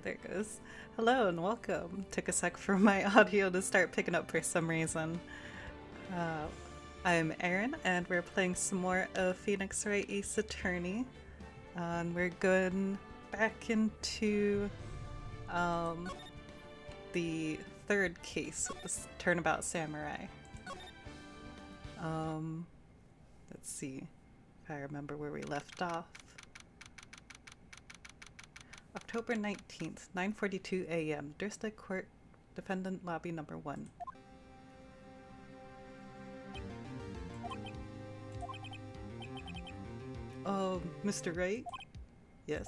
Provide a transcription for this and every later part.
there it goes. Hello and welcome. Took a sec for my audio to start picking up for some reason. Uh, I'm Erin, and we're playing some more of Phoenix Wright Ace Attorney. And we're going back into the third case with this turnabout samurai. Let's see if I remember where we left off. October 19th, 9:42 a.m. Dursta Court, Defendant Lobby Number 1. Oh, Mr. Wright? Yes.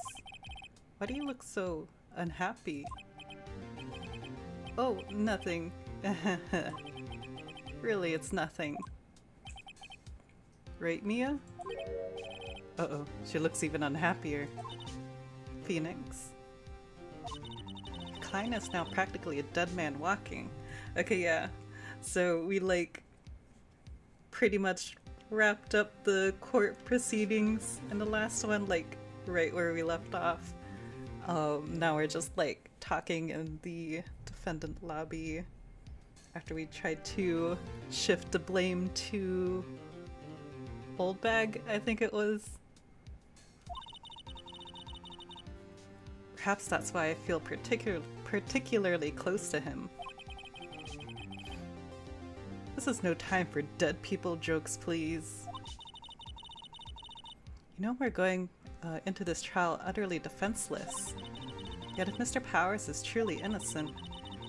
Why do you look so unhappy? Oh, nothing. Really, it's nothing. Right, Mia? Uh-oh, she looks even unhappier. Phoenix. Klein is now practically a dead man walking. Okay, yeah. So we pretty much wrapped up the court proceedings in the last one, right where we left off. Now we're just talking in the defendant lobby after we tried to shift the blame to Old Bag, I think it was. Perhaps that's why I feel particularly close to him. This is no time for dead people jokes, please. You know, we're going into this trial utterly defenseless. Yet if Mr. Powers is truly innocent,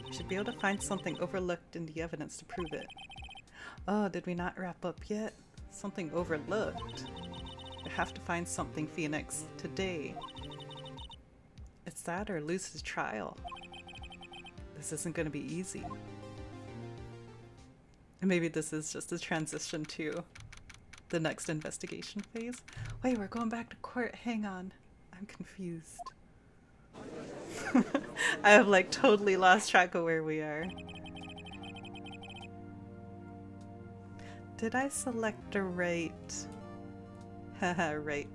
we should be able to find something overlooked in the evidence to prove it. Oh, did we not wrap up yet? Something overlooked. We have to find something, Phoenix, today. It's that or lose his trial. This isn't going to be easy. And maybe this is just a transition to the next investigation phase. Wait, we're going back to court. Hang on. I'm confused. I have totally lost track of where we are. Did I select the right... Haha, right.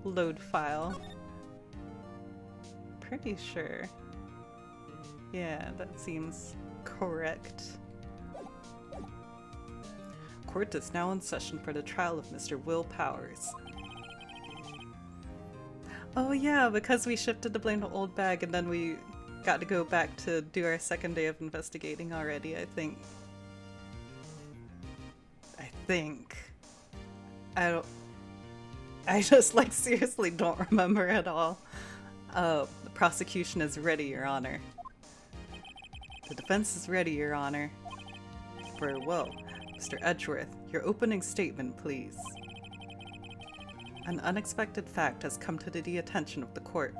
Load file. Pretty sure. Yeah, that seems correct. Court is now in session for the trial of Mr. Will Powers. Oh yeah, because we shifted the blame to Old Bag and then we got to go back to do our second day of investigating already, I think. I just seriously don't remember at all. The prosecution is ready, Your Honor. The defense is ready, Your Honor. Very well. Mr. Edgeworth, your opening statement, please. An unexpected fact has come to the attention of the court.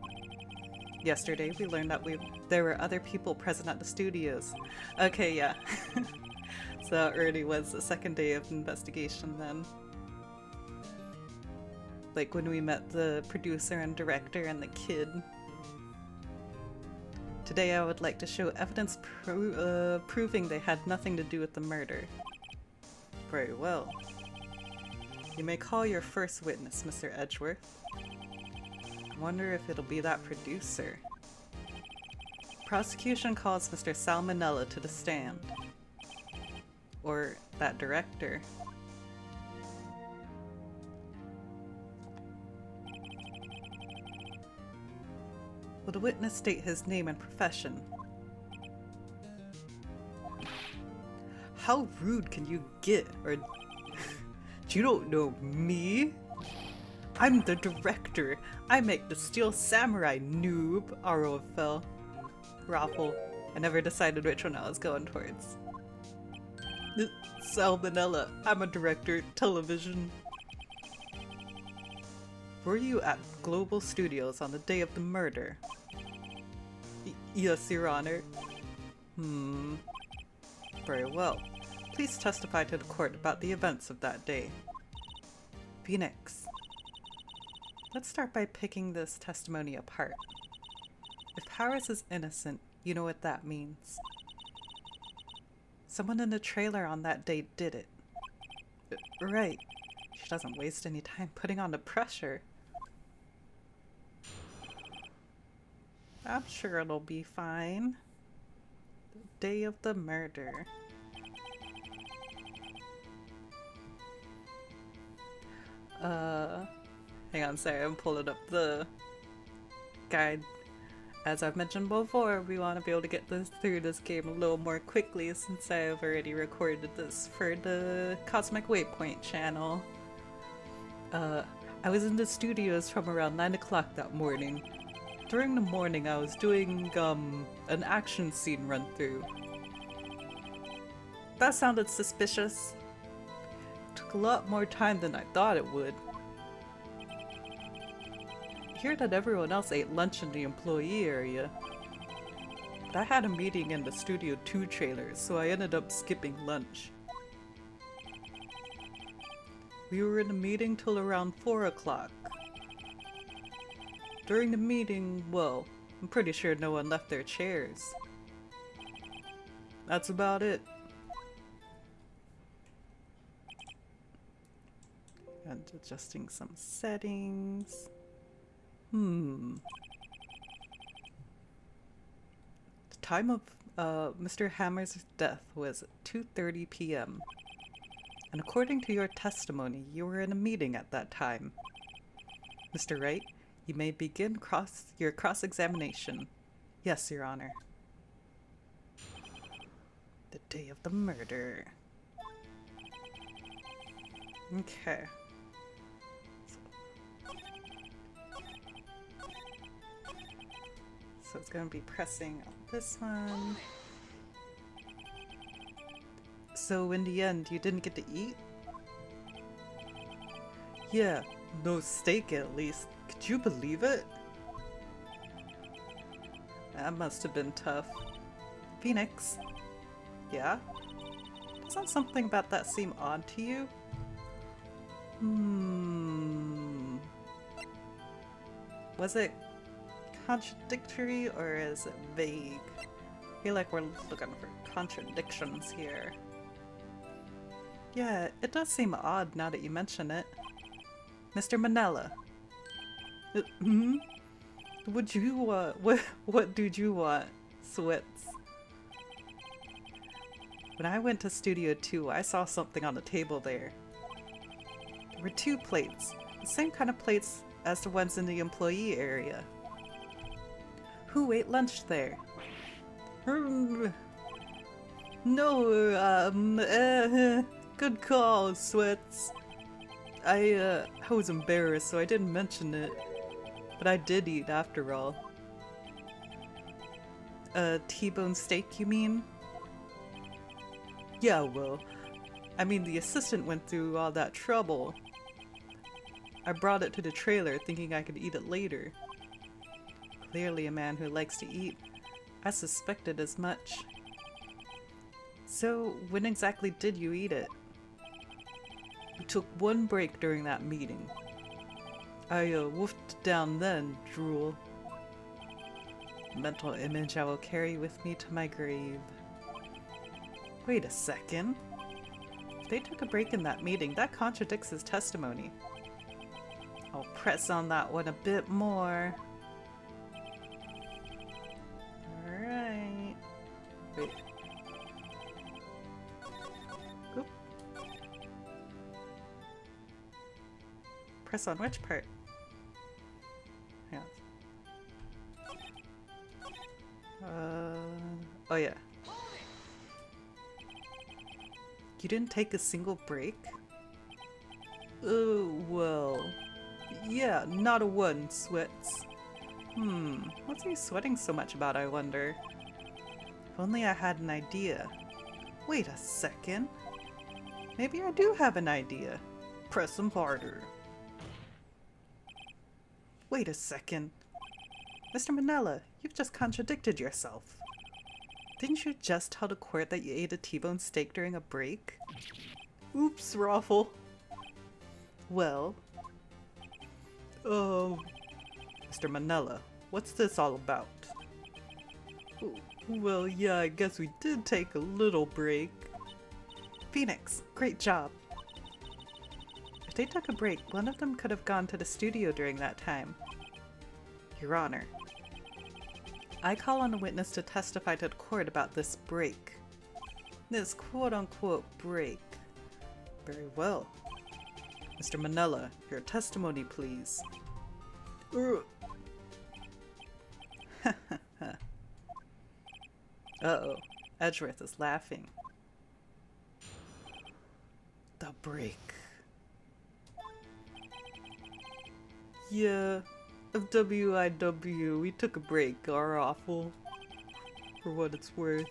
Yesterday, we learned that there were other people present at the studios. Okay, yeah. So it already was the second day of investigation then. When we met the producer and director and the kid. Today I would like to show evidence proving they had nothing to do with the murder. Very well. You may call your first witness, Mr. Edgeworth. I wonder if it'll be that producer. Prosecution calls Mr. Salmonella to the stand. Or that director. Will the witness state his name and profession? How rude can you get? Or you don't know me? I'm the director. I make the Steel Samurai, noob. ROFL. Raffle. I never decided which one I was going towards. Salmonella. I'm a director. Television. Were you at Global Studios on the day of the murder? Yes, Your Honor. Very well. Please testify to the court about the events of that day. Phoenix. Let's start by picking this testimony apart. If Powers is innocent, you know what that means. Someone in the trailer on that day did it. Right. She doesn't waste any time putting on the pressure. I'm sure it'll be fine. Day of the murder. Hang on, sorry, I'm pulling up the guide. As I've mentioned before, we want to be able to get through this game a little more quickly since I've already recorded this for the Cosmic Waypoint channel. I was in the studios from around 9 o'clock that morning. During the morning, I was doing an action scene run through. That sounded suspicious. Took a lot more time than I thought it would. I hear that everyone else ate lunch in the employee area. But I had a meeting in the Studio 2 trailer, so I ended up skipping lunch. We were in a meeting till around 4 o'clock. During the meeting, well, I'm pretty sure no one left their chairs. That's about it. And adjusting some settings. The time of Mr. Hammer's death was 2:30 p.m. And according to your testimony, you were in a meeting at that time. Mr. Wright, you may begin your cross-examination. Yes, Your Honor. The day of the murder. Okay. So it's going to be pressing on this one. So in the end, you didn't get to eat? Yeah, no steak at least. Could you believe it? That must have been tough. Phoenix? Yeah? Doesn't something about that seem odd to you? Was it contradictory or is it vague? I feel like we're looking for contradictions here. Yeah, it does seem odd now that you mention it. Mr. Manella. Would you, what did you want? Sweats. When I went to Studio 2, I saw something on the table there. There were 2 plates, the same kind of plates as the ones in the employee area. Who ate lunch there? No, good call, Sweats. I was embarrassed, so I didn't mention it. But I did eat after all. T-bone steak, you mean? Yeah, well, I mean, the assistant went through all that trouble. I brought it to the trailer thinking I could eat it later. Clearly a man who likes to eat. I suspected as much. So, when exactly did you eat it? We took one break during that meeting. I woofed down then, drool. Mental image I will carry with me to my grave. Wait a second. If they took a break in that meeting, that contradicts his testimony. I'll press on that one a bit more. Alright. Wait. Oop. Press on which part? Hang on. Oh yeah. You didn't take a single break? Oh, well. Yeah, not a one, Sweats. What's he sweating so much about, I wonder? If only I had an idea. Wait a second. Maybe I do have an idea. Press him harder. Wait a second. Mr. Manella, you've just contradicted yourself. Didn't you just tell the court that you ate a T-bone steak during a break? Oops, Raffle. Well... Mr. Manella, what's this all about? Well, yeah, I guess we did take a little break. Phoenix, great job. If they took a break, one of them could have gone to the studio during that time. Your Honor. I call on a witness to testify to the court about this break. This quote-unquote break. Very well. Mr. Manella, your testimony, please. Uh-oh. Edgeworth is laughing. The break. Yeah, of WIW, we took a break, our awful, for what it's worth.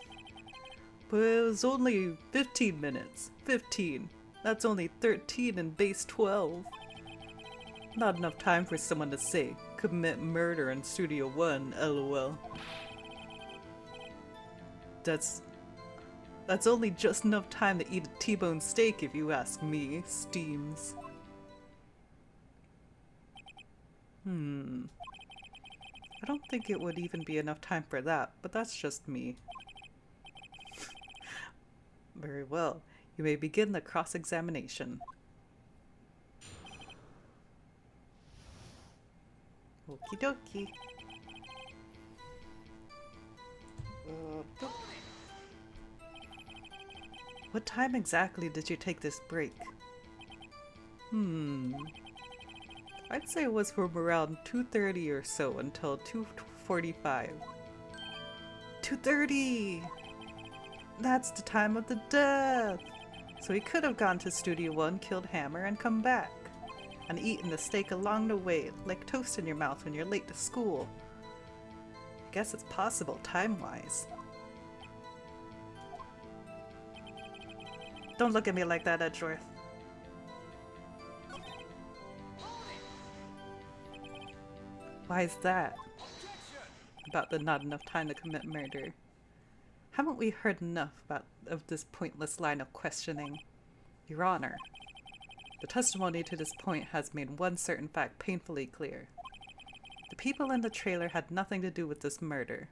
But it was only 15 minutes. 15. That's only 13 in base 12. Not enough time for someone to say, commit murder in Studio 1, lol. That's only just enough time to eat a T-bone steak if you ask me, Steams. I don't think it would even be enough time for that, but that's just me. Very well. You may begin the cross-examination. Okie dokie. What time exactly did you take this break? I'd say it was from around 2:30 or so until 2:45. 2:30! That's the time of the death! So he could have gone to Studio 1, killed Hammer, and come back. And eaten the steak along the way, like toast in your mouth when you're late to school. I guess it's possible, time-wise. Don't look at me like that, Edgeworth. Why is that? About the not enough time to commit murder. Haven't we heard enough of this pointless line of questioning? Your Honor, the testimony to this point has made one certain fact painfully clear. The people in the trailer had nothing to do with this murder.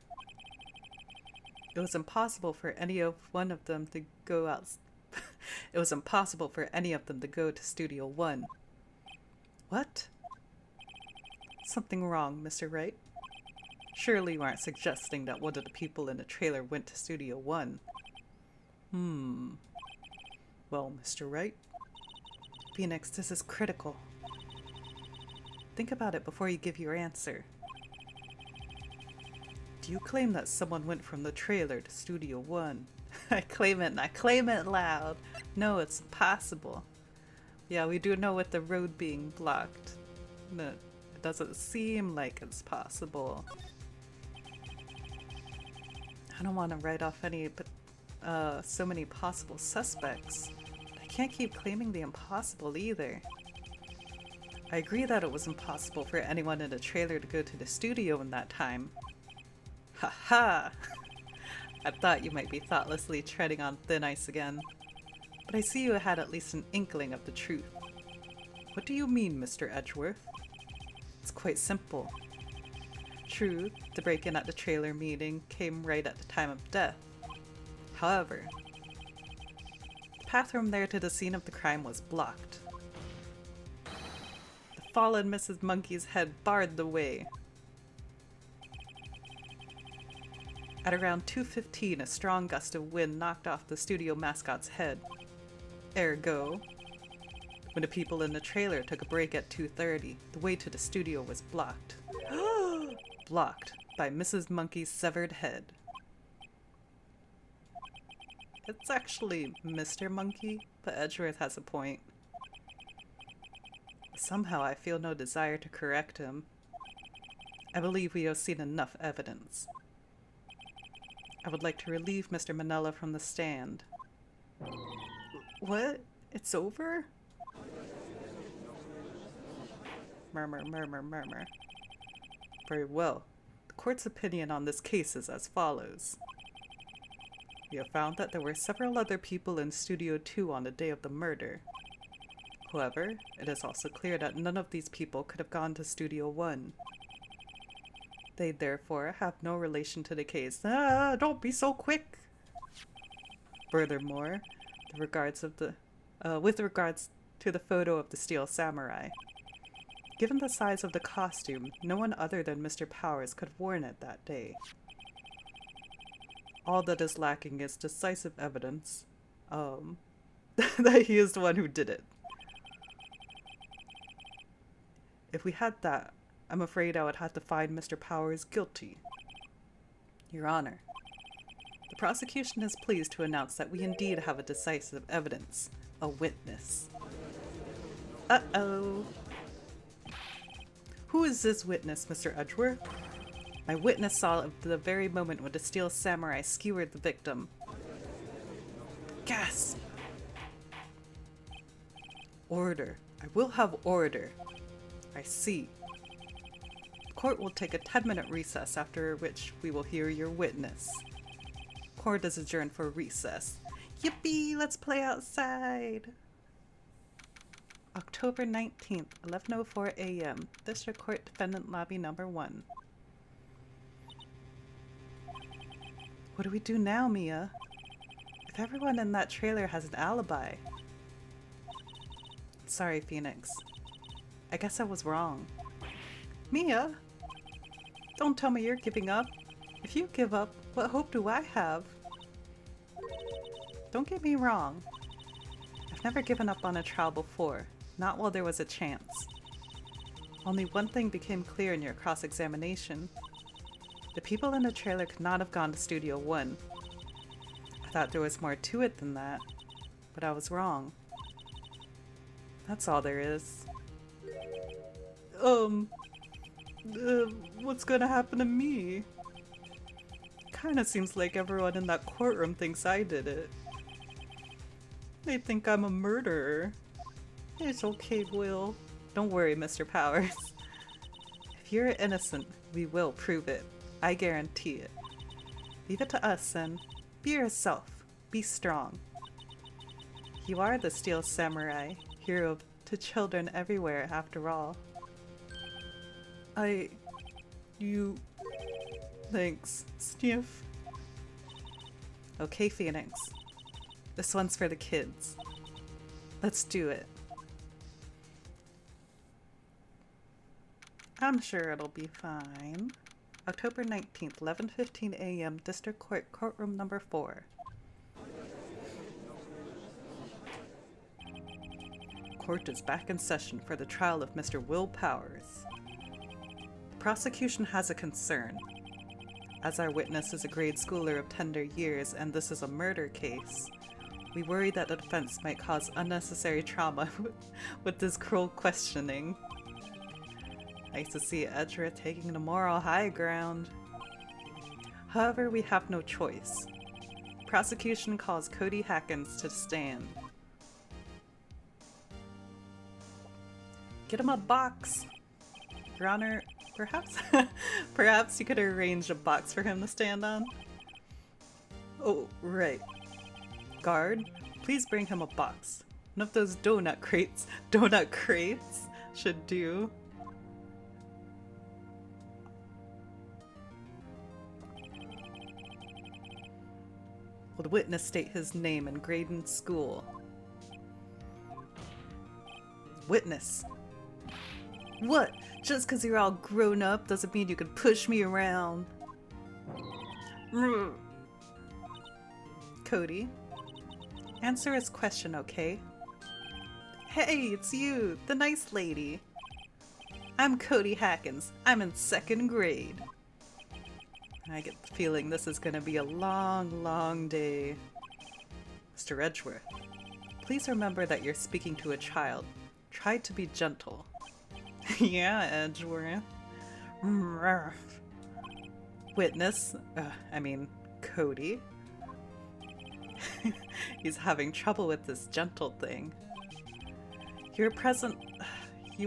It was impossible for any of them to go out. It was impossible for any of them to go to Studio 1. What? Something wrong, Mr. Wright? Surely you aren't suggesting that one of the people in the trailer went to Studio 1. Well, Mr. Wright? Phoenix, this is critical. Think about it before you give your answer. Do you claim that someone went from the trailer to Studio 1? I claim it, and I claim it loud. No, it's impossible. Yeah, we do know with the road being blocked. No, it doesn't seem like it's possible. I don't want to write off so many possible suspects. But I can't keep claiming the impossible either. I agree that it was impossible for anyone in the trailer to go to the studio in that time. Haha! I thought you might be thoughtlessly treading on thin ice again. But I see you had at least an inkling of the truth. What do you mean, Mr. Edgeworth? It's quite simple. True, the break-in at the trailer meeting came right at the time of death. However, the path from there to the scene of the crime was blocked. The fallen Mrs. Monkey's head barred the way. At around 2:15, a strong gust of wind knocked off the studio mascot's head. Ergo, when the people in the trailer took a break at 2:30, the way to the studio was blocked. Blocked by Mrs. Monkey's severed head. It's actually Mr. Monkey, but Edgeworth has a point. Somehow I feel no desire to correct him. I believe we have seen enough evidence. I would like to relieve Mr. Manella from the stand. What? It's over? Murmur, murmur, murmur. Very well. The court's opinion on this case is as follows. We have found that there were several other people in Studio 2 on the day of the murder. However, it is also clear that none of these people could have gone to Studio 1. They therefore have no relation to the case. Don't be so quick! Furthermore, with regards to the photo of the Steel Samurai, given the size of the costume, no one other than Mr. Powers could have worn it that day. All that is lacking is decisive evidence that he is the one who did it. If we had that, I'm afraid I would have to find Mr. Powers guilty. Your Honor, the prosecution is pleased to announce that we indeed have a decisive evidence, a witness. Uh-oh. Who is this witness, Mr. Edgeworth? My witness saw the very moment when the steel samurai skewered the victim. Gasp! Order. I will have order. I see. The court will take a 10-minute recess, after which we will hear your witness. Court is adjourned for recess. Yippee! Let's play outside! October 19th, 11:04 a.m. District Court Defendant Lobby Number 1. What do we do now, Mia? If everyone in that trailer has an alibi. Sorry, Phoenix. I guess I was wrong. Mia? Don't tell me you're giving up. If you give up, what hope do I have? Don't get me wrong. I've never given up on a trial before, not while there was a chance. Only one thing became clear in your cross-examination. The people in the trailer could not have gone to Studio 1. I thought there was more to it than that, but I was wrong. That's all there is. What's gonna happen to me? Kinda seems like everyone in that courtroom thinks I did it. They think I'm a murderer. It's okay, Will. Don't worry, Mr. Powers. If you're innocent, we will prove it. I guarantee it. Leave it to us, and be yourself. Be strong. You are the Steel Samurai, hero to children everywhere, after all. Thanks, Sniff. Okay, Phoenix. This one's for the kids. Let's do it. I'm sure it'll be fine. October 19th, 11:15 a.m. District Court, Courtroom Number 4. Court is back in session for the trial of Mr. Will Powers. The prosecution has a concern. As our witness is a grade schooler of tender years and this is a murder case, we worry that the defense might cause unnecessary trauma with this cruel questioning. Nice to see Edgeworth taking the moral high ground. However, we have no choice. Prosecution calls Cody Hackins to stand. Get him a box! Your Honor, perhaps you could arrange a box for him to stand on? Oh, right. Guard, please bring him a box. One of those donut crates should do. Will the witness state his name and grade in school? Witness. What? Just because you're all grown up doesn't mean you can push me around. Cody, answer his question, okay? Hey, it's you, the nice lady. I'm Cody Hackins. I'm in 2nd grade. I get the feeling this is gonna be a long, long day. Mr. Edgeworth, please remember that you're speaking to a child. Try to be gentle. Yeah, Edgeworth. Witness, Cody. He's having trouble with this gentle thing. You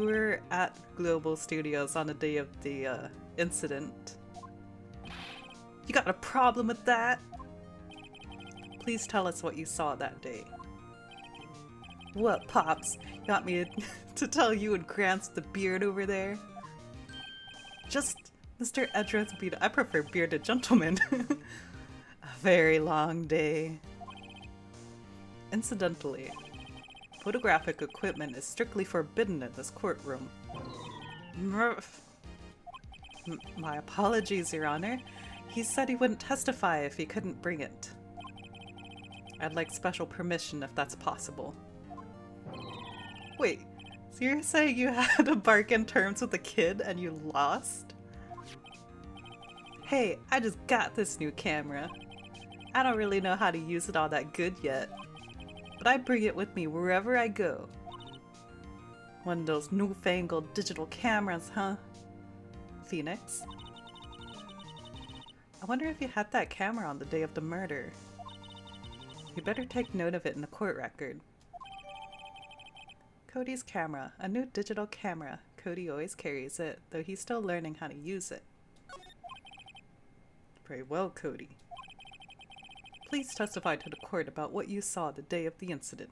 were at Global Studios on the day of the incident. You got a problem with that? Please tell us what you saw that day. What, Pops? You want me to tell you and Grants the beard over there? Just Mr. Edgeworth's beard. I prefer bearded gentlemen. A very long day. Incidentally, photographic equipment is strictly forbidden in this courtroom. My apologies, Your Honor. He said he wouldn't testify if he couldn't bring it. I'd like special permission if that's possible. Wait, so you're saying you had to bargain terms with a kid and you lost? Hey, I just got this new camera. I don't really know how to use it all that good yet, but I bring it with me wherever I go. One of those newfangled digital cameras, huh? Phoenix? I wonder if you had that camera on the day of the murder. You better take note of it in the court record. Cody's camera, a new digital camera. Cody always carries it, though he's still learning how to use it. Very well, Cody. Please testify to the court about what you saw the day of the incident.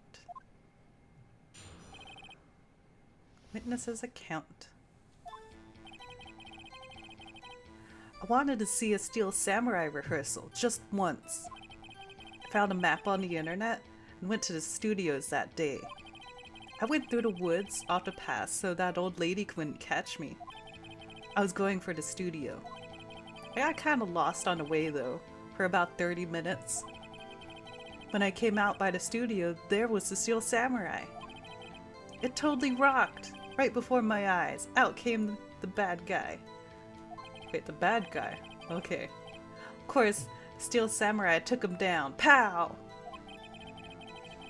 Witness's account. I wanted to see a Steel Samurai rehearsal just once. I found a map on the internet and went to the studios that day. I went through the woods off the pass so that old lady couldn't catch me. I was going for the studio. I got kind of lost on the way though, for about 30 minutes. When I came out by the studio, there was the Steel Samurai. It totally rocked. Right before my eyes, out came the bad guy. Wait, the bad guy? Okay. Of course, Steel Samurai took him down. Pow!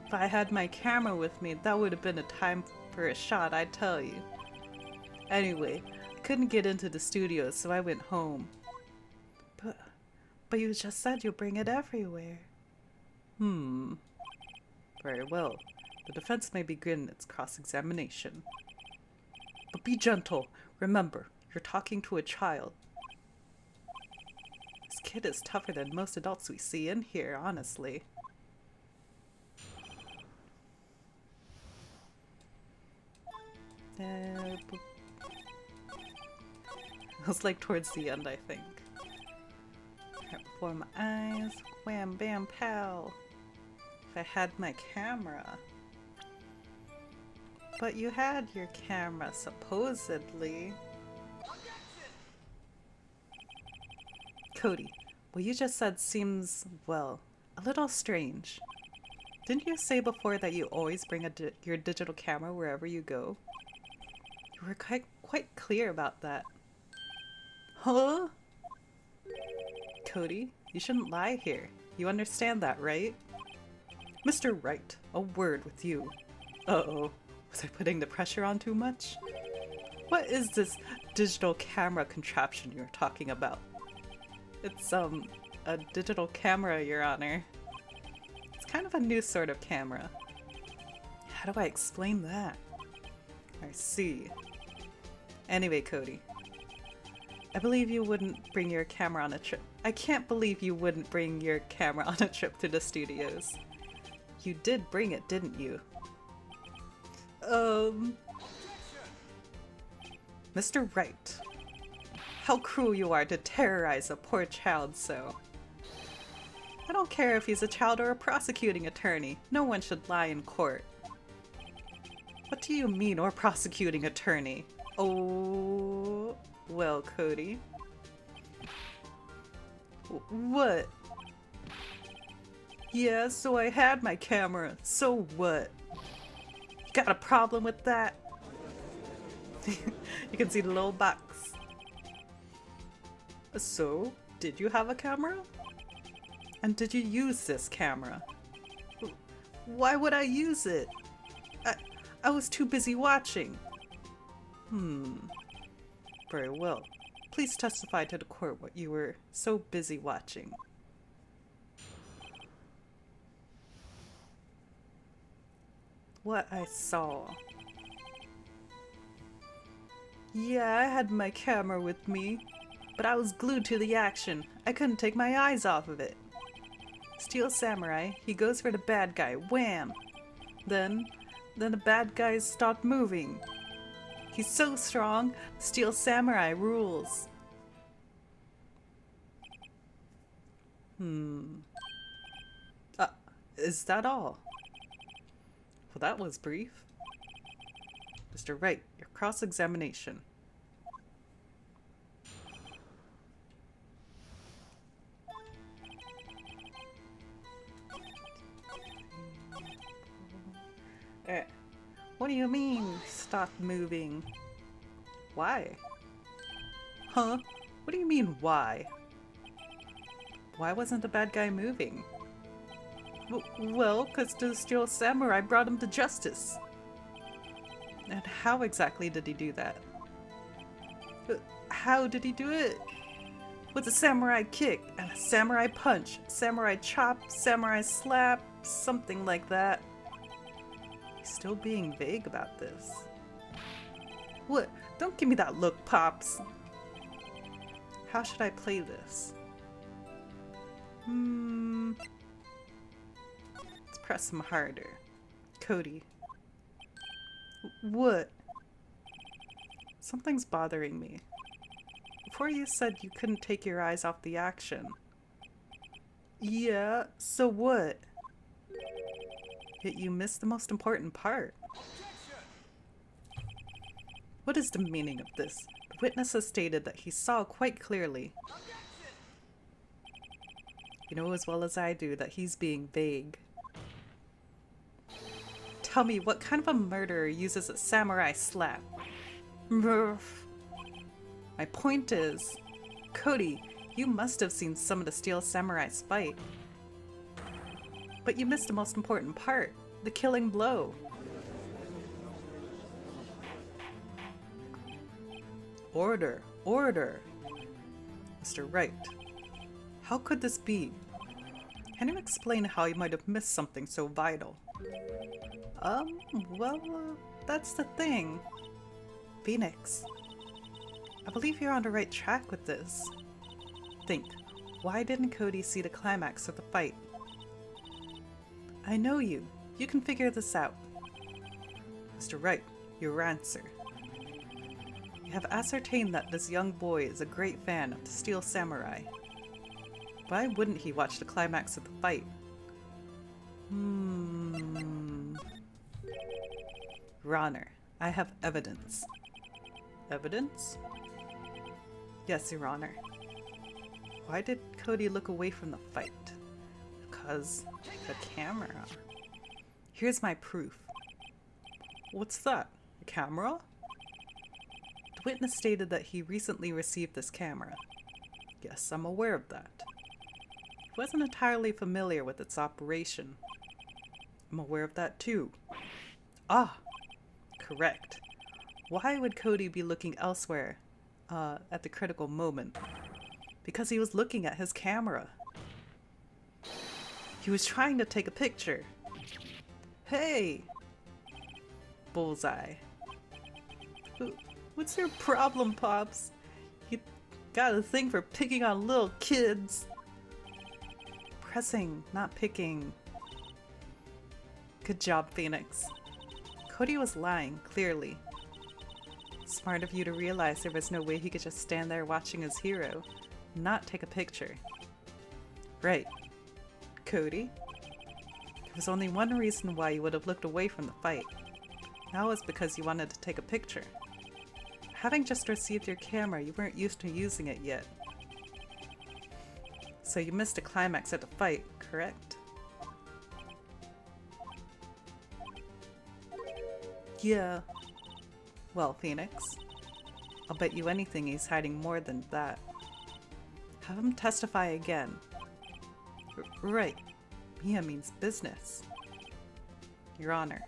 If I had my camera with me, that would have been a time for a shot, I tell you. Anyway, I couldn't get into the studio, so I went home. But you just said you'll bring it everywhere. Very well. The defense may begin its cross-examination. But be gentle. Remember, you're talking to a child. This kid is tougher than most adults we see in here, honestly. It was like towards the end, I think. Right before my eyes. Wham, bam, pow. If I had my camera. But you had your camera, supposedly. Cody, what you just said seems, well, a little strange. Didn't you say before that you always bring your digital camera wherever you go? You were quite clear about that. Huh? Cody, you shouldn't lie here. You understand that, right? Mr. Wright, a word with you. Uh-oh. Was I putting the pressure on too much? What is this digital camera contraption you're talking about? It's, a digital camera, Your Honor. It's kind of a new sort of camera. How do I explain that? I see. Anyway, Cody. I believe you wouldn't bring your camera on a trip. I can't believe you wouldn't bring your camera on a trip to the studios. You did bring it, didn't you? Mr. Wright, how cruel you are to terrorize a poor child so. I don't care if he's a child or a prosecuting attorney. No one should lie in court. What do you mean, or prosecuting attorney? Oh, well, Cody. What? Yeah, so I had my camera. So what? Got a problem with that? You can see the little box. So, did you have a camera? And did you use this camera? Why would I use it? I was too busy watching. Very well. Please testify to the court what you were so busy watching. What I saw. Yeah, I had my camera with me, but I was glued to the action. I couldn't take my eyes off of it. Steel Samurai, he goes for the bad guy. Wham! Then the bad guys stopped moving. He's so strong, Steel Samurai rules. Is that all? Well, that was brief. Mr. Wright, your cross-examination. What do you mean, stop moving? Why? Huh? What do you mean, why? Why wasn't the bad guy moving? Well, because the Steel Samurai brought him to justice. And how exactly did he do that? How did he do it? With a samurai kick, and a samurai punch, samurai chop, samurai slap, something like that. He's still being vague about this. What? Don't give me that look, Pops. How should I play this? Let's press him harder. Cody. What? Something's bothering me. Before you said you couldn't take your eyes off the action. Yeah, so what? Yet you missed the most important part. What is the meaning of this? The witness has stated that he saw quite clearly. You know as well as I do that he's being vague. Tell me, what kind of a murderer uses a samurai slap? My point is, Cody, you must have seen some of the Steel Samurai's fight. But you missed the most important part, the killing blow. Order, order. Mr. Wright, how could this be? Can you explain how you might have missed something so vital? Well, that's the thing. Phoenix, I believe you're on the right track with this. Think, why didn't Cody see the climax of the fight? I know you. You can figure this out. Mr. Wright, your answer. You have ascertained that this young boy is a great fan of the Steel Samurai. Why wouldn't he watch the climax of the fight? Your Honor, I have evidence. Evidence? Yes, Your Honor. Why did Cody look away from the fight? Because the camera. Here's my proof. What's that? A camera? The witness stated that he recently received this camera. Yes, I'm aware of that. He wasn't entirely familiar with its operation. I'm aware of that too. Ah, correct. Why would Cody be looking elsewhere at the critical moment? Because he was looking at his camera. He was trying to take a picture. Hey! Bullseye. What's your problem, Pops? You got a thing for picking on little kids. Pressing, not picking. Good job, Phoenix. Cody was lying, clearly. Smart of you to realize there was no way he could just stand there watching his hero, not take a picture. Right. Cody? There was only one reason why you would have looked away from the fight. That was because you wanted to take a picture. Having just received your camera, you weren't used to using it yet. So you missed a climax at the fight, correct? Yeah. Well, Phoenix, I'll bet you anything he's hiding more than that. Have him testify again. Right. Mia means business. Your Honor,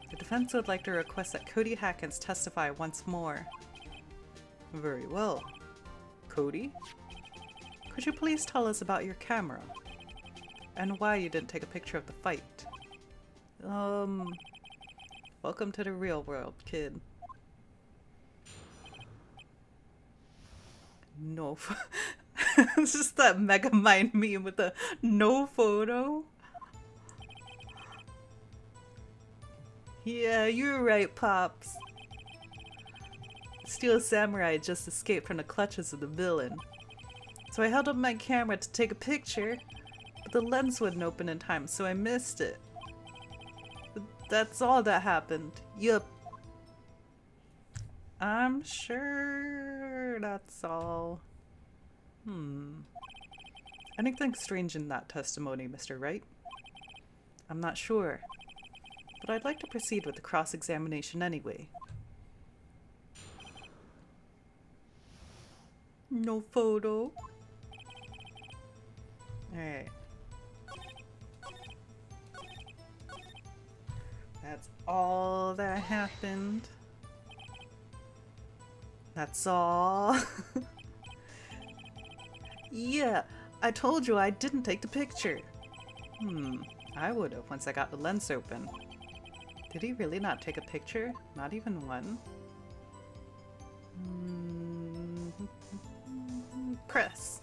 the defense would like to request that Cody Hackins testify once more. Very well. Cody? Could you please tell us about your camera? And why you didn't take a picture of the fight? Welcome to the real world, kid. No. It's just that Megamind meme with the no photo. Yeah, you're right, Pops. Steel Samurai just escaped from the clutches of the villain. So I held up my camera to take a picture, but the lens wouldn't open in time, so I missed it. But that's all that happened. Yup. I'm sure that's all. Anything strange in that testimony, Mr. Wright? I'm not sure. but I'd like to proceed with the cross-examination anyway. No photo. Alright. That's all that happened. That's all. Yeah, I told you I didn't take the picture. I would have once I got the lens open. Did he really not take a picture? Not even one? Press.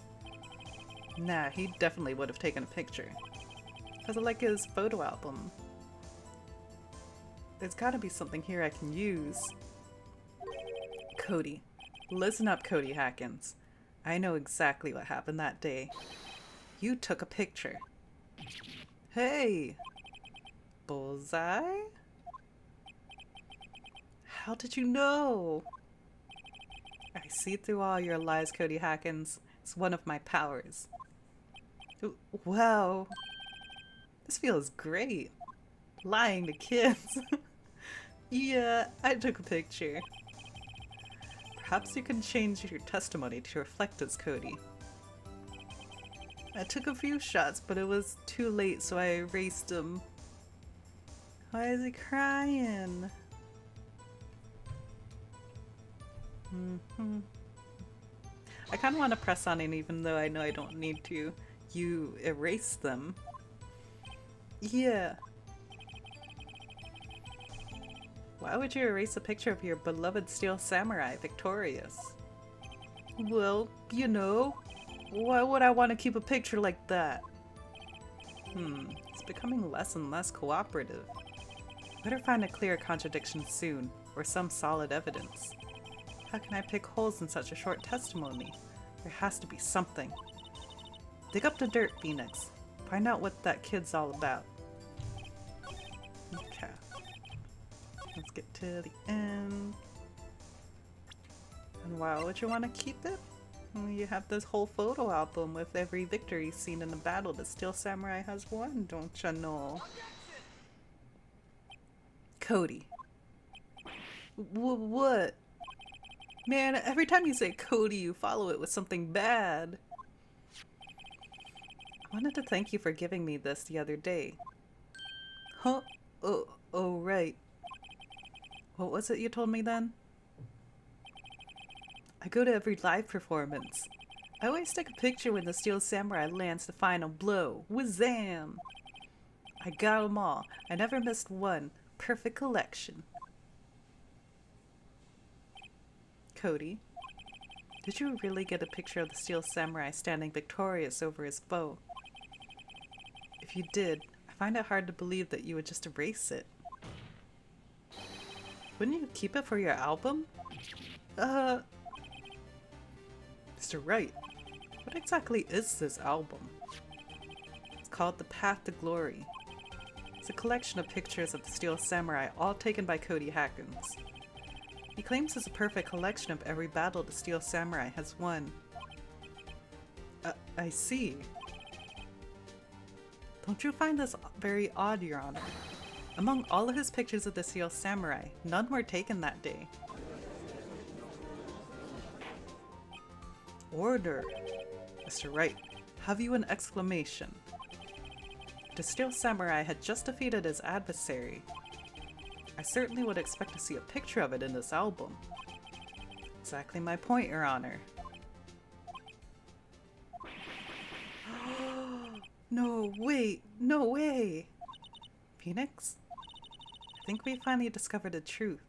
Nah, he definitely would have taken a picture. Because I like his photo album. There's gotta be something here I can use. Cody. Listen up, Cody Hackins. I know exactly what happened that day. You took a picture. Hey! Bullseye? How did you know? I see through all your lies, Cody Hackins. It's one of my powers. Wow. This feels great. Lying to kids. Yeah, I took a picture. Perhaps you can change your testimony to reflect as Cody. I took a few shots, but it was too late, so I erased them. Why is he crying? I kind of want to press on it even though I know I don't need to. You erased them. Yeah. Why would you erase a picture of your beloved steel samurai victorious? Well, you know, why would I want to keep a picture like that? It's becoming less and less cooperative. Better find a clear contradiction soon, or some solid evidence. How can I pick holes in such a short testimony? There has to be something. Dig up the dirt, Phoenix. Find out what that kid's all about. Okay. Let's get to the end. And why would you want to keep it? Well, you have this whole photo album with every victory seen in the battle that Steel Samurai has won, don't you know? Cody. What? Man, every time you say Cody, you follow it with something bad. I wanted to thank you for giving me this the other day. Huh? Oh, right. What was it you told me then? I go to every live performance. I always take a picture when the Steel Samurai lands the final blow. Wazam! I got them all. I never missed one. Perfect collection. Cody, did you really get a picture of the Steel Samurai standing victorious over his foe? If you did, I find it hard to believe that you would just erase it. Wouldn't you keep it for your album? Mr. Wright, what exactly is this album? It's called The Path to Glory. It's a collection of pictures of the Steel Samurai, all taken by Cody Hackins. He claims it's a perfect collection of every battle the Steel Samurai has won. I see. Don't you find this very odd, Your Honor? Among all of his pictures of the Steel Samurai, none were taken that day. Order! Mr. Wright, have you an exclamation? The Steel Samurai had just defeated his adversary. I certainly would expect to see a picture of it in this album. Exactly my point, Your Honor. No, wait, no way! Phoenix? I think we finally discovered the truth.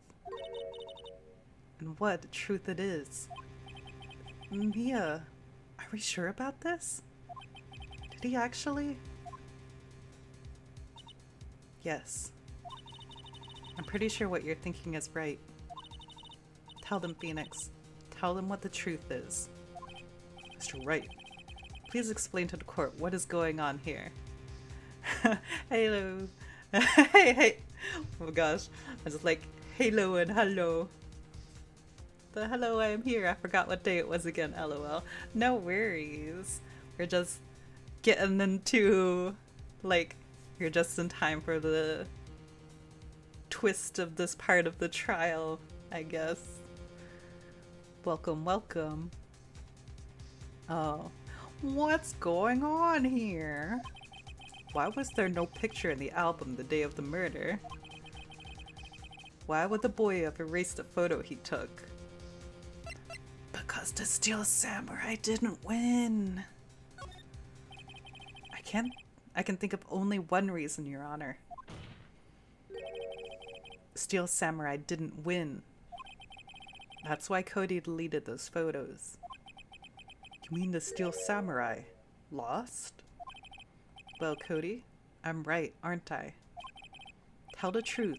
And what truth it is. Mia, are we sure about this? Did he actually? Yes. I'm pretty sure what you're thinking is right. Tell them, Phoenix. Tell them what the truth is. Mr. Wright, please explain to the court what is going on here. Hello. Hey. Oh my gosh. I just like, hello and hello. The hello, I am here. I forgot what day it was again, lol. No worries. We're just getting into, like, you're just in time for the twist of this part of the trial, I guess. Welcome, welcome. Oh, what's going on here? Why was there no picture in the album the day of the murder? Why would the boy have erased the photo he took? Because the Steel Samurai didn't win. I can think of only one reason, Your Honor. Steel Samurai didn't win. That's why Cody deleted those photos. You mean the Steel Samurai lost? Well, Cody, I'm right, aren't I? Tell the truth.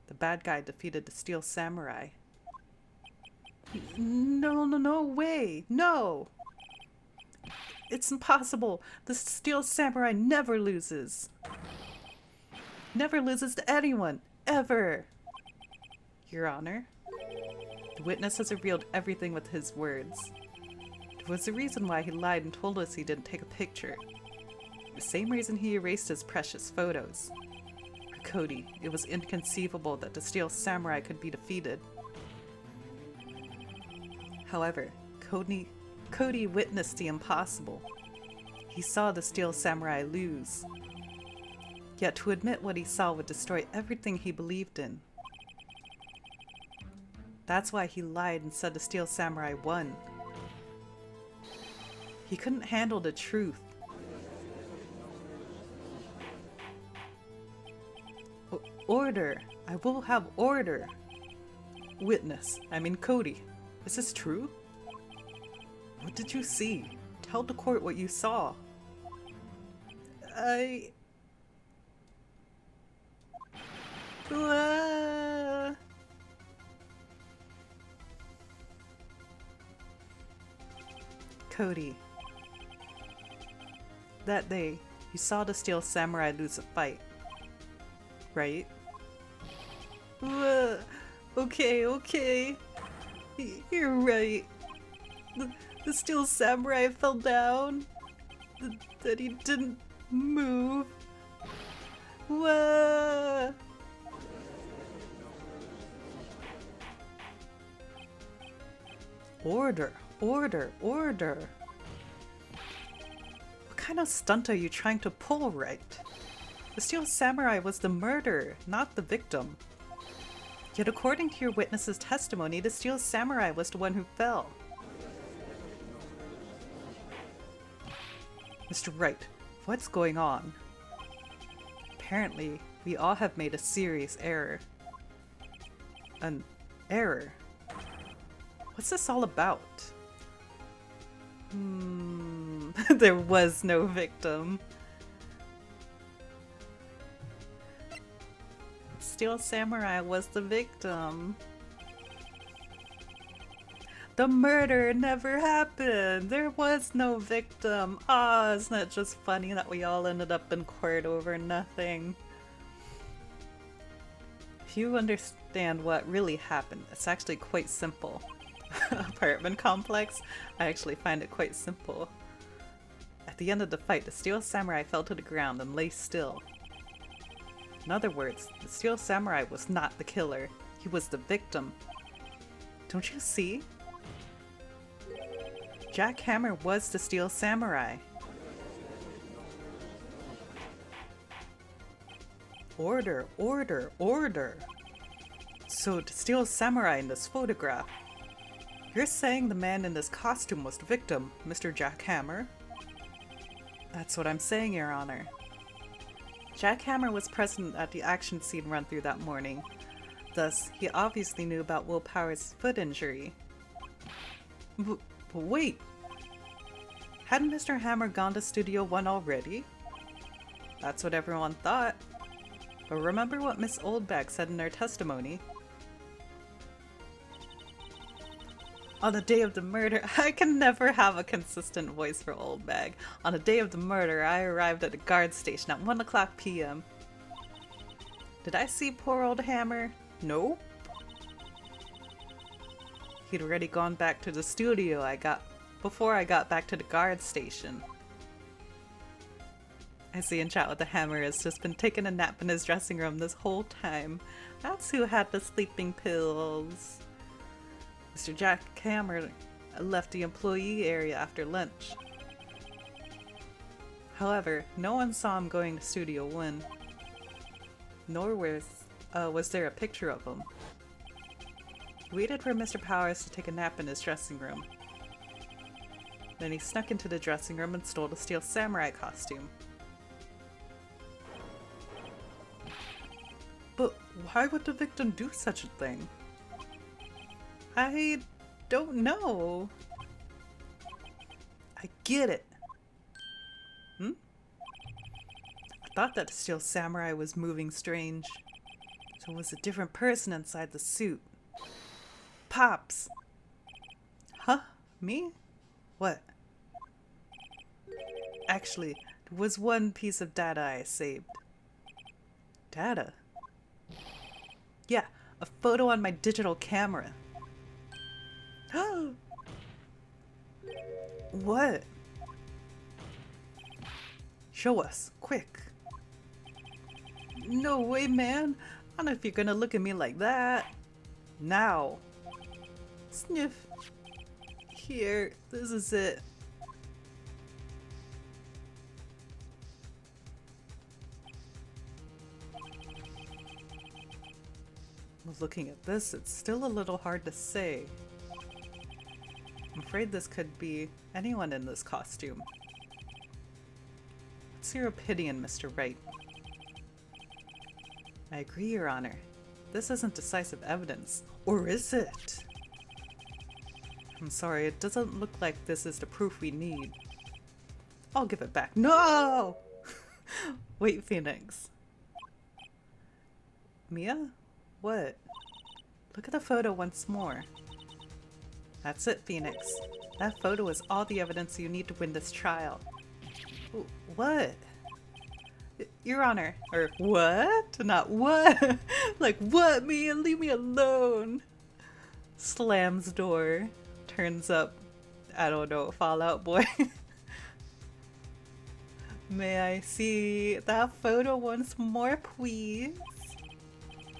The bad guy defeated the Steel Samurai. No way! No! It's impossible! The Steel Samurai never loses! Never loses to anyone! Ever! Your Honor, the witness has revealed everything with his words. There was a reason why he lied and told us he didn't take a picture. The same reason he erased his precious photos. For Cody, it was inconceivable that the Steel Samurai could be defeated. However, Cody witnessed the impossible. He saw the Steel Samurai lose. Yet to admit what he saw would destroy everything he believed in. That's why he lied and said the Steel Samurai won. He couldn't handle the truth. Order! I will have order! Witness, I mean Cody. Is this true? What did you see? Tell the court what you saw. Cody. That day, you saw the Steel Samurai lose a fight, right? Okay. You're right. The Steel Samurai fell down. That he didn't move. Whoa! Order! What kind of stunt are you trying to pull, Wright? The Steel Samurai was the murderer, not the victim. Yet according to your witness's testimony, the Steel Samurai was the one who fell. Mr. Wright, what's going on? Apparently, we all have made a serious error. An error? What's this all about? There was no victim. Steel Samurai was the victim. The murder never happened. There was no victim. Ah, isn't it just funny that we all ended up in court over nothing? If you understand what really happened, it's actually quite simple. Apartment complex? I actually find it quite simple. At the end of the fight, the Steel Samurai fell to the ground and lay still. In other words, the Steel Samurai was not the killer. He was the victim. Don't you see? Jack Hammer was the Steel Samurai. Order. So the Steel Samurai in this photograph. You're saying the man in this costume was the victim, Mr. Jack Hammer? That's what I'm saying, Your Honor. Jack Hammer was present at the action scene run-through that morning. Thus, he obviously knew about Will Power's foot injury. But wait! Hadn't Mr. Hammer gone to Studio 1 already? That's what everyone thought. But remember what Miss Oldbag said in her testimony? On the day of the murder, I can never have a consistent voice for Oldbag. On the day of the murder, I arrived at the guard station at 1 o'clock p.m. Did I see poor old Hammer? Nope. He'd already gone back to the studio before I got back to the guard station. I see in chat with the hammer has just been taking a nap in his dressing room this whole time. That's who had the sleeping pills. Mr. Jack Hammer left the employee area after lunch. However, no one saw him going to Studio 1. Nor was there a picture of him. He waited for Mr. Powers to take a nap in his dressing room. Then he snuck into the dressing room and stole the Steel Samurai costume. But why would the victim do such a thing? I don't know. I get it. I thought that the Steel Samurai was moving strange. So it was a different person inside the suit. Pops! Huh? Me? What? Actually, there was one piece of data I saved. Data? Yeah, a photo on my digital camera. What? Show us, quick. No way, man. I don't know if you're gonna look at me like that. Now. Sniff. Here, this is it. Looking at this, it's still a little hard to say. I'm afraid this could be anyone in this costume. What's your opinion, Mr. Wright? I agree, Your Honor. This isn't decisive evidence. Or is it? I'm sorry, it doesn't look like this is the proof we need. I'll give it back. No! Wait, Phoenix. Mia? What? Look at the photo once more. That's it, Phoenix. That photo is all the evidence you need to win this trial. What? Your Honor. Or what? Not what? Like what, Mia? Leave me alone. Slams door. Turns up, I don't know, Fallout Boy. May I see that photo once more, please?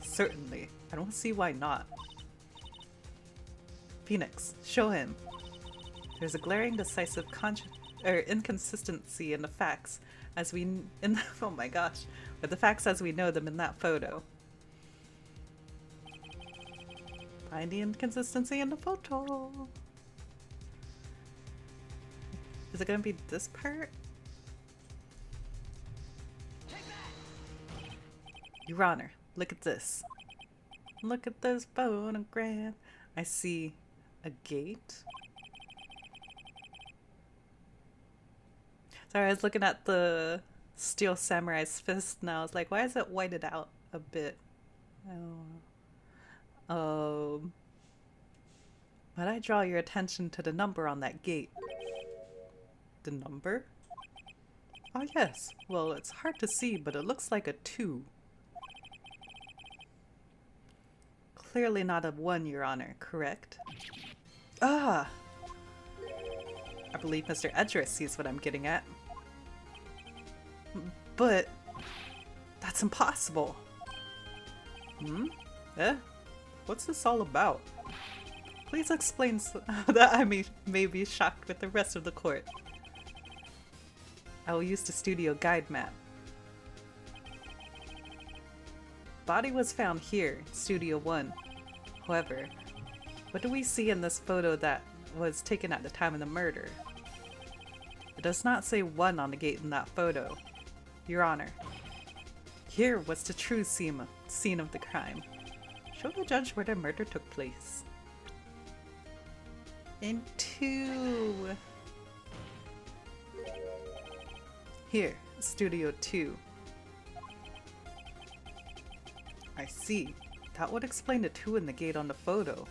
Certainly. I don't see why not. Phoenix, show him. There's a glaring decisive inconsistency in the facts as we oh my gosh, with the facts as we know them in that photo. Find the inconsistency in the photo. Is it gonna be this part? Your Honor, look at this. Look at this photograph. I see a gate. Sorry, I was looking at the Steel Samurai's fist and I was like, why is it whited out a bit? But I draw your attention to the number on that gate. The number? Oh yes. Well, it's hard to see, but it looks like a 2. Clearly not a 1, Your Honor, correct? Ah! I believe Mr. Edris sees what I'm getting at. But that's impossible. Eh? What's this all about? Please explain so that I may be shocked with the rest of the court. I will use the studio guide map. Body was found here, Studio 1. However, what do we see in this photo that was taken at the time of the murder? It does not say 1 on the gate in that photo. Your Honor, here was the true scene of the crime. Show the judge where the murder took place. In 2. Here, Studio 2. I see. That would explain the 2 in the gate on the photo.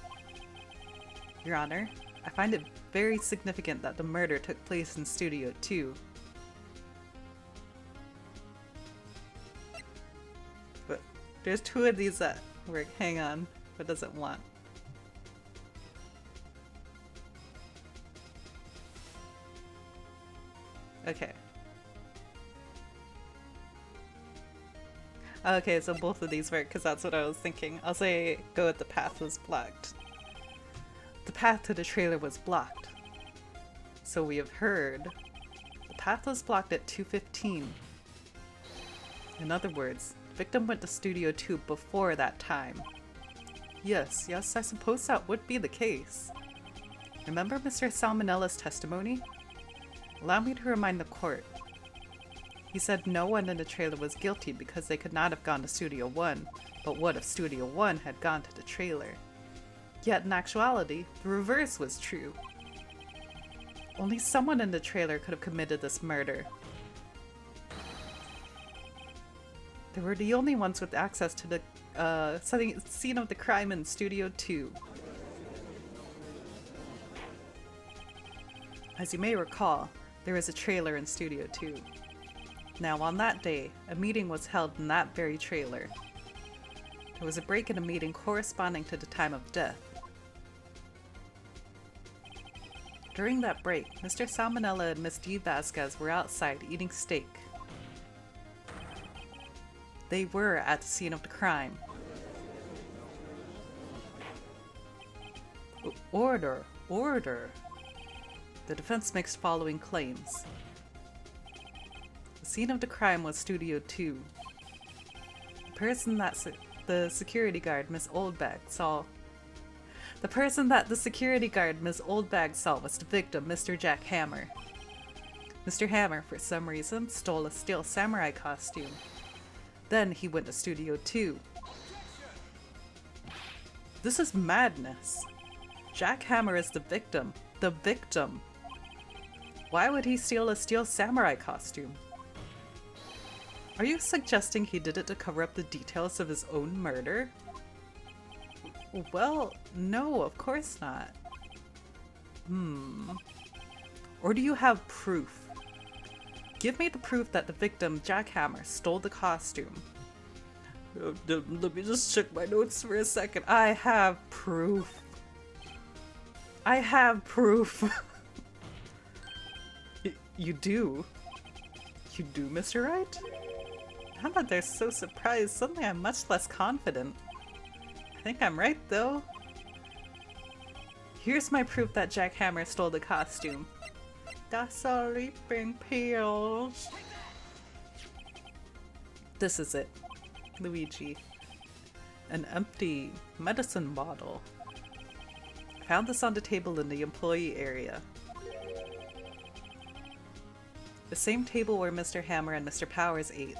Your Honor, I find it very significant that the murder took place in Studio 2. But there's 2 of these that work. Hang on. What does it want? Okay. Okay, so both of these work, because that's what I was thinking. I'll say go with the path was blocked. The path to the trailer was blocked. So we have heard the path was blocked at 2:15. In other words, the victim went to Studio 2 before that time. Yes, I suppose that would be the case. Remember Mr. Salmonella's testimony? Allow me to remind the court. He said no one in the trailer was guilty because they could not have gone to Studio 1, but what if Studio 1 had gone to the trailer? Yet in actuality, the reverse was true. Only someone in the trailer could have committed this murder. They were the only ones with access to the scene of the crime in Studio 2. As you may recall, there was a trailer in Studio 2. Now on that day, a meeting was held in that very trailer. There was a break in a meeting corresponding to the time of death. During that break, Mr. Salmonella and Miss D. Vasquez were outside eating steak. They were at the scene of the crime. Order! The defense makes following claims. The scene of the crime was Studio 2. The person that the security guard, Miss Oldbag, saw was the victim, Mr. Jack Hammer. Mr. Hammer, for some reason, stole a steel samurai costume. Then he went to Studio 2. This is madness. Jack Hammer is the victim. The victim. Why would he steal a steel samurai costume? Are you suggesting he did it to cover up the details of his own murder? Well, no, of course not. Or do you have proof? Give me the proof that the victim, Jack Hammer, stole the costume. Let me just check my notes for a second. I have proof. You do? You do, Mr. Wright? How about they're so surprised? Suddenly I'm much less confident. I think I'm right, though. Here's my proof that Jack Hammer stole the costume. The sleeping pills. This is it. Luigi. An empty medicine bottle. I found this on the table in the employee area. The same table where Mr. Hammer and Mr. Powers ate.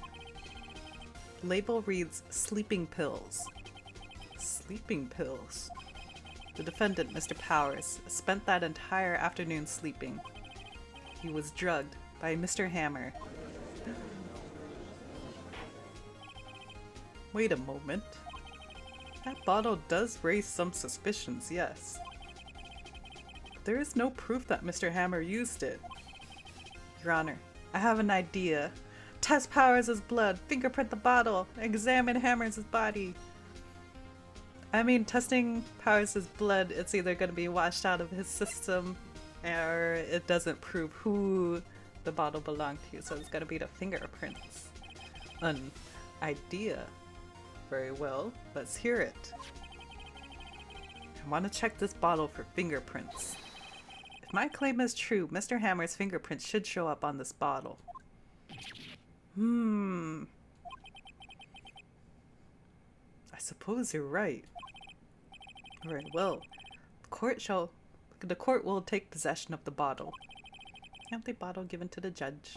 The label reads sleeping pills. Sleeping pills. The defendant, Mr. Powers, spent that entire afternoon sleeping. He was drugged by Mr. Hammer. Wait a moment. That bottle does raise some suspicions, yes. But there is no proof that Mr. Hammer used it. Your Honor, I have an idea. Test Powers' blood, fingerprint the bottle, examine Hammer's body. I mean, testing Powers' blood, it's either going to be washed out of his system or it doesn't prove who the bottle belonged to, so it's going to be the fingerprints. An idea. Very well, let's hear it. I want to check this bottle for fingerprints. If my claim is true, Mr. Hammer's fingerprints should show up on this bottle. I suppose you're right. Very well. The court will take possession of the bottle. Empty bottle given to the judge.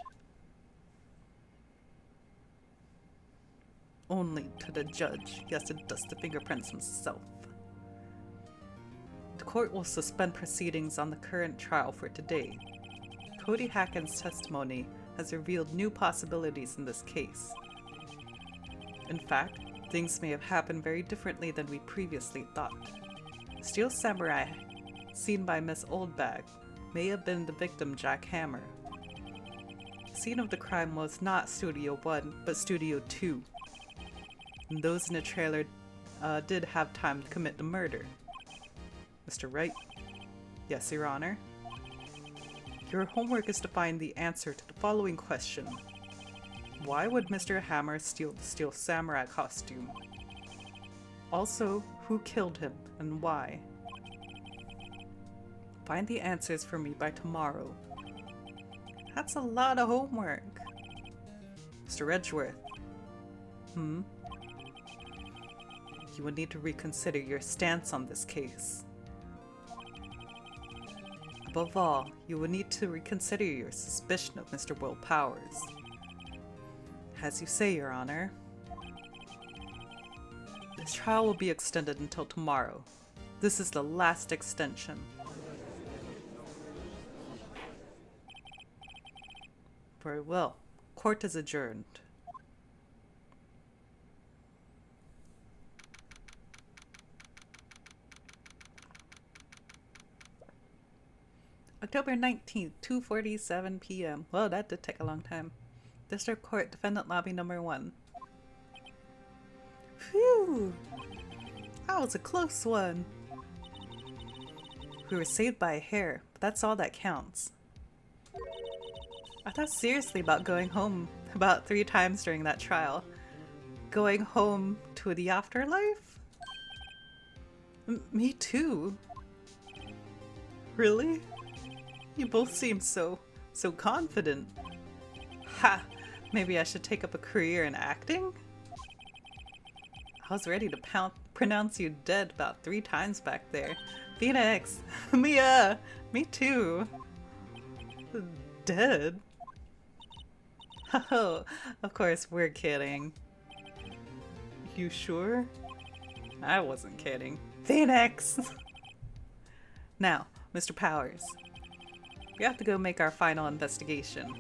Only to the judge. Yes, it does the fingerprints himself. The court will suspend proceedings on the current trial for today. Cody Hacken's testimony has revealed new possibilities in this case. In fact, things may have happened very differently than we previously thought. Steel Samurai, seen by Miss Oldbag, may have been the victim, Jack Hammer. The scene of the crime was not Studio 1, but Studio 2. And those in the trailer did have time to commit the murder. Mr. Wright? Yes, Your Honor? Your homework is to find the answer to the following question. Why would Mr. Hammer steal the Steel Samurai costume? Also, who killed him and why? Find the answers for me by tomorrow. That's a lot of homework. Mr. Edgeworth. You would need to reconsider your stance on this case. Above all, you would need to reconsider your suspicion of Mr. Will Powers. As you say, Your Honor. This trial will be extended until tomorrow. This is the last extension. Very well. Court is adjourned. October 19th, 2:47 p.m. Well, that did take a long time. District Court, Defendant Lobby Number 1. Phew! That was a close one. We were saved by a hair, but that's all that counts. I thought seriously about going home about 3 times during that trial. Going home to the afterlife? Me too. Really? You both seem so confident. Ha! Maybe I should take up a career in acting? I was ready to pronounce you dead about 3 times back there. Phoenix! Mia! Me too! Dead? Oh, of course, we're kidding. You sure? I wasn't kidding. Phoenix! Now, Mr. Powers. We have to go make our final investigation.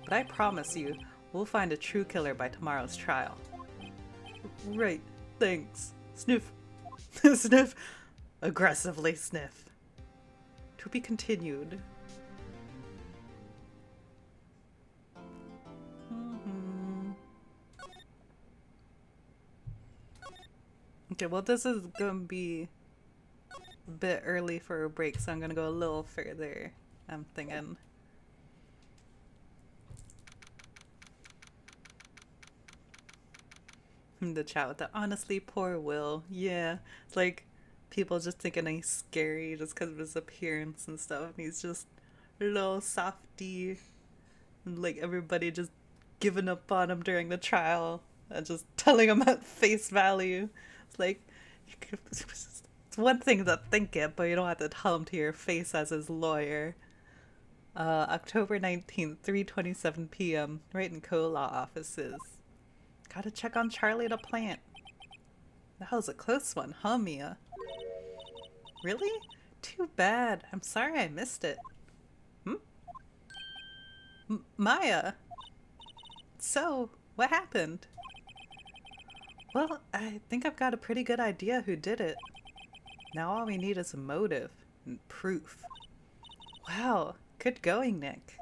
But I promise you, we'll find a true killer by tomorrow's trial. Right, thanks. Sniff. Sniff. Aggressively sniff. To be continued. Okay, well this is gonna be a bit early for a break, so I'm gonna go a little further, I'm thinking. The chat with the honestly poor Will. Yeah, it's like people just thinking he's scary just because of his appearance and stuff. And he's just a little softy. And like everybody just giving up on him during the trial and just telling him at face value. It's like, it's one thing to think it, but you don't have to tell him to your face as his lawyer. October 19th, 3:27 p.m. Wright & Co. Law Offices. Gotta check on Charlie the plant. That was a close one, huh, Mia? Really? Too bad. I'm sorry I missed it. Maya? So, what happened? Well, I think I've got a pretty good idea who did it. Now all we need is a motive and proof. Wow, good going, Nick.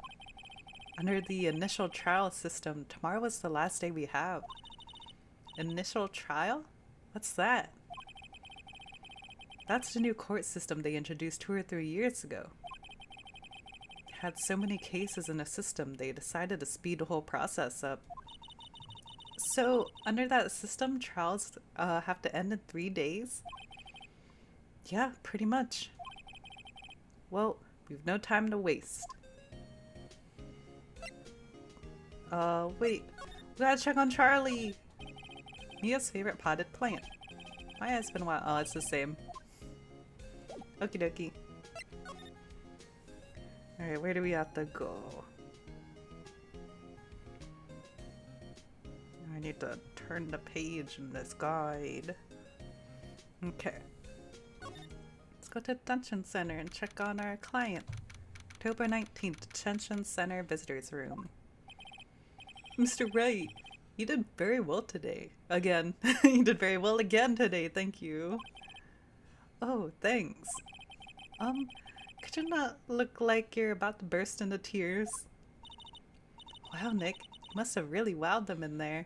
Under the initial trial system, tomorrow is the last day we have. Initial trial? What's that? That's the new court system they introduced 2 or 3 years ago. Had so many cases in the system, they decided to speed the whole process up. So, under that system, trials have to end in 3 days? Yeah, pretty much. Well, we've no time to waste. Wait. We gotta check on Charlie! Mia's favorite potted plant. Maya's been a while. Oh, it's the same. Okie dokie. Alright, where do we have to go? I need to turn the page in this guide. Okay. Let's go to Detention Center and check on our client. October 19th, Detention Center Visitors Room. Mr. Wright, you did very well today. Again. You did very well again today, thank you. Oh, thanks. Could you not look like you're about to burst into tears? Wow, Nick, you must have really wowed them in there.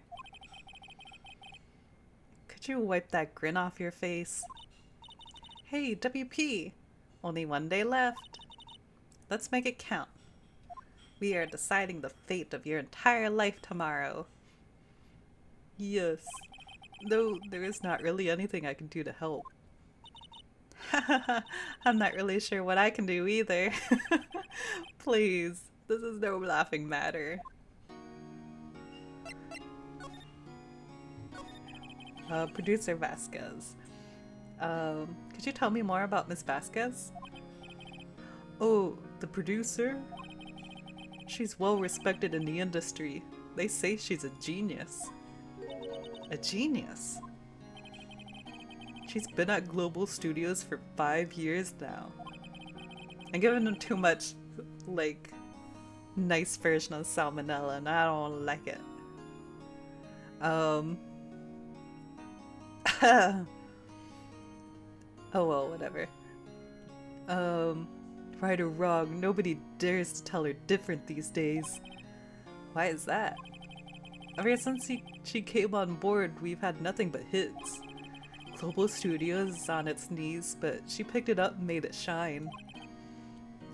Could you wipe that grin off your face? Hey, WP! Only 1 day left. Let's make it count. We are deciding the fate of your entire life tomorrow. Yes. Though there is not really anything I can do to help. I'm not really sure what I can do either. Please, this is no laughing matter. Producer Vasquez. Could you tell me more about Miss Vasquez? Oh, the producer? She's well respected in the industry. They say she's a genius. A genius? She's been at Global Studios for 5 years now. I'm giving them too much, like, nice version of salmonella, and I don't like it. Oh well, whatever. Right or wrong, nobody dares to tell her different these days. Why is that? Ever since she came on board, we've had nothing but hits. Global Studios is on its knees, but she picked it up and made it shine.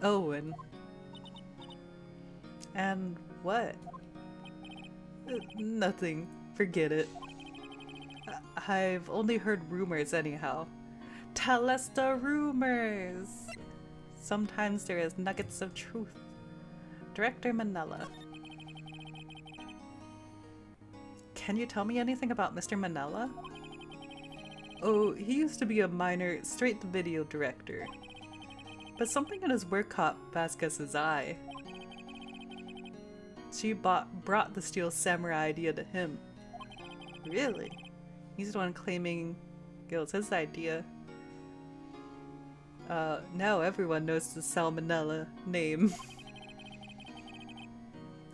Oh, and what? Nothing. Forget it. I've only heard rumors anyhow. Tell us the rumors! Sometimes there is nuggets of truth. Director Manella. Can you tell me anything about Mr. Manella? Oh, he used to be a minor straight-to-video director. But something in his work caught Vasquez's eye. She brought the Steel Samurai idea to him. Really? He's the one claiming it was his idea. Now everyone knows the Salmonella name.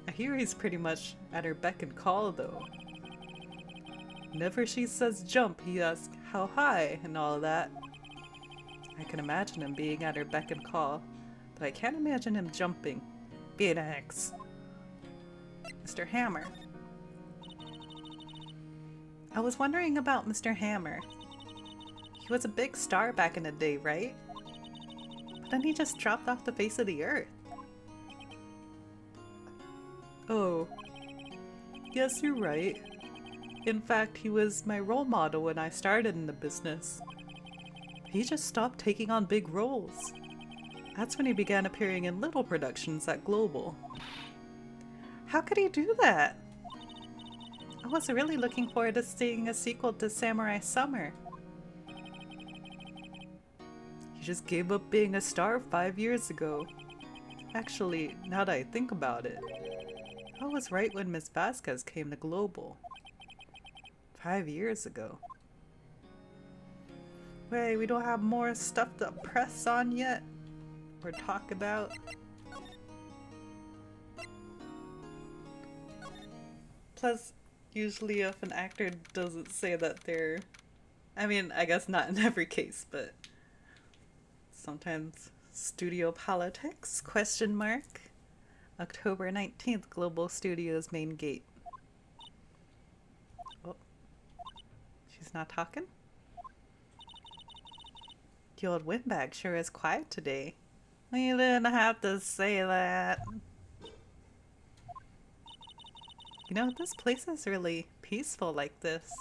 I hear he's pretty much at her beck and call though. Whenever she says jump, he asks how high and all that. I can imagine him being at her beck and call, but I can't imagine him jumping. Phoenix. Mr. Hammer. I was wondering about Mr. Hammer. He was a big star back in the day, right? But then he just dropped off the face of the earth. Oh. Yes, you're right. In fact, he was my role model when I started in the business. He just stopped taking on big roles. That's when he began appearing in little productions at Global. How could he do that? I was really looking forward to seeing a sequel to Samurai Summer. He just gave up being a star 5 years ago. Actually, now that I think about it, I was right when Miss Vasquez came to Global. 5 years ago. Wait, we don't have more stuff to press on yet? Or talk about? Plus, usually if an actor doesn't say that they're... I mean, I guess not in every case, but... sometimes studio politics, question mark. October 19th, Global Studios main gate. Oh. She's not talking? The old windbag sure is quiet today. You didn't have to say that. You know, this place is really peaceful like this.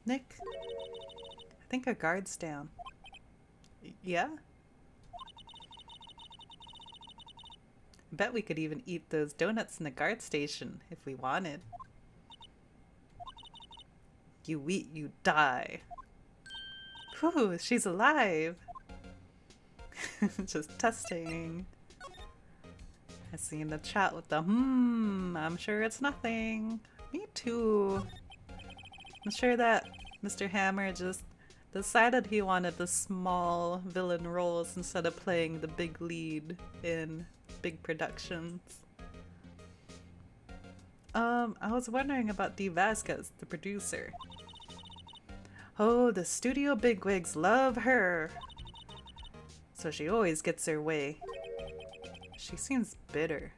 Nick? I think our guard's down. Yeah? I bet we could even eat those donuts in the guard station if we wanted. You eat, you die. Whew, she's alive! Just testing. I see in the chat with the I'm sure it's nothing. Me too. I'm sure that Mr. Hammer just decided he wanted the small villain roles instead of playing the big lead in big productions. I was wondering about Dee Vasquez, the producer. Oh, the studio bigwigs love her. So she always gets her way. She seems bitter.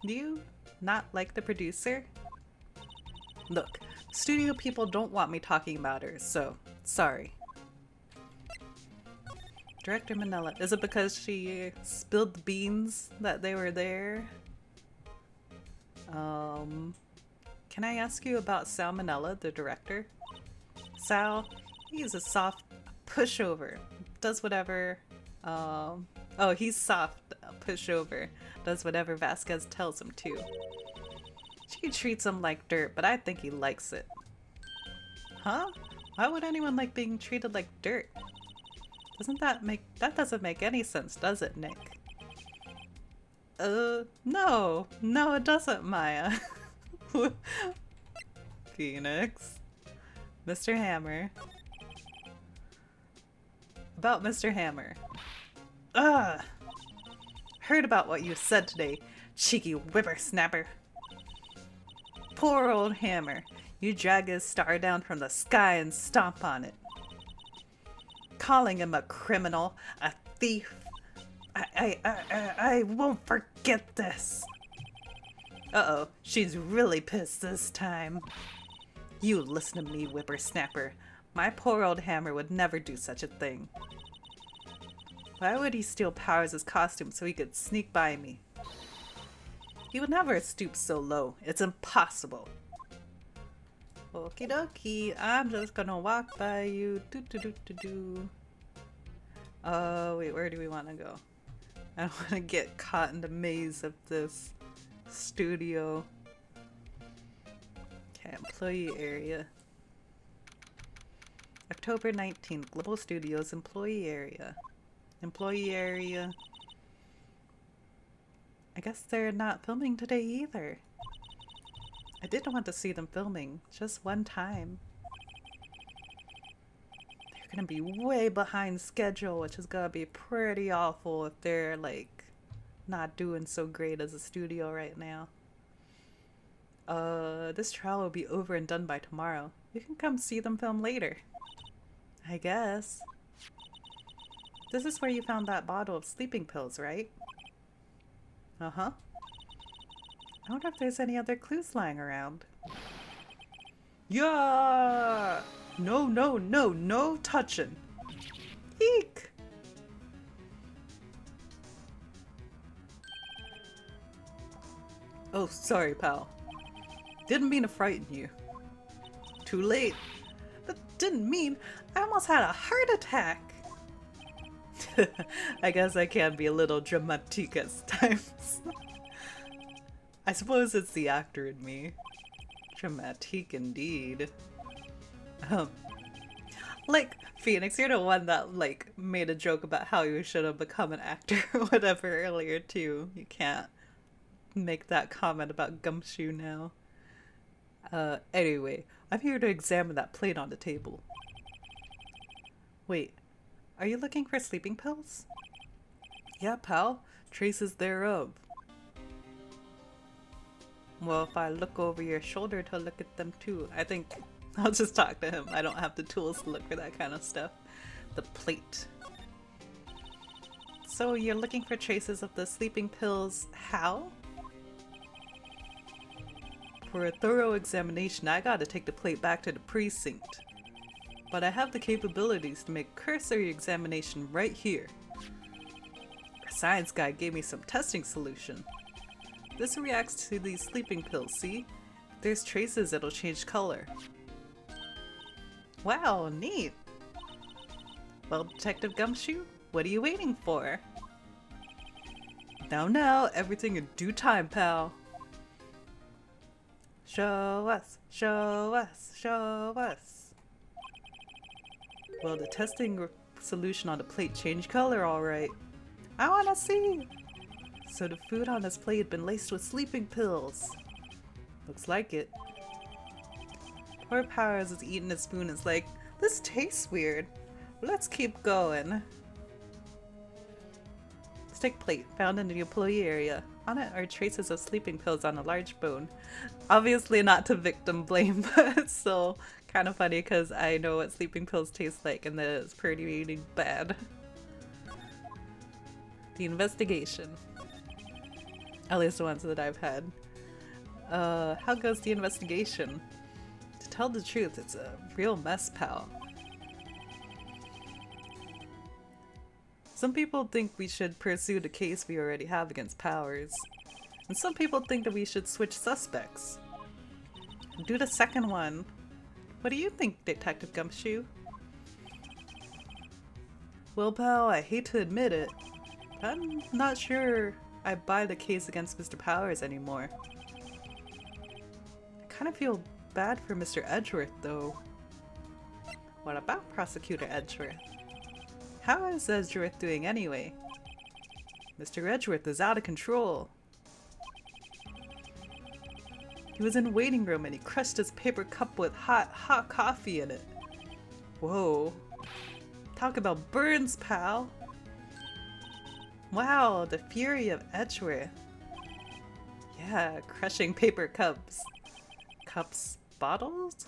Do you not like the producer? Look, studio people don't want me talking about her, so sorry. Director Manila. Is it because she spilled the beans that they were there? Can I ask you about Sal Manella, the director? Sal, he's a soft pushover. Does whatever, oh, he's soft, pushover. Does whatever Vasquez tells him to. She treats him like dirt, but I think he likes it. Huh? Why would anyone like being treated like dirt? That doesn't make any sense, does it, Nick? No. No, it doesn't, Maya. Phoenix. Mr. Hammer. About Mr. Hammer. Ugh! Heard about what you said today, cheeky whippersnapper. Poor old Hammer. You drag his star down from the sky and stomp on it. Calling him a criminal, a thief. I won't forget this. Uh-oh, she's really pissed this time. You listen to me, whippersnapper. My poor old Hammer would never do such a thing. Why would he steal Powers' costume so he could sneak by me? He would never stoop so low. It's impossible. Okie dokie, I'm just gonna walk by you. Wait, where do we want to go? I don't want to get caught in the maze of this studio. Okay, employee area. October 19th, Global Studios employee area. Employee area. I guess they're not filming today either. I didn't want to see them filming, just one time. They're gonna be way behind schedule, which is gonna be pretty awful if they're like not doing so great as a studio right now. This trial will be over and done by tomorrow. You can come see them film later. I guess. This is where you found that bottle of sleeping pills, right? Uh-huh. I wonder if there's any other clues lying around. Yeah! No, no, no, no touching. Eek! Oh, sorry, pal. Didn't mean to frighten you. Too late. That didn't mean I almost had a heart attack. I guess I can be a little dramatique at times. I suppose it's the actor in me. Dramatique indeed. Like, Phoenix, you're the one that, like, made a joke about how you should have become an actor or whatever earlier, too. You can't make that comment about Gumshoe now. Anyway, I'm here to examine that plate on the table. Wait, are you looking for sleeping pills? Yeah, pal. Traces thereof. Well, if I look over your shoulder to look at them too, I think I'll just talk to him. I don't have the tools to look for that kind of stuff. The plate. So you're looking for traces of the sleeping pills. How? For a thorough examination, I gotta take the plate back to the precinct. But I have the capabilities to make cursory examination right here. Our science guy gave me some testing solution. This reacts to these sleeping pills, see? If there's traces, it'll change color. Wow, neat! Well, Detective Gumshoe, what are you waiting for? Now, everything in due time, pal. Show us, show us, show us. Well, the testing solution on the plate changed color, alright. I wanna see! So the food on this plate had been laced with sleeping pills. Looks like it. Poor Powers is eating his spoon and is like, this tastes weird. Let's keep going. Stick plate found in the employee area. On it are traces of sleeping pills on a large bone. Obviously not to victim blame, but it's still kind of funny because I know what sleeping pills taste like and that it's pretty bad. The investigation. At least the ones that I've had. How goes the investigation? To tell the truth, it's a real mess, pal. Some people think we should pursue the case we already have against Powers. And some people think that we should switch suspects. Do the second one. What do you think, Detective Gumshoe? Well, pal, I hate to admit it, but I'm not sure I buy the case against Mr. Powers anymore. I kind of feel bad for Mr. Edgeworth, though. What about Prosecutor Edgeworth? How is Edgeworth doing anyway? Mr. Edgeworth is out of control. He was in the waiting room and he crushed his paper cup with hot coffee in it. Whoa. Talk about burns, pal. Wow, the fury of Edgeworth. Yeah, crushing paper cups. Cups? Bottles?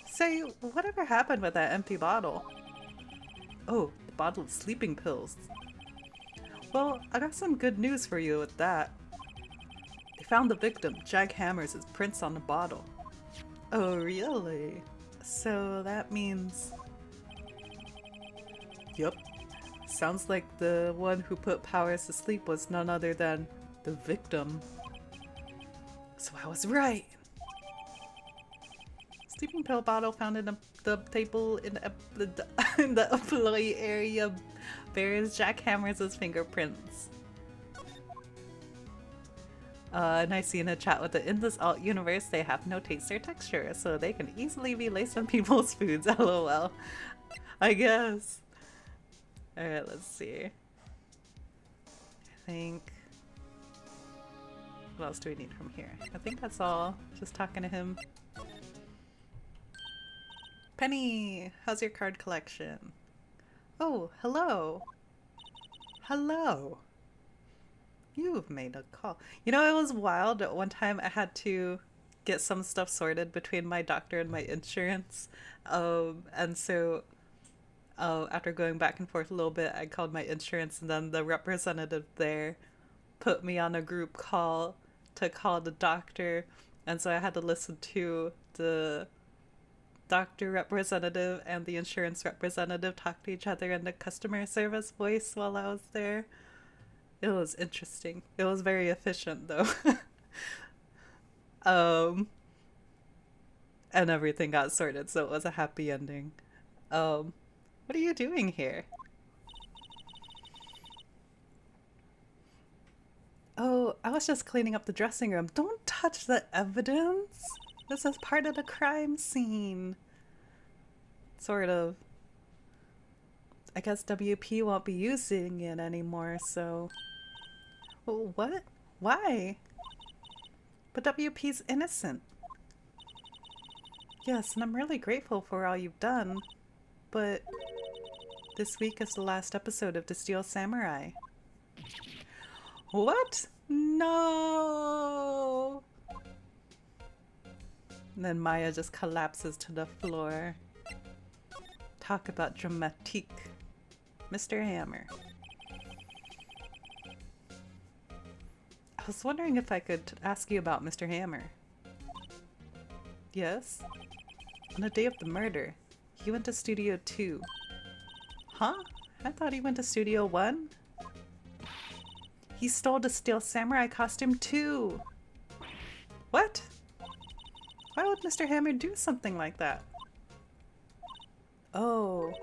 Say, whatever happened with that empty bottle? Oh, the bottle of sleeping pills. Well, I got some good news for you with that. They found the victim, Jag Hammers' prints on the bottle. Oh, really? So that means... Yup. Sounds like the one who put Powers to sleep was none other than the victim. So I was right! Sleeping pill bottle found in the table in the employee area bears Jag Hammers' fingerprints. And I see in the chat with the in this alt universe they have no taste or texture, so they can easily be laced on people's foods. LOL. I guess. Alright, let's see. I think... What else do we need from here? I think that's all. Just talking to him. Penny! How's your card collection? Oh, hello! Hello! You've made a call. You know, it was wild. At one time I had to get some stuff sorted between my doctor and my insurance. And so after going back and forth a little bit, I called my insurance, and then the representative there put me on a group call to call the doctor. And so I had to listen to the doctor representative and the insurance representative talk to each other in the customer service voice while I was there. It was interesting. It was very efficient though. And everything got sorted, so it was a happy ending. What are you doing here? Oh, I was just cleaning up the dressing room. Don't touch the evidence! This is part of the crime scene. Sort of. I guess WP won't be using it anymore, so... Well, what? Why? But WP's innocent. Yes, and I'm really grateful for all you've done. But... this week is the last episode of The Steel Samurai. What? No! And then Maya just collapses to the floor. Talk about dramatique. Mr. Hammer. I was wondering if I could ask you about Mr. Hammer. Yes? On the day of the murder, he went to Studio 2. Huh? I thought he went to Studio 1? He stole the Steel Samurai costume too! What? Why would Mr. Hammer do something like that? Oh.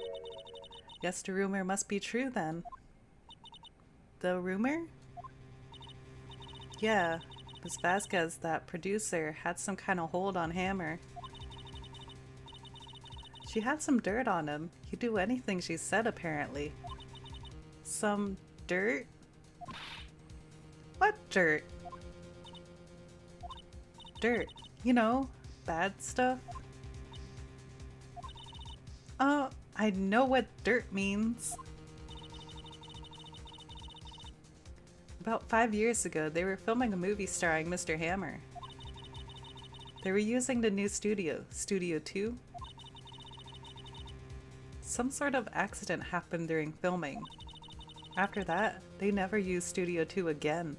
Guess the rumor must be true then. The rumor? Yeah. Ms. Vasquez, that producer, had some kind of hold on Hammer. She had some dirt on him. He'd do anything she said, apparently. Some dirt? What dirt? Dirt. You know, bad stuff. I know what dirt means. About 5 years ago, they were filming a movie starring Mr. Hammer. They were using the new studio, Studio 2. Some sort of accident happened during filming. After that, they never used Studio 2 again.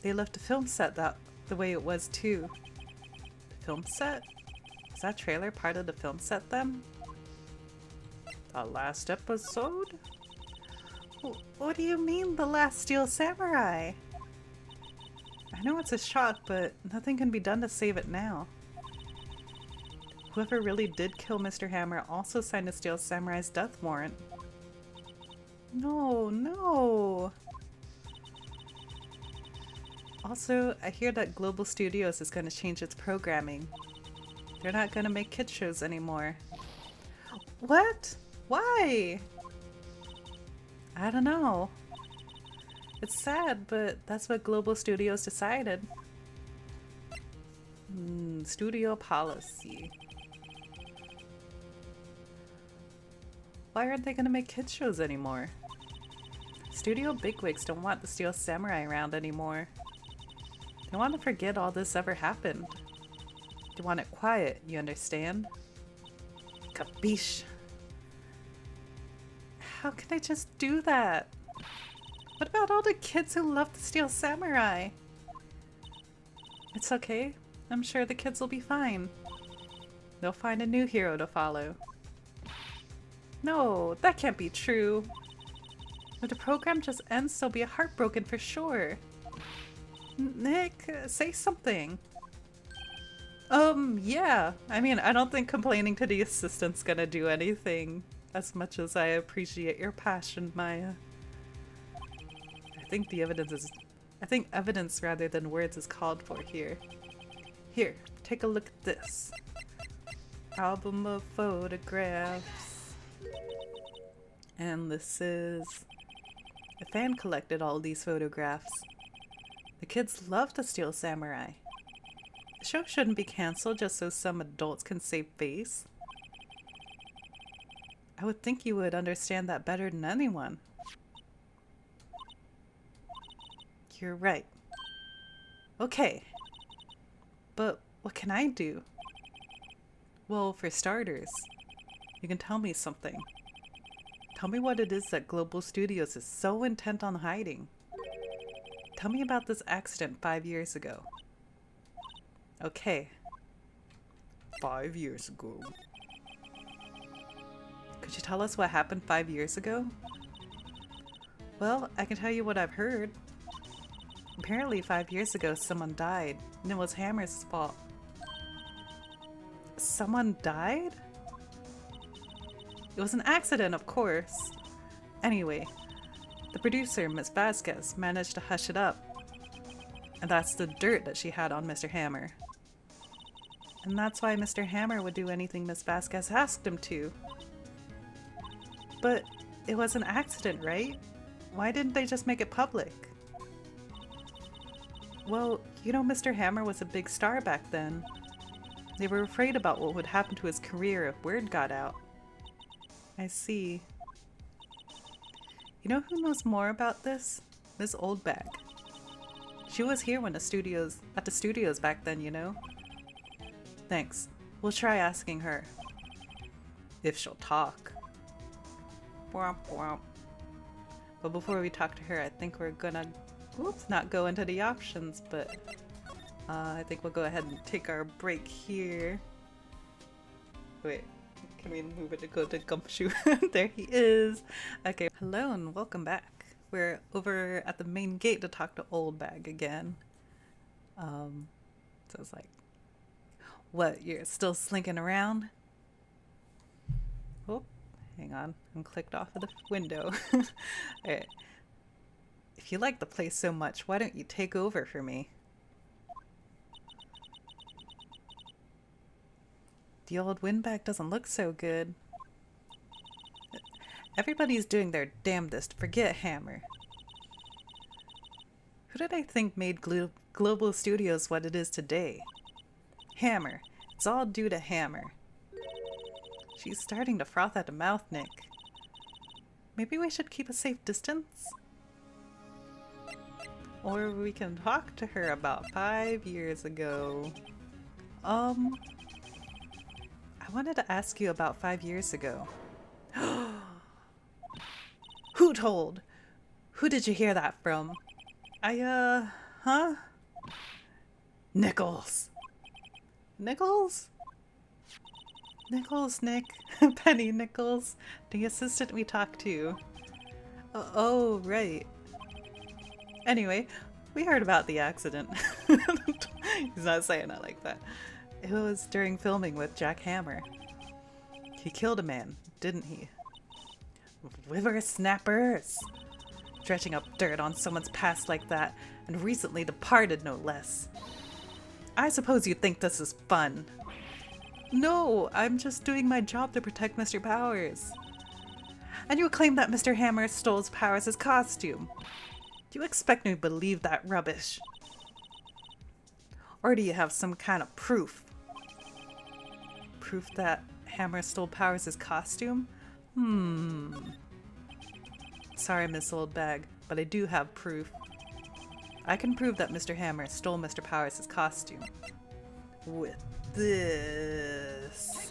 They left the film set the way it was too. The film set? Is that trailer part of the film set then? A last episode? What do you mean, the last Steel Samurai? I know it's a shot, but nothing can be done to save it now. Whoever really did kill Mr. Hammer also signed a Steel Samurai's death warrant. No, no! Also, I hear that Global Studios is going to change its programming. They're not going to make kid shows anymore. What? Why? I don't know. It's sad, but that's what Global Studios decided. Studio policy. Why aren't they gonna make kids shows anymore? Studio bigwigs don't want the Steel Samurai around anymore. They want to forget all this ever happened. They want it quiet, you understand? Capiche? How can I just do that? What about all the kids who love the Steel Samurai? It's okay. I'm sure the kids will be fine. They'll find a new hero to follow. No, that can't be true. If the program just ends, they'll be heartbroken for sure. Nick, say something. Yeah. I mean, I don't think complaining to the assistant's gonna do anything. As much as I appreciate your passion, Maya. I think evidence rather than words is called for here. Here, take a look at this. Album of photographs. And this is... A fan collected all these photographs. The kids love the Steel Samurai. The show shouldn't be cancelled just so some adults can save face. I would think you would understand that better than anyone. You're right. Okay. But what can I do? Well, for starters, you can tell me something. Tell me what it is that Global Studios is so intent on hiding. Tell me about this accident 5 years ago. Okay. 5 years ago. Could you tell us what happened 5 years ago? Well, I can tell you what I've heard. Apparently 5 years ago someone died, and it was Hammer's fault. Someone died? It was an accident, of course. Anyway, the producer, Miss Vasquez, managed to hush it up. And that's the dirt that she had on Mr. Hammer. And that's why Mr. Hammer would do anything Miss Vasquez asked him to. But it was an accident, right? Why didn't they just make it public? Well, you know, Mr. Hammer was a big star back then. They were afraid about what would happen to his career if word got out. I see. You know who knows more about this? Miss Oldbag. She was here when at the studios back then, you know? Thanks. We'll try asking her. If she'll talk. Womp womp. But before we talk to her, I think we're gonna, not go into the options, but I think we'll go ahead and take our break here. Wait, can we move it to go to Gumshoe? There he is. Okay, hello and welcome back. We're over at the main gate to talk to Oldbag again. So it's like, what, you're still slinking around? Oh, hang on, I'm clicked off of the window. Alright. If you like the place so much, why don't you take over for me? The old windbag doesn't look so good. Everybody's doing their damnedest to forget Hammer. Who did I think made Global Studios what it is today? Hammer. It's all due to Hammer. She's starting to froth at the mouth, Nick. Maybe we should keep a safe distance? Or we can talk to her about 5 years ago. I wanted to ask you about 5 years ago. Who told? Who did you hear that from? Huh? Nichols. Nichols? Nichols, Nick. Penny Nichols. The assistant we talked to. Oh, right. Anyway, we heard about the accident. He's not saying it like that. It was during filming with Jack Hammer. He killed a man, didn't he? Whippersnappers! Dredging up dirt on someone's past like that, and recently departed no less. I suppose you think this is fun. No, I'm just doing my job to protect Mr. Powers. And you claim that Mr. Hammer stole Powers' costume. Do you expect me to believe that rubbish? Or do you have some kind of proof? Proof that Hammer stole Powers' costume? Sorry, Miss Oldbag, but I do have proof. I can prove that Mr. Hammer stole Mr. Powers' costume. With this.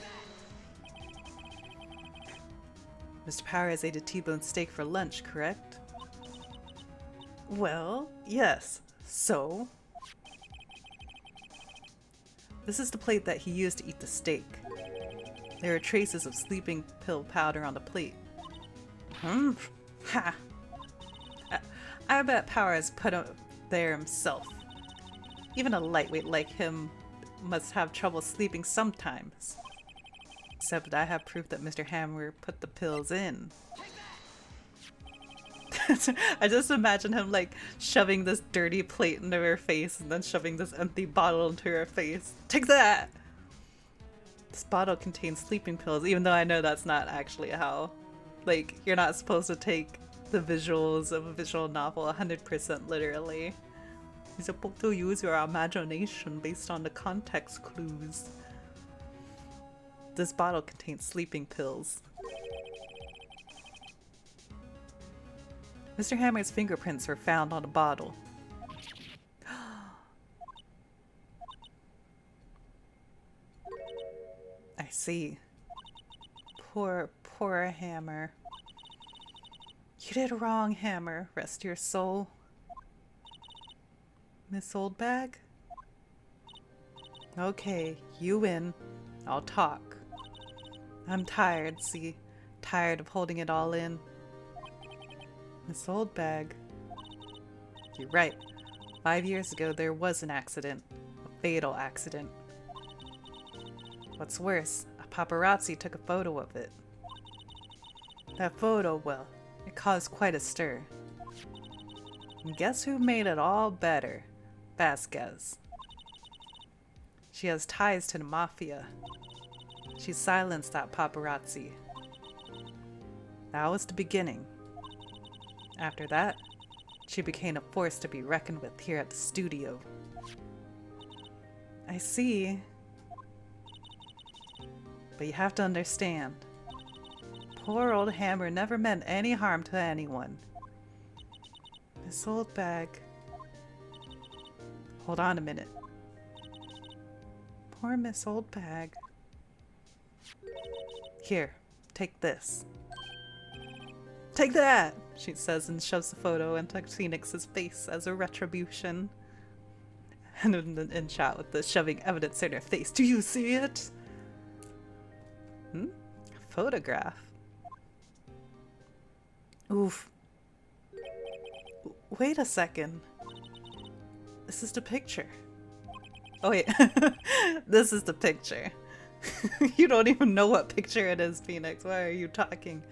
Mr. Powers ate a T-bone steak for lunch, correct? Well, yes. So? This is the plate that he used to eat the steak. There are traces of sleeping pill powder on the plate. Ha! I bet Powers put it there himself. Even a lightweight like him must have trouble sleeping sometimes. Except I have proof that Mr. Hammer put the pills in. I just imagine him like shoving this dirty plate into her face and then shoving this empty bottle into her face. Take that! This bottle contains sleeping pills, even though I know that's not actually how. Like, you're not supposed to take the visuals of a visual novel 100% literally. You're supposed to use your imagination based on the context clues. This bottle contains sleeping pills. Mr. Hammer's fingerprints were found on the bottle. I see. Poor Hammer. You did wrong, Hammer. Rest your soul. Miss Oldbag? Okay, you win. I'll talk. I'm tired, see? Tired of holding it all in. Miss Oldbag. You're right. 5 years ago there was an accident. A fatal accident. What's worse, a paparazzi took a photo of it. That photo, well, it caused quite a stir. And guess who made it all better? Vasquez. She has ties to the mafia. She silenced that paparazzi. That was the beginning. After that, she became a force to be reckoned with here at the studio. I see. But you have to understand. Poor old Hammer never meant any harm to anyone. Miss Oldbag. Hold on a minute. Poor Miss Oldbag. Here, take this. Take that! She says and shoves the photo into Phoenix's face as a retribution. And in chat with the shoving evidence in her face. Do you see it? Photograph. Oof. Wait a second. This is the picture. Oh wait. This is the picture. You don't even know what picture it is, Phoenix. Why are you talking?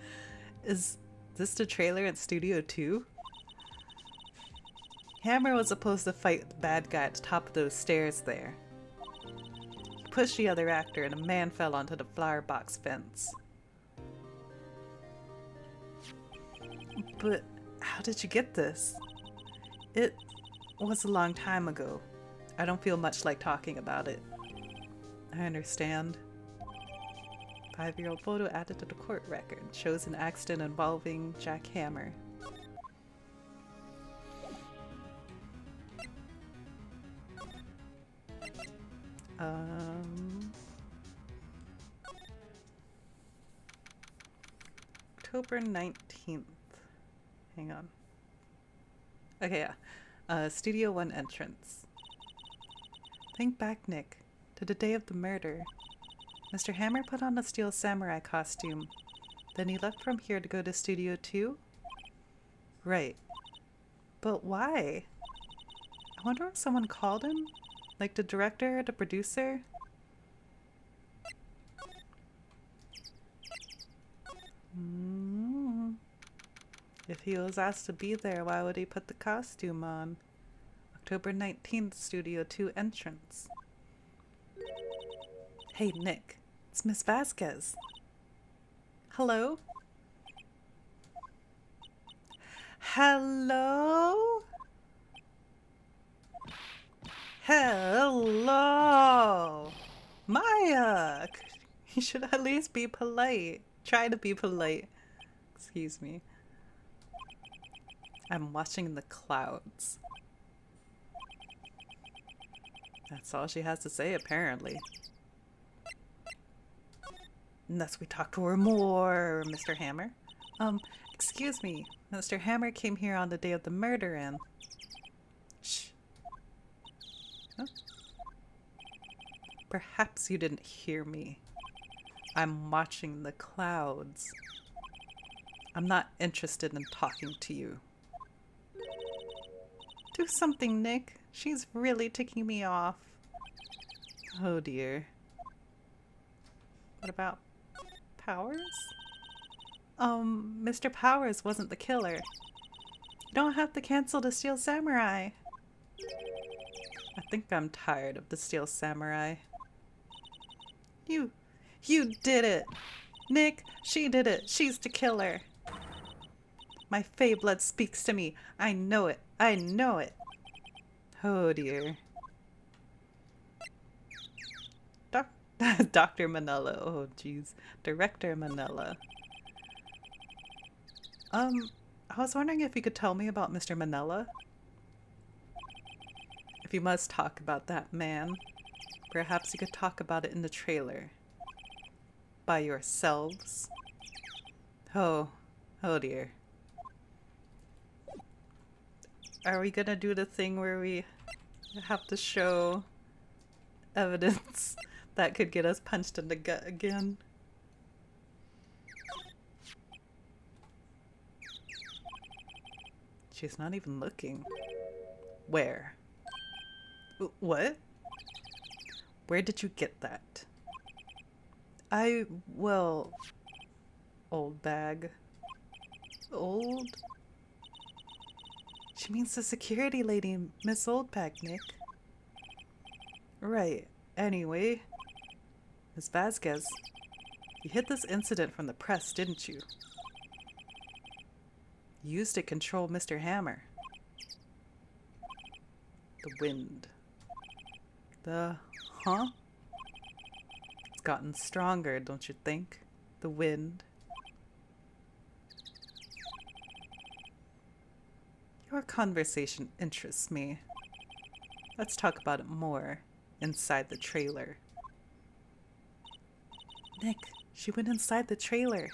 Is this the trailer in Studio 2? Hammer was supposed to fight the bad guy at the top of those stairs there. He pushed the other actor and a man fell onto the flower box fence. But how did you get this? It was a long time ago. I don't feel much like talking about it. I understand. 5-year-old photo added to the court record shows an accident involving Jack Hammer. October 19th. Hang on. Okay, yeah. Studio 1 entrance. Think back, Nick, to the day of the murder. Mr. Hammer put on a steel samurai costume. Then he left from here to go to Studio 2? Right. But why? I wonder if someone called him? Like the director or the producer? If he was asked to be there, why would he put the costume on? October 19th, Studio 2 entrance. Hey, Nick. It's Miss Vasquez. Hello? Hello? Hello! Maya! You should at least be polite. Try to be polite. Excuse me. I'm watching the clouds. That's all she has to say, apparently. Unless we talk to her more, Mr. Hammer. Excuse me. Mr. Hammer came here on the day of the murder and... Shh. Huh? Perhaps you didn't hear me. I'm watching the clouds. I'm not interested in talking to you. Do something, Nick. She's really ticking me off. Oh dear. What about Powers? Mr. Powers wasn't the killer. You don't have to cancel the Steel Samurai. I think I'm tired of the Steel Samurai. You did it! Nick, she did it! She's the killer! My Fey blood speaks to me. I know it. I know it. Oh dear. Dr. Manella. Oh jeez. Director Manella. I was wondering if you could tell me about Mr. Manella? If you must talk about that man, perhaps you could talk about it in the trailer. By yourselves. Oh dear. Are we gonna do the thing where we have to show evidence that could get us punched in the gut again? She's not even looking. Where? What? Where did you get that? Well, old bag. Old? She means the security lady, Miss Oldbag, Nick. Right. Anyway, Miss Vasquez, you hid this incident from the press, didn't you? You used to control Mr. Hammer. The wind. Huh? It's gotten stronger, don't you think? The wind. Your conversation interests me. Let's talk about it more inside the trailer. Nick, she went inside the trailer.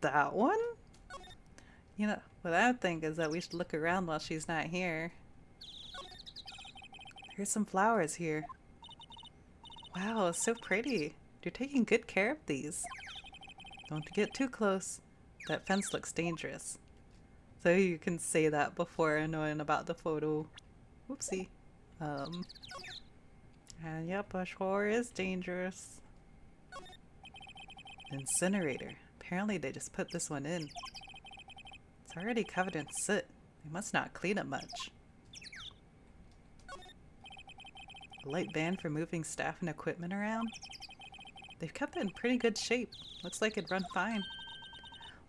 That one? You know, what I think is that we should look around while she's not here. Here's some flowers here. Wow, so pretty. You're taking good care of these. Don't get too close. That fence looks dangerous. So you can say that before knowing about the photo. Whoopsie. And yep, a sure is dangerous. Incinerator. Apparently they just put this one in. It's already covered in soot. They must not clean it much. A light van for moving staff and equipment around. They've kept it in pretty good shape. Looks like it'd run fine.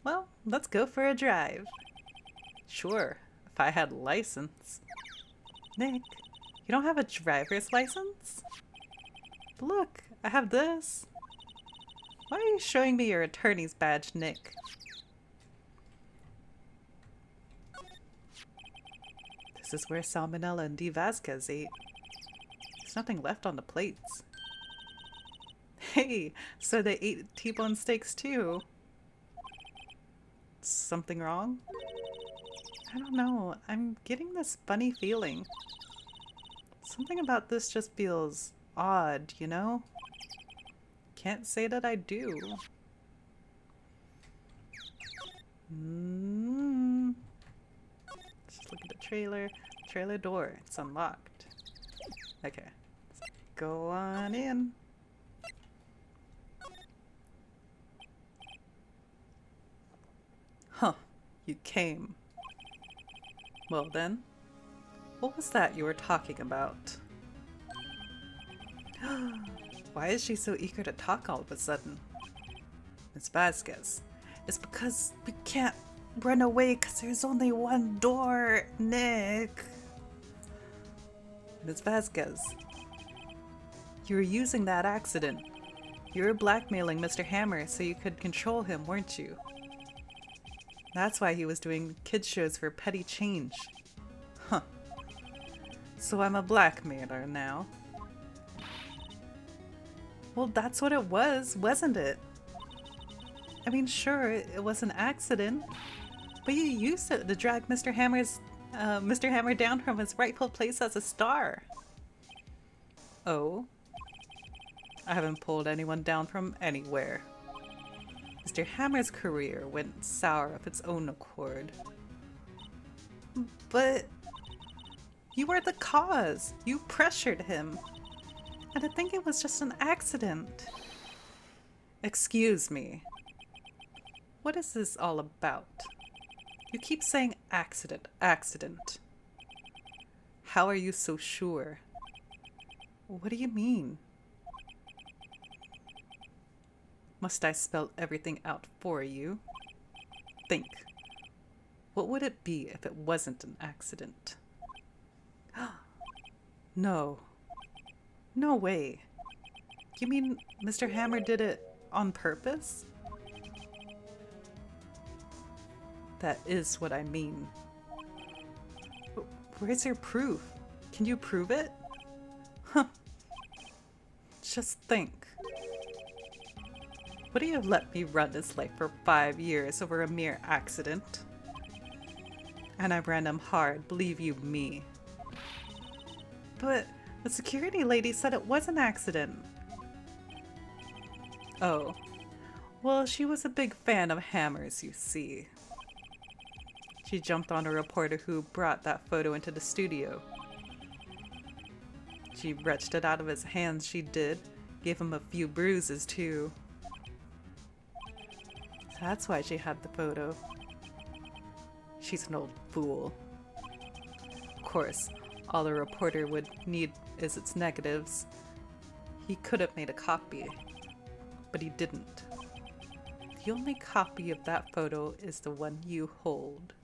Well, let's go for a drive. Sure, if I had a license. Nick, you don't have a driver's license? Look, I have this. Why are you showing me your attorney's badge, Nick? This is where Salmonella and D. Vasquez ate. There's nothing left on the plates. Hey, so they ate T-bone steaks too. Something wrong? I don't know. I'm getting this funny feeling. Something about this just feels odd, you know? Can't say that I do. Just look at the trailer. Trailer door. It's unlocked. Okay. Let's go on in. Huh. You came. Well then. What was that you were talking about? Why is she so eager to talk all of a sudden? Miss Vasquez. It's because we can't run away because there's only one door, Nick. Miss Vasquez. You were using that accident. You were blackmailing Mr. Hammer so you could control him, weren't you? That's why he was doing kids shows for petty change. Huh. So I'm a blackmailer now. Well, that's what it was, wasn't it? I mean, sure, it was an accident, but you used it to drag Mr. Hammer down from his rightful place as a star. Oh? I haven't pulled anyone down from anywhere. Mr. Hammer's career went sour of its own accord. But you were the cause. You pressured him. And I think it was just an accident. Excuse me. What is this all about? You keep saying accident, accident. How are you so sure? What do you mean? Must I spell everything out for you? Think. What would it be if it wasn't an accident? No. No way. You mean Mr. Hammer did it on purpose? That is what I mean. Where's your proof? Can you prove it? Huh. Just think. Would he have let me run his life for 5 years over a mere accident? And I ran him hard, believe you me. But the security lady said it was an accident. Oh. Well, she was a big fan of Hammers, you see. She jumped on a reporter who brought that photo into the studio. She wrenched it out of his hands, she did. Gave him a few bruises, too. That's why she had the photo. She's an old fool. Of course, all a reporter would need is its negatives. He could have made a copy, but he didn't. The only copy of that photo is the one you hold.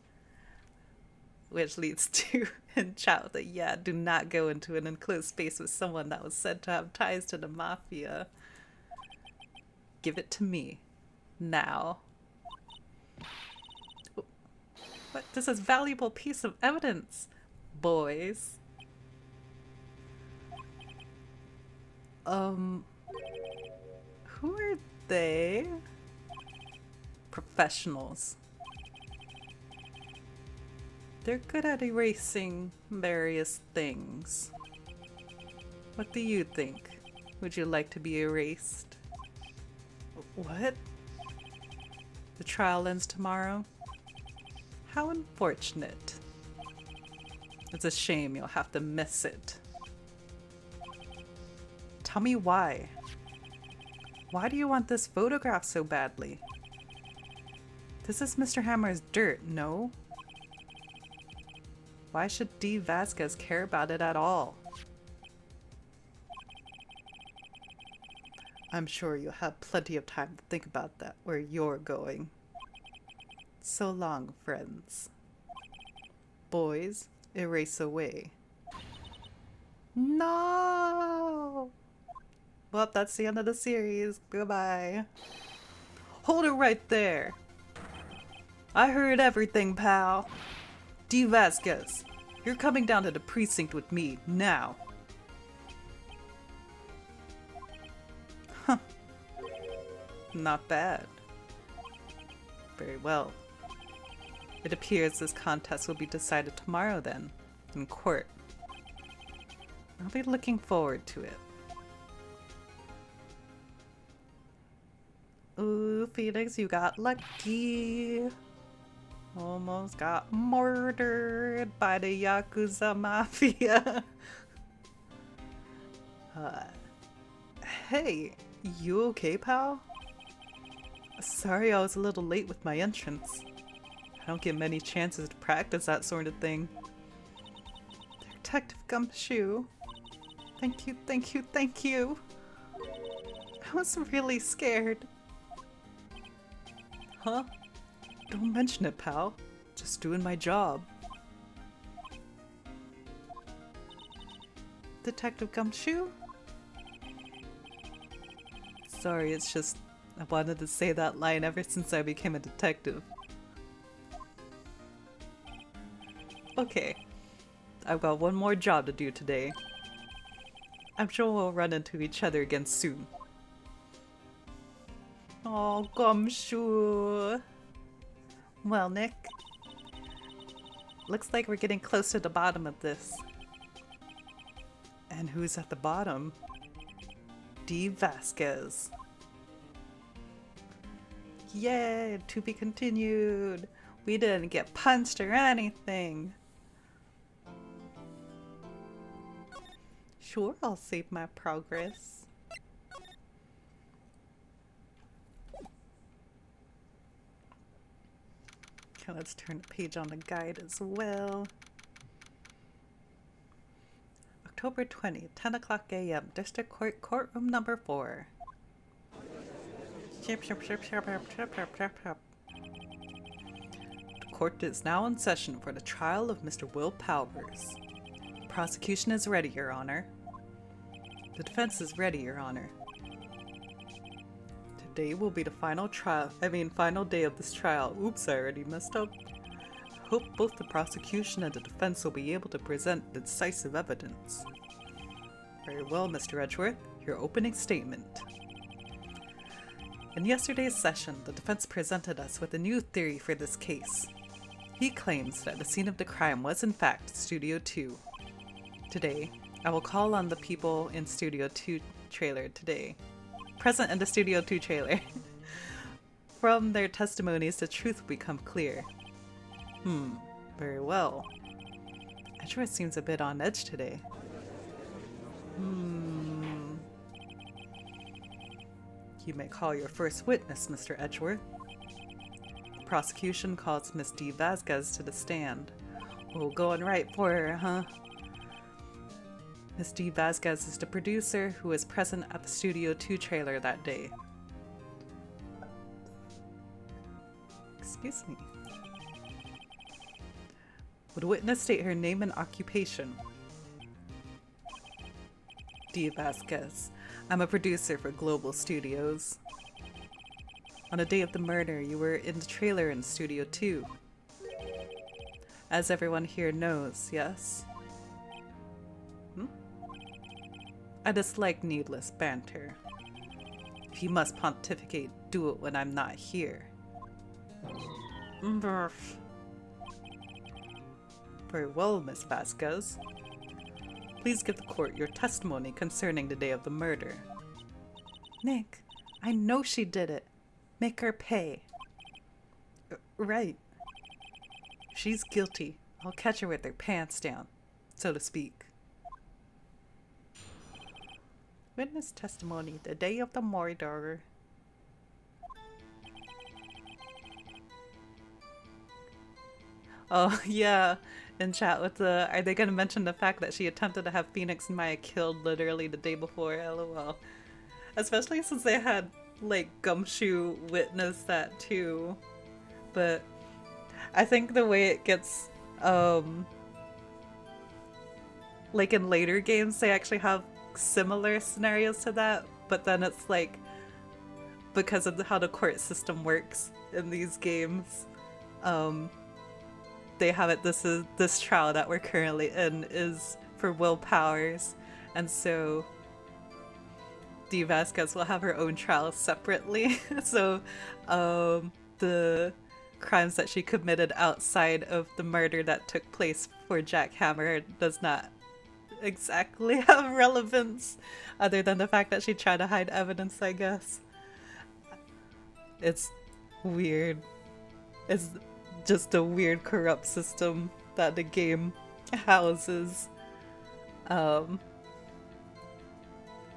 Which leads to in chat that, yeah, do not go into an enclosed space with someone that was said to have ties to the mafia. Give it to me. Now. What? This is a valuable piece of evidence, boys. Who are they? Professionals. They're good at erasing various things. What do you think? Would you like to be erased? What? The trial ends tomorrow? How unfortunate. It's a shame you'll have to miss it. Tell me why. Why do you want this photograph so badly? This is Mr. Hammer's dirt, no? Why should D. Vasquez care about it at all? I'm sure you'll have plenty of time to think about that where you're going. So long, friends. Boys, erase away. No! Well, that's the end of the series. Goodbye. Hold it right there. I heard everything, pal. D. Vasquez, you're coming down to the precinct with me now. Huh. Not bad. Very well. It appears this contest will be decided tomorrow then, in court. I'll be looking forward to it. Ooh, Phoenix, you got lucky. Almost got murdered by the Yakuza Mafia. uh, hey, you okay, pal? Sorry I was a little late with my entrance. I don't get many chances to practice that sort of thing. Detective Gumshoe. Thank you, thank you, thank you. I was really scared. Huh? Don't mention it, pal. Just doing my job. Detective Gumshoe? Sorry, it's just I wanted to say that line ever since I became a detective. Okay, I've got one more job to do today. I'm sure we'll run into each other again soon. Oh, Gumshoe. Well, Nick, looks like we're getting close to the bottom of this. And who's at the bottom? D. Vasquez. Yay, to be continued. We didn't get punched or anything. Sure, I'll save my progress. Okay, let's turn the page on the guide as well. October 20th, 10 o'clock a.m. District Court, courtroom number 4. The court is now in session for the trial of Mr. Will Powers. The prosecution is ready, Your Honor. The defense is ready, Your Honor. Today will be the final day of this trial. Oops, I already messed up. I hope both the prosecution and the defense will be able to present decisive evidence. Very well, Mr. Edgeworth, your opening statement. In yesterday's session, the defense presented us with a new theory for this case. He claims that the scene of the crime was in fact Studio 2. Today, I will call on the people in Studio 2 trailer today. Present in the Studio 2 trailer. From their testimonies, the truth will become clear. Very well. Edgeworth seems a bit on edge today. You may call your first witness, Mr. Edgeworth. The prosecution calls Miss D. Vasquez to the stand. We'll go and right for her, huh? Miss D. Vasquez is the producer who was present at the Studio 2 trailer that day. Excuse me. Would witness state her name and occupation? D. Vasquez. I'm a producer for Global Studios. On the day of the murder, you were in the trailer in Studio 2. As everyone here knows, yes? I dislike needless banter. If you must pontificate, do it when I'm not here. Very well, Miss Vasquez. Please give the court your testimony concerning the day of the murder. Nick, I know she did it. Make her pay. Right. She's guilty. I'll catch her with her pants down, so to speak. Witness testimony, the day of the murder. Oh, yeah. In chat with the, are they going to mention the fact that she attempted to have Phoenix and Maya killed literally the day before? LOL. Especially since they had, like, Gumshoe witness that too. But I think the way it gets, like in later games, they actually have similar scenarios to that, but then it's like, because of how the court system works in these games, they have it, this trial that we're currently in is for Will Powers, and so D. Vasquez will have her own trial separately. So the crimes that she committed outside of the murder that took place for Jack Hammer does not exactly have relevance, other than the fact that she tried to hide evidence, I guess. It's weird. It's just a weird corrupt system that the game houses. Um,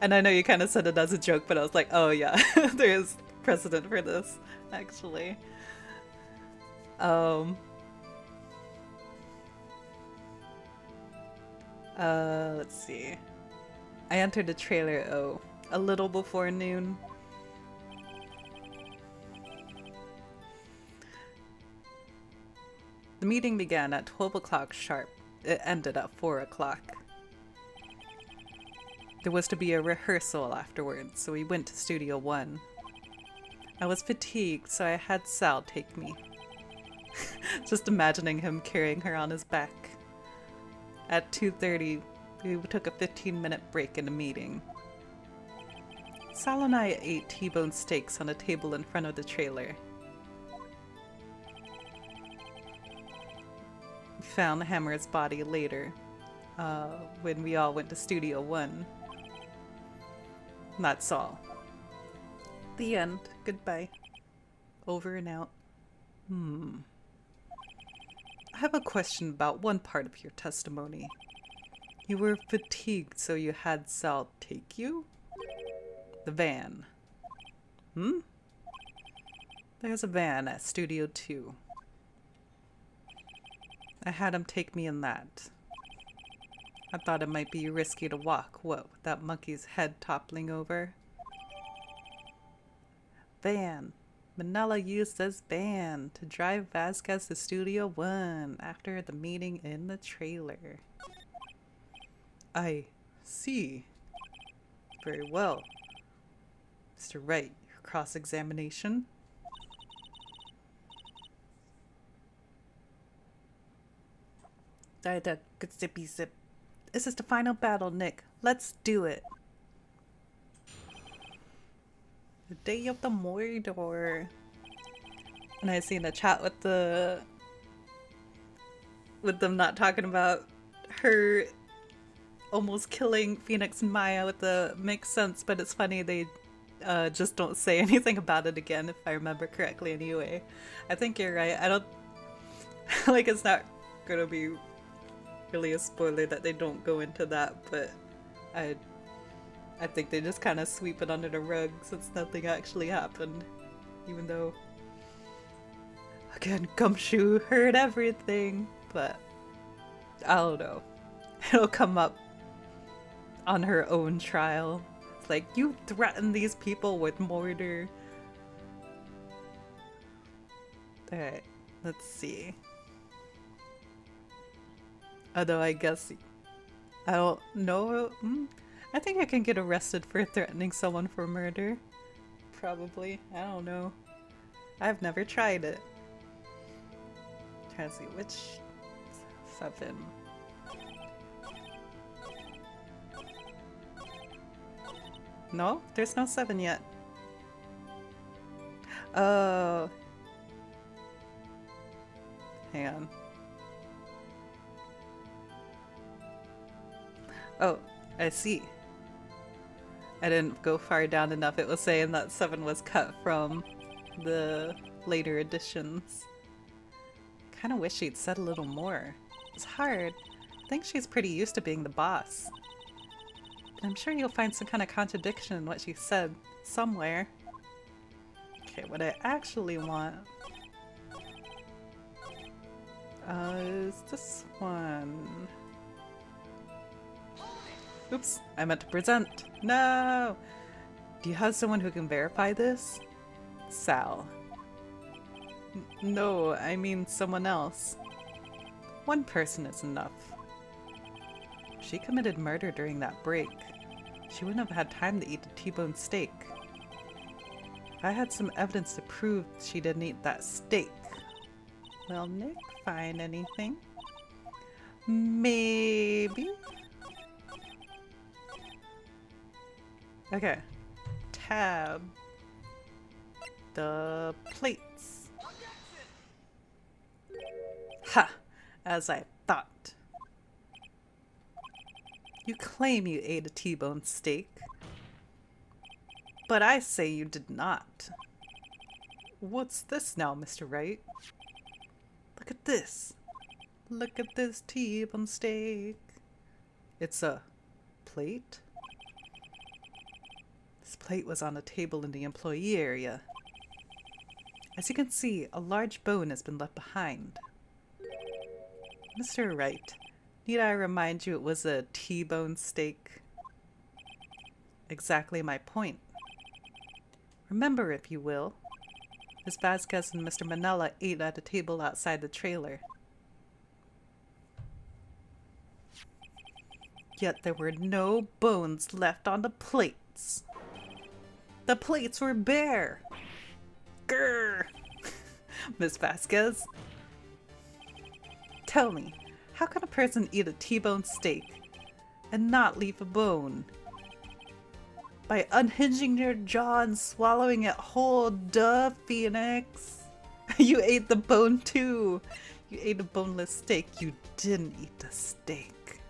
and I know you kind of said it as a joke, but I was like, oh yeah, there is precedent for this, actually. Um, let's see. I entered the trailer, a little before noon. The meeting began at 12 o'clock sharp. It ended at 4 o'clock. There was to be a rehearsal afterwards, so we went to Studio 1. I was fatigued, so I had Sal take me. Just imagining him carrying her on his back. At 2:30, we took a 15-minute break in the meeting. Sal and I ate T-bone steaks on a table in front of the trailer. We found Hammer's body later, when we all went to Studio 1. That's all. The end. Goodbye. Over and out. I have a question about one part of your testimony. You were fatigued, so you had Sal take you? The van. There's a van at Studio 2. I had him take me in that. I thought it might be risky to walk, what, with that monkey's head toppling over? Van. Manila used this van to drive Vasquez to Studio 1 after the meeting in the trailer. I see. Very well. Mr. Wright, your cross-examination? Good sippy sip. This is the final battle, Nick. Let's do it. The day of the Mordor. And I seen a chat with them not talking about her almost killing Phoenix and Maya with the makes sense, but it's funny they just don't say anything about it again, if I remember correctly anyway. I think you're right. I don't like it's not gonna be really a spoiler that they don't go into that, but I think they just kind of sweep it under the rug since nothing actually happened. Even though, again, Gumshoe heard everything, but I don't know. It'll come up on her own trial. It's like, you threaten these people with murder. Alright, let's see. Although I guess, I don't know. I think I can get arrested for threatening someone for murder. Probably. I don't know. I've never tried it. Trying to see which 7. No? There's no 7 yet. Oh. Hang on. Oh, I see. I didn't go far down enough. It was saying that 7 was cut from the later editions. Kinda wish she'd said a little more. It's hard. I think she's pretty used to being the boss. But I'm sure you'll find some kind of contradiction in what she said somewhere. Okay, what I actually want is this one. Oops, I meant to present. No! Do you have someone who can verify this? Sal. No, I mean someone else. One person is enough. She committed murder during that break. She wouldn't have had time to eat the T-bone steak. I had some evidence to prove she didn't eat that steak. Will Nick find anything? Maybe? Okay. Tab. The plates. Ha! As I thought. You claim you ate a T-bone steak, but I say you did not. What's this now, Mr. Wright? Look at this. Look at this T-bone steak. It's a plate? This plate was on a table in the employee area. As you can see, a large bone has been left behind. Mr. Wright, need I remind you it was a T-bone steak? Exactly my point. Remember, if you will, Ms. Vasquez and Mr. Manella ate at a table outside the trailer. Yet there were no bones left on the plates. The plates were bare. Grr! Ms. Vasquez, tell me, how can a person eat a T-bone steak and not leave a bone? By unhinging your jaw and swallowing it whole, duh, Phoenix. You ate the bone too. You ate a boneless steak. You didn't eat the steak.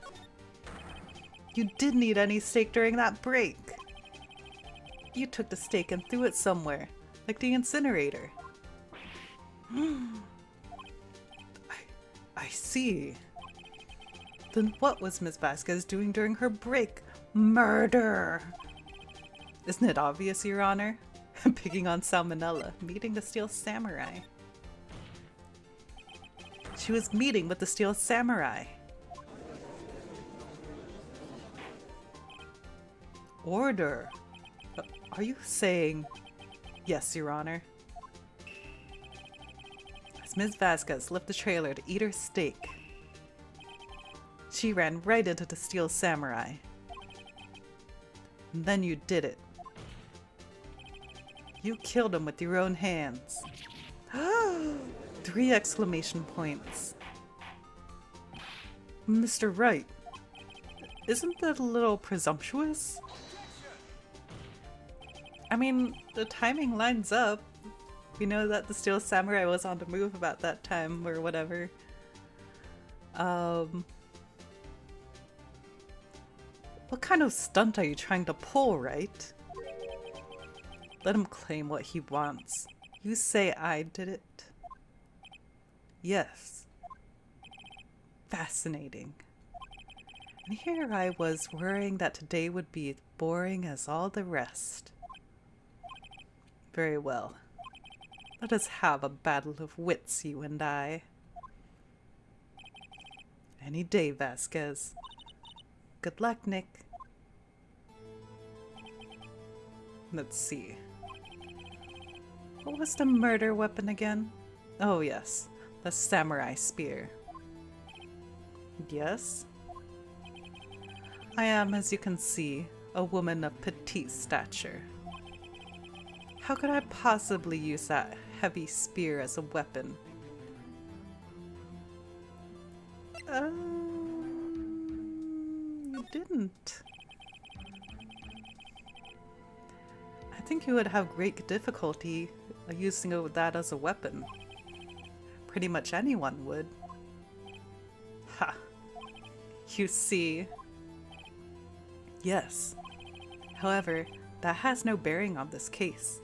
You didn't eat any steak during that break. You took the steak and threw it somewhere, like the incinerator. I see. Then what was Ms. Vasquez doing during her break? Murder! Isn't it obvious, Your Honor? Picking on Salmonella, meeting the Steel Samurai. She was meeting with the Steel Samurai. Order. Are you saying... Yes, Your Honor. As Ms. Vasquez left the trailer to eat her steak, she ran right into the Steel Samurai. And then you did it. You killed him with your own hands. 3 exclamation points. Mr. Wright, isn't that a little presumptuous? I mean, the timing lines up. We know that the Steel Samurai was on the move about that time or whatever. What kind of stunt are you trying to pull, Wright? Let him claim what he wants. You say I did it? Yes. Fascinating. And here I was worrying that today would be boring as all the rest. Very well. Let us have a battle of wits, you and I. Any day, Vasquez. Good luck, Nick. Let's see. What was the murder weapon again? Oh yes, the samurai spear. Yes? I am, as you can see, a woman of petite stature. How could I possibly use that heavy spear as a weapon? You didn't. I think you would have great difficulty using that as a weapon. Pretty much anyone would. Ha! You see. Yes. However, that has no bearing on this case.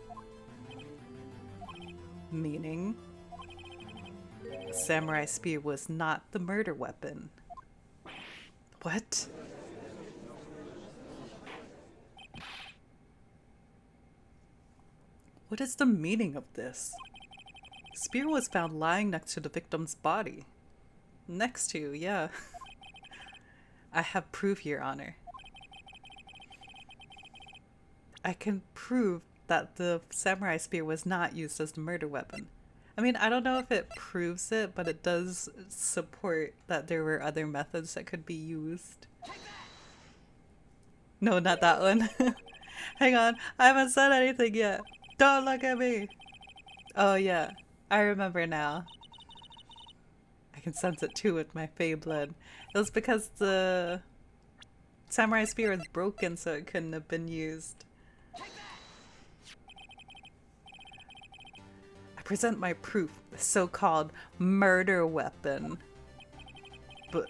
Meaning, the samurai spear was not the murder weapon. What? What is the meaning of this? The spear was found lying next to the victim's body. Next to, yeah. I have proof, Your Honor. I can prove that the samurai spear was not used as the murder weapon. I mean, I don't know if it proves it, but it does support that there were other methods that could be used. No, not that one. Hang on, I haven't said anything yet. Don't look at me! Oh yeah, I remember now. I can sense it too with my Fey blood. It was because the samurai spear was broken, so it couldn't have been used. I present my proof, the so-called murder weapon. But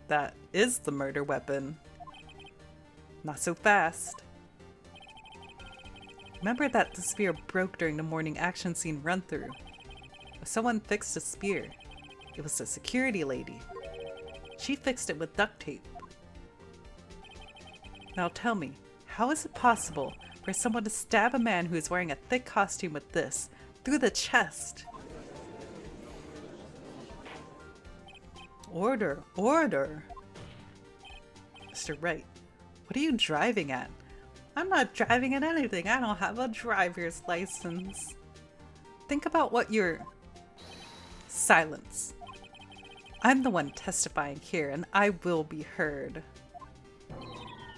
that is the murder weapon. Not so fast. Remember that the spear broke during the morning action scene run-through. Someone fixed the spear. It was the security lady. She fixed it with duct tape. Now tell me, how is it possible for someone to stab a man who is wearing a thick costume with this through the chest? Order, order! Mr. Wright, what are you driving at? I'm not driving at anything. I don't have a driver's license. Think about what you're... Silence. I'm the one testifying here, and I will be heard.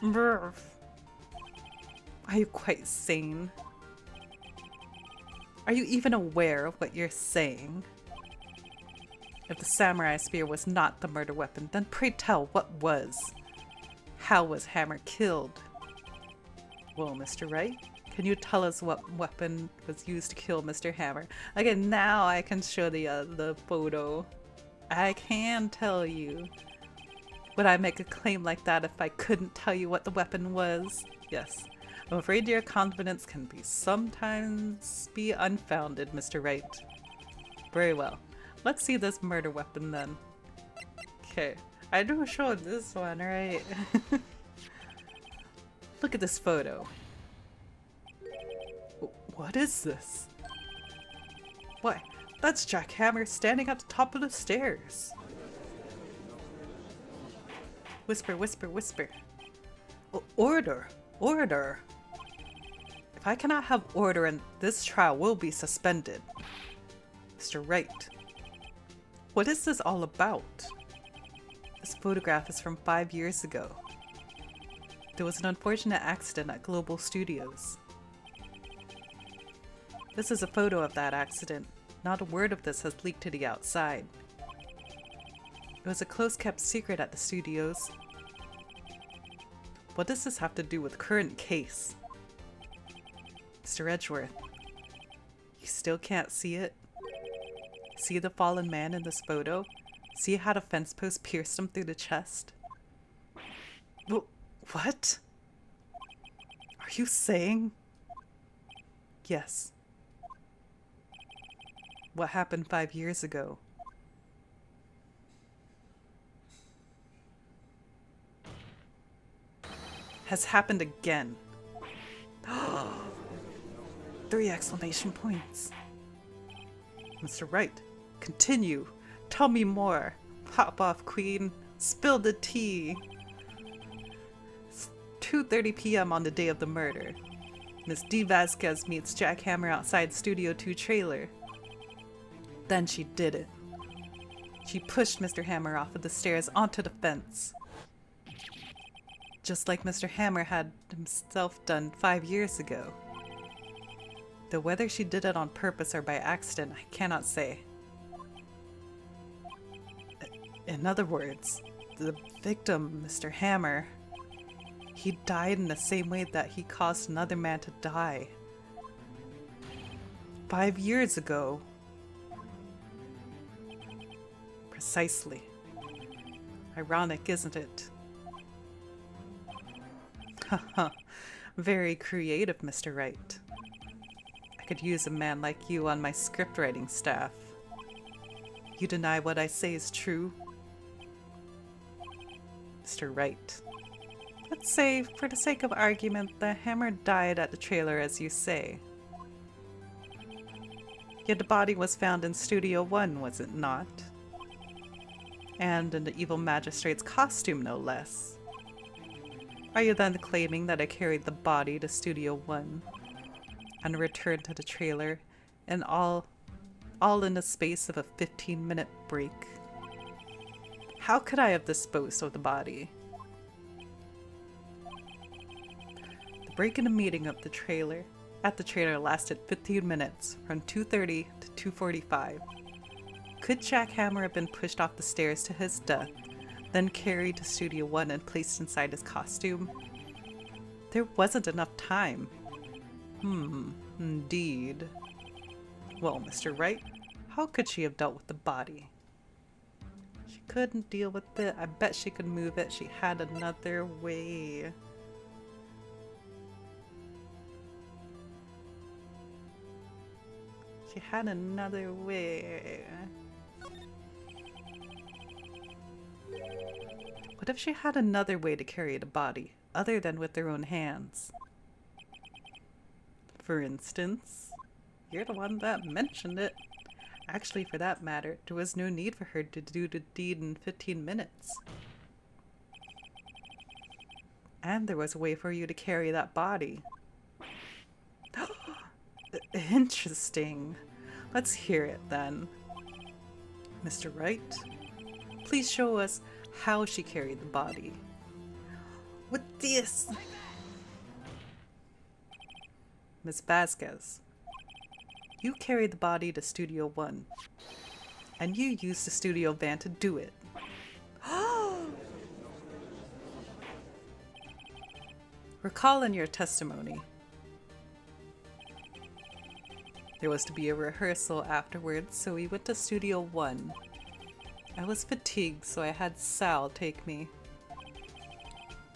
Brr. Are you quite sane? Are you even aware of what you're saying? If the samurai spear was not the murder weapon, then pray tell what was? How was Hammer killed? Well, Mr. Wright, can you tell us what weapon was used to kill Mr. Hammer? Again, now I can show the photo. I can tell you. Would I make a claim like that if I couldn't tell you what the weapon was? Yes. I'm afraid your confidence can sometimes be unfounded, Mr. Wright. Very well. Let's see this murder weapon then. Okay. I do show this one, right? Look at this photo. What is this? Why, that's Jack Hammer standing at the top of the stairs. Whisper, whisper, whisper. Order, order. If I cannot have order, and this trial will be suspended. Mr. Wright, what is this all about? This photograph is from 5 years ago. There was an unfortunate accident at Global Studios. This is a photo of that accident. Not a word of this has leaked to the outside. It was a close-kept secret at the studios. What does this have to do with the current case? Mr. Edgeworth, you still can't see it? See the fallen man in this photo? See how the fence post pierced him through the chest? What? Are you saying? Yes. What happened 5 years ago? Has happened again. 3 exclamation points. Mr. Wright, continue. Tell me more. Pop off, Queen. Spill the tea. It's 2:30 p.m. on the day of the murder. Miss D. Vasquez meets Jack Hammer outside Studio 2 trailer. Then she did it. She pushed Mr. Hammer off of the stairs onto the fence. Just like Mr. Hammer had himself done 5 years ago. Though whether she did it on purpose or by accident, I cannot say. In other words, the victim, Mr. Hammer, he died in the same way that he caused another man to die. 5 years ago. Precisely. Ironic, isn't it? Haha, very creative, Mr. Wright. I could use a man like you on my script writing staff. You deny what I say is true? Mr. Wright. Let's say, for the sake of argument, the Hammer died at the trailer as you say. Yet the body was found in Studio 1, was it not? And in the evil magistrate's costume, no less. Are you then claiming that I carried the body to Studio 1 and returned to the trailer, and all in the space of a 15-minute break? How could I have disposed of the body? The break in the meeting of the trailer at the trailer lasted 15 minutes, from 2:30 to 2:45. Could Jack Hammer have been pushed off the stairs to his death, then carried to Studio 1 and placed inside his costume? There wasn't enough time. Indeed. Well, Mr. Wright, how could she have dealt with the body? She couldn't deal with it. I bet she could move it. She had another way. She had another way. What if she had another way to carry the body, other than with their own hands? For instance, you're the one that mentioned it. Actually, for that matter, there was no need for her to do the deed in 15 minutes. And there was a way for you to carry that body. Interesting. Let's hear it then. Mr. Wright, please show us how she carried the body. With this! Miss Vasquez, you carried the body to Studio 1, and you used the studio van to do it. Recall in your testimony, there was to be a rehearsal afterwards, so we went to Studio 1. I was fatigued, so I had Sal take me.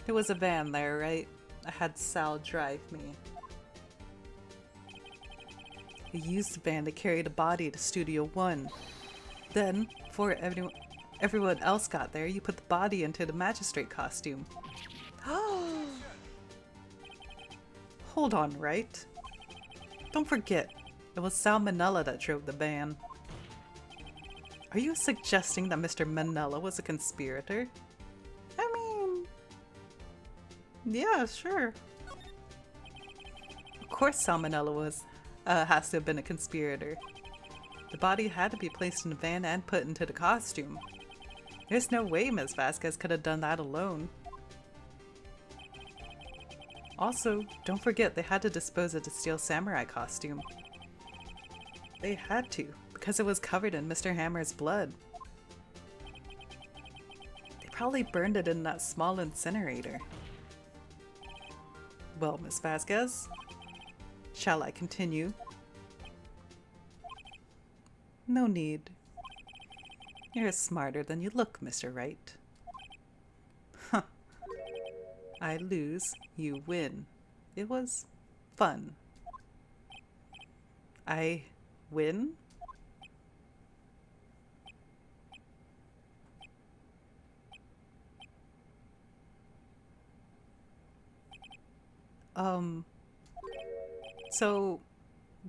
There was a van there, right? I had Sal drive me. We used the van to carry the body to Studio 1. Then, before everyone else got there, you put the body into the magistrate costume. Hold on, Wright. Don't forget, it was Sal Manella that drove the van. Are you suggesting that Mr. Manella was a conspirator? I mean... yeah, sure. Of course Sal Manella has to have been a conspirator. The body had to be placed in the van and put into the costume. There's no way Ms. Vasquez could have done that alone. Also, don't forget they had to dispose of the Steel Samurai costume. They had to, because it was covered in Mr. Hammer's blood. They probably burned it in that small incinerator. Well, Miss Vasquez, shall I continue? No need. You're smarter than you look, Mr. Wright. Huh. I lose, you win. It was fun. I win? So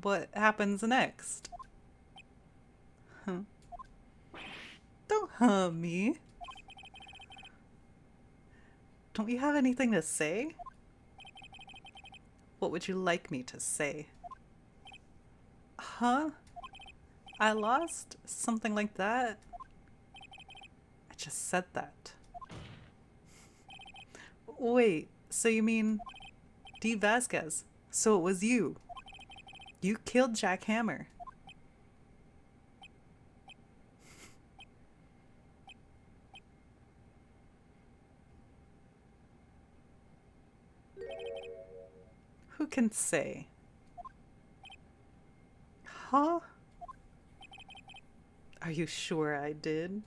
what happens next? Huh. Don't me. Don't you have anything to say? What would you like me to say? Huh? I lost? Something like that? I just said that. Wait, so you mean D. Vasquez? So it was you. You killed Jack Hammer. Who can say? Huh? Are you sure I did?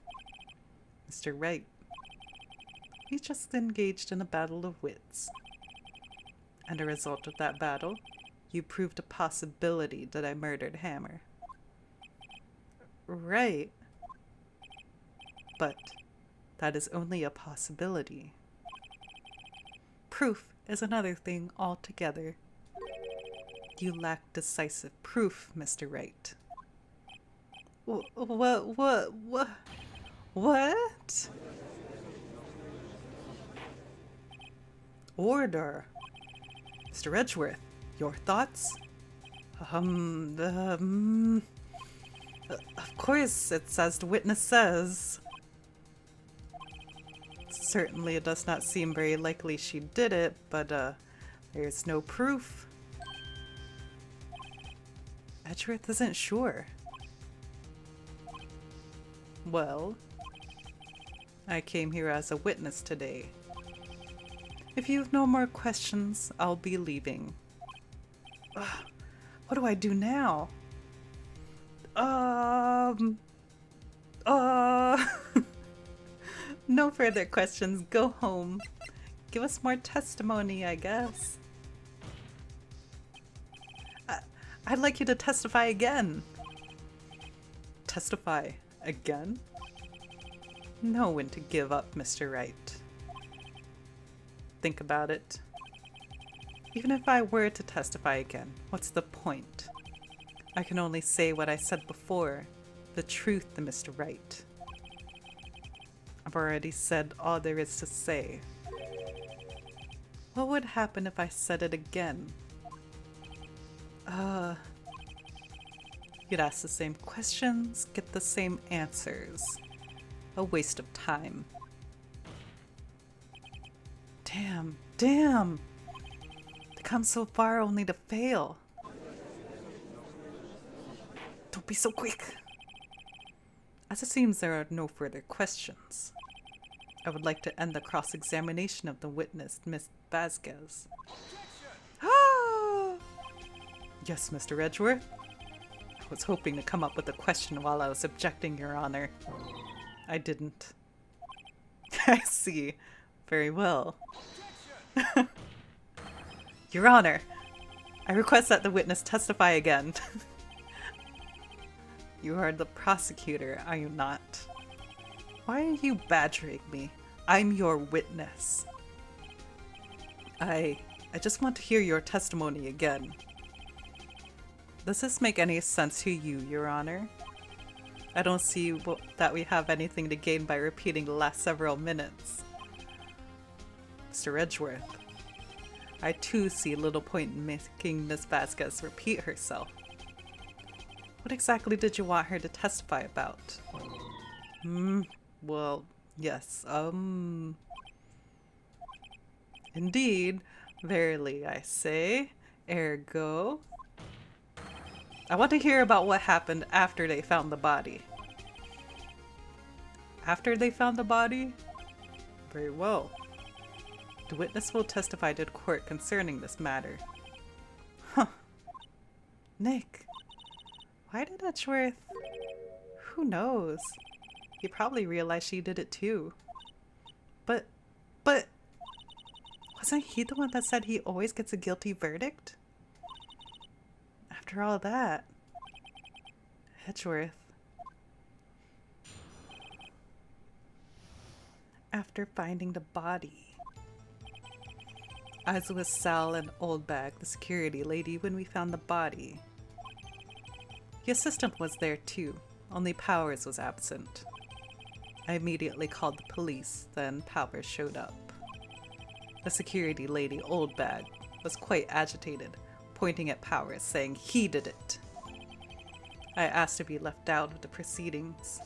Mr. Wright, we just engaged in a battle of wits. And a result of that battle, you proved a possibility that I murdered Hammer. Right. But that is only a possibility. Proof is another thing altogether. You lack decisive proof, Mr. Wright. What? Order. Mr. Edgeworth, your thoughts? Of course, it's as the witness says. Certainly it does not seem very likely she did it, but there's no proof. Edgeworth isn't sure. Well, I came here as a witness today. If you have no more questions, I'll be leaving. What do I do now? No further questions. Go home. Give us more testimony, I guess. I'd like you to testify again. Testify again? Know when to give up, Mr. Wright. Think about it. Even if I were to testify again, what's the point? I can only say what I said before. The truth, Mr. Wright. I've already said all there is to say. What would happen if I said it again? You'd ask the same questions, get the same answers. A waste of time. Damn, damn! To come so far only to fail. Don't be so quick! As it seems there are no further questions, I would like to end the cross-examination of the witness, Miss Vasquez. Ah! Yes, Mr. Edgeworth? I was hoping to come up with a question while I was objecting, Your Honor. I didn't. I see. Very well. Your Honor, I request that the witness testify again. You are the prosecutor, are you not? Why are you badgering me? I'm your witness. I just want to hear your testimony again. Does this make any sense to you, Your Honor? I don't see that we have anything to gain by repeating the last several minutes. Mr. Edgeworth, I too see little point in making Miss Vasquez repeat herself. What exactly did you want her to testify about? Well, yes, Indeed, verily I say, ergo. I want to hear about what happened after they found the body. After they found the body? Very well. The witness will testify to the court concerning this matter. Huh. Nick. Why did Edgeworth? Who knows? He probably realized she did it too. But... wasn't he the one that said he always gets a guilty verdict? After all that... Edgeworth... After finding the body... I was with Sal and Oldbag, the security lady, when we found the body. The assistant was there too, only Powers was absent. I immediately called the police, then Powers showed up. The security lady, Oldbag, was quite agitated, pointing at Powers, saying he did it. I asked to be left out of the proceedings.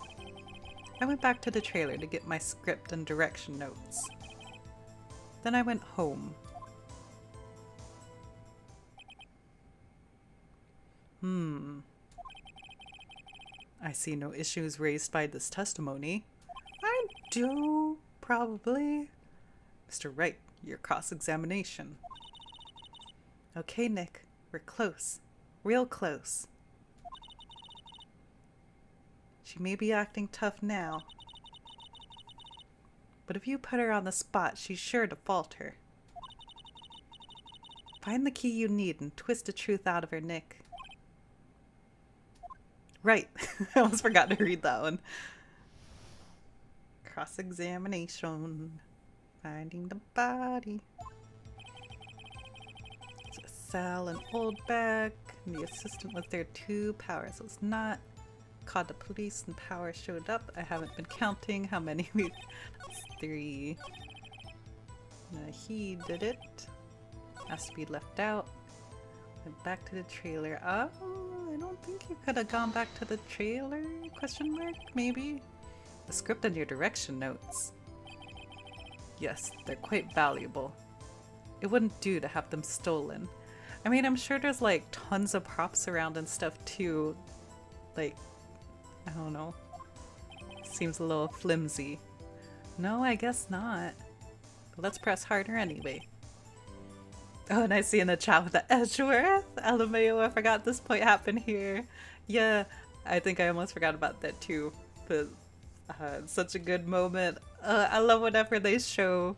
I went back to the trailer to get my script and direction notes. Then I went home. I see no issues raised by this testimony. I do, probably. Mr. Wright, your cross-examination. Okay, Nick, we're close. Real close. She may be acting tough now, but if you put her on the spot, she's sure to falter. Find the key you need and twist the truth out of her, Nick. Right, I almost forgot to read that one. Cross-examination. Finding the body. So Sal and Oldbag. And the assistant was there too. Powers was not. Called the police and Powers showed up. I haven't been counting how many we... That's 3. He did it. Has to be left out. Went back to the trailer. Oh, I don't think you could have gone back to the trailer? Question mark? Maybe? The script and your direction notes. Yes, they're quite valuable. It wouldn't do to have them stolen. I mean, I'm sure there's like tons of props around and stuff too. Like, I don't know. Seems a little flimsy. No, I guess not. But let's press harder anyway. Oh, and I see in the chat with the Edgeworth. LMAO, I forgot this point happened here. Yeah, I think I almost forgot about that too. But such a good moment. I love whenever they show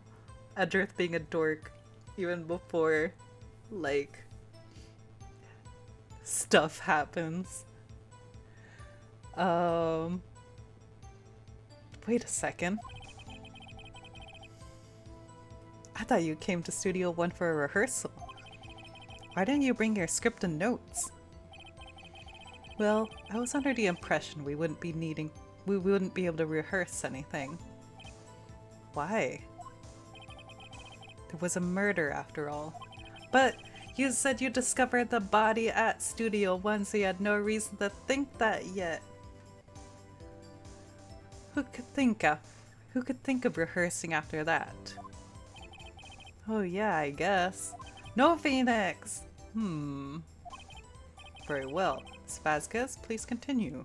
Edgeworth being a dork, even before, like, Stuff happens. Wait a second. I thought you came to Studio 1 for a rehearsal. Why didn't you bring your script and notes? Well, I was under the impression we wouldn't be able to rehearse anything. Why? There was a murder after all. But you said you discovered the body at Studio 1, so you had no reason to think that yet. Who could think of rehearsing after that? Oh yeah, I guess. No, Phoenix! Very well. Ms. Vasquez, please continue.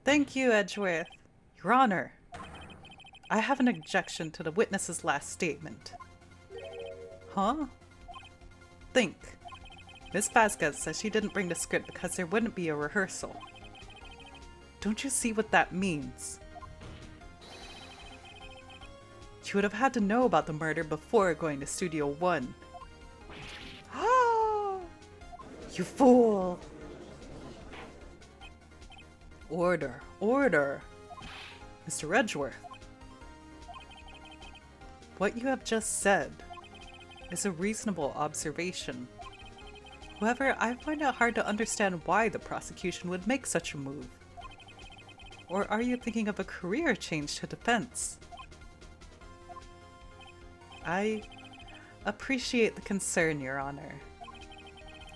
Thank you, Edgeworth. Your Honor, I have an objection to the witness's last statement. Huh? Think. Ms. Vasquez says she didn't bring the script because there wouldn't be a rehearsal. Don't you see what that means? She would have had to know about the murder before going to Studio 1. You fool! Order, order! Mr. Edgeworth. What you have just said is a reasonable observation. However, I find it hard to understand why the prosecution would make such a move. Or are you thinking of a career change to defense? I appreciate the concern, Your Honor.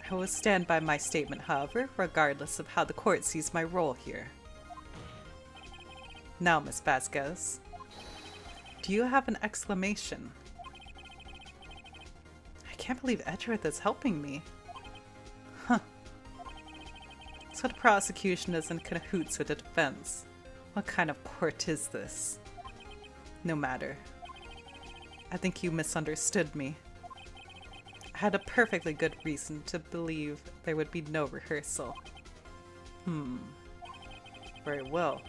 I will stand by my statement, however, regardless of how the court sees my role here. Now, Ms. Vasquez, do you have an exclamation? I can't believe Edgeworth is helping me. Huh. So the prosecution is in cahoots with the defense. What kind of court is this? No matter. I think you misunderstood me. I had a perfectly good reason to believe there would be no rehearsal. Very well.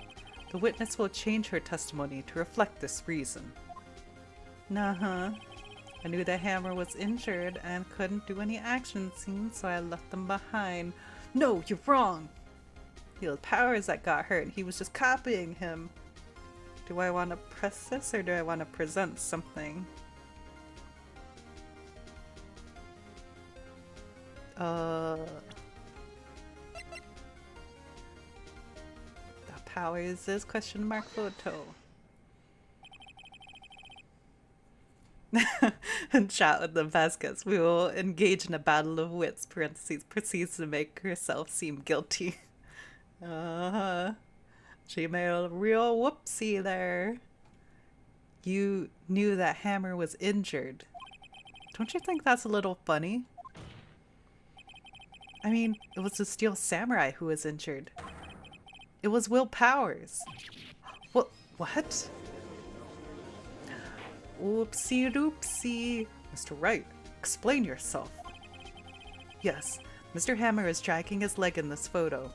The witness will change her testimony to reflect this reason. Nuh-huh. I knew the hammer was injured and couldn't do any action scenes, so I left them behind. No, you're wrong! It was Powers that got hurt, and he was just copying him. Do I want to press this, or do I want to present something? The Powers is question mark photo. And chat with the Vasquez. We will engage in a battle of wits, parentheses, proceeds to make herself seem guilty. She made a real whoopsie there. You knew that Hammer was injured. Don't you think that's a little funny? I mean, it was the Steel Samurai who was injured. It was Will Powers. What? Oopsie doopsie. Mr. Wright, explain yourself. Yes, Mr. Hammer is dragging his leg in this photo.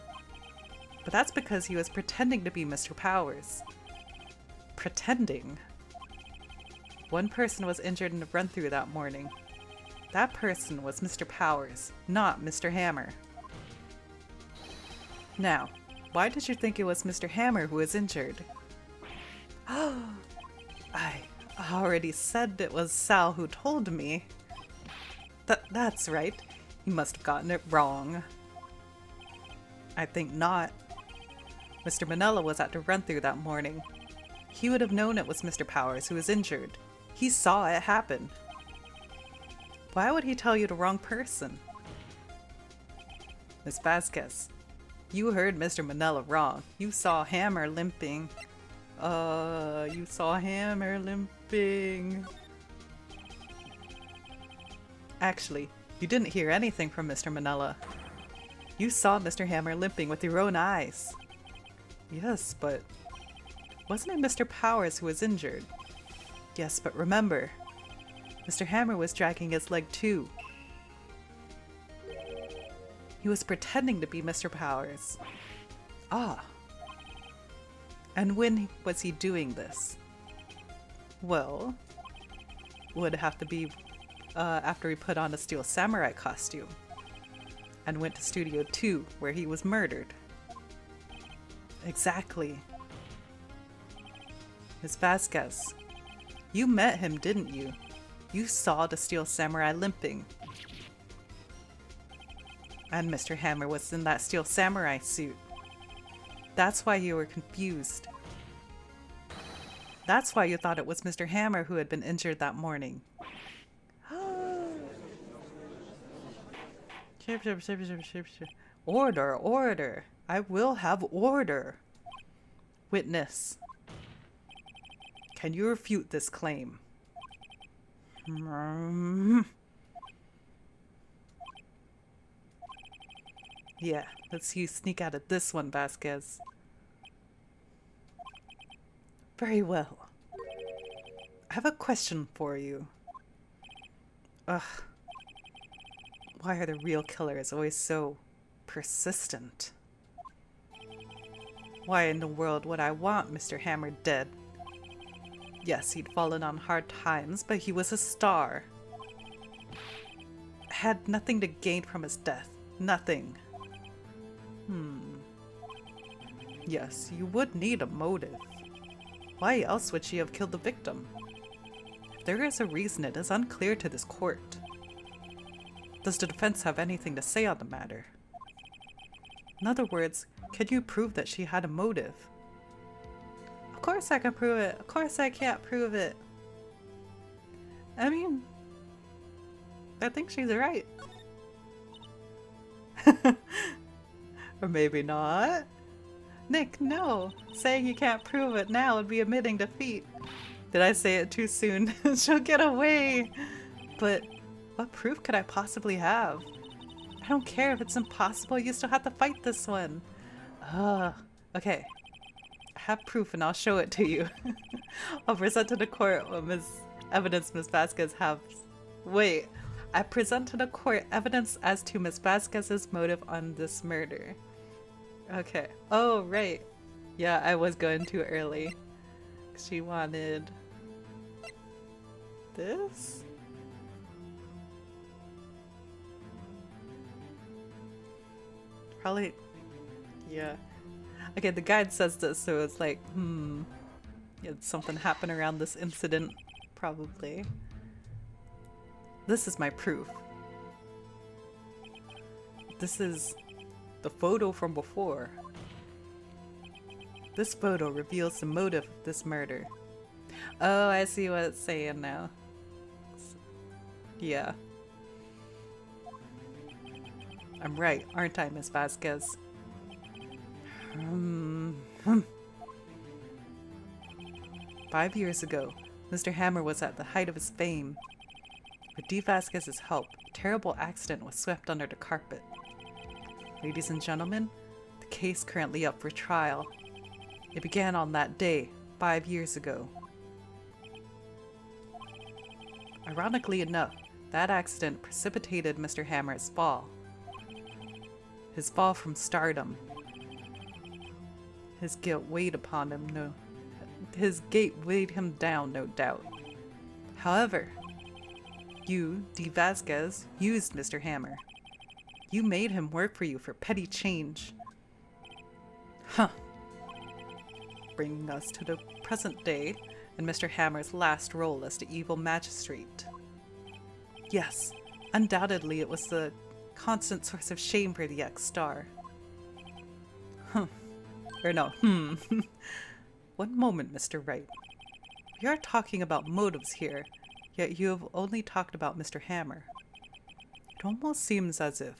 But that's because he was pretending to be Mr. Powers. Pretending? One person was injured in the run-through that morning. That person was Mr. Powers, not Mr. Hammer. Now, why did you think it was Mr. Hammer who was injured? I already said it was Sal who told me. That's right. You must have gotten it wrong. I think not. Mr. Manella was at the run-through that morning. He would have known it was Mr. Powers who was injured. He saw it happen. Why would he tell you the wrong person? Miss Vasquez, you heard Mr. Manella wrong. You saw Hammer limping. You saw Hammer limping. Actually, you didn't hear anything from Mr. Manella. You saw Mr. Hammer limping with your own eyes. Yes, but wasn't it Mr. Powers who was injured? Yes, but remember, Mr. Hammer was dragging his leg too. He was pretending to be Mr. Powers. Ah. And when was he doing this? Well, would have to be after he put on a Steel Samurai costume. and went to Studio 2, where he was murdered. Exactly. Ms. Vasquez, you met him, didn't you? You saw the Steel Samurai limping. And Mr. Hammer was in that Steel Samurai suit. That's why you were confused. That's why you thought it was Mr. Hammer who had been injured that morning. Order, order. I will have order. Witness. Can you refute this claim? Yeah, let's see you sneak out of this one, Vasquez. Very well. I have a question for you. Ugh. Why are the real killers always so persistent? Why in the world would I want Mr. Hammer dead? Yes, he'd fallen on hard times, but he was a star. Had nothing to gain from his death. Nothing. Yes, you would need a motive. Why else would she have killed the victim? If there is a reason, it is unclear to this court. Does the defense have anything to say on the matter? In other words, can you prove that she had a motive? Of course I can prove it. Of course I can't prove it. I mean, I think she's right. Or maybe not. Nick, no. Saying you can't prove it now would be admitting defeat. Did I say it too soon? She'll get away. But what proof could I possibly have? I don't care if it's impossible, you still have to fight this one. Okay. I have proof and I'll show it to you. I'll present to the court what evidence Ms. Vasquez has. Wait. I present to the court evidence as to Ms. Vasquez's motive on this murder. Okay. Oh, right. Yeah, I was going too early. She wanted this? Probably, yeah. Okay, the guide says this, so it's like, yeah, something happened around this incident, probably. This is my proof. This is the photo from before. This photo reveals the motive of this murder. Oh, I see what it's saying now. Yeah. I'm right, aren't I, Miss Vasquez? 5 years ago, Mr. Hammer was at the height of his fame. With D. Vasquez's help, a terrible accident was swept under the carpet. Ladies and gentlemen, the case currently up for trial. It began on that day, 5 years ago. Ironically enough, that accident precipitated Mr. Hammer's fall. His fall from stardom. His guilt weighed upon him, His gait weighed him down, no doubt. However, you, D. Vasquez, used Mr. Hammer. You made him work for you for petty change. Huh. Bringing us to the present day and Mr. Hammer's last role as the evil magistrate. Yes, undoubtedly it was the constant source of shame for the ex-star. Or no, One moment, Mr. Wright. We are talking about motives here, yet you have only talked about Mr. Hammer. It almost seems as if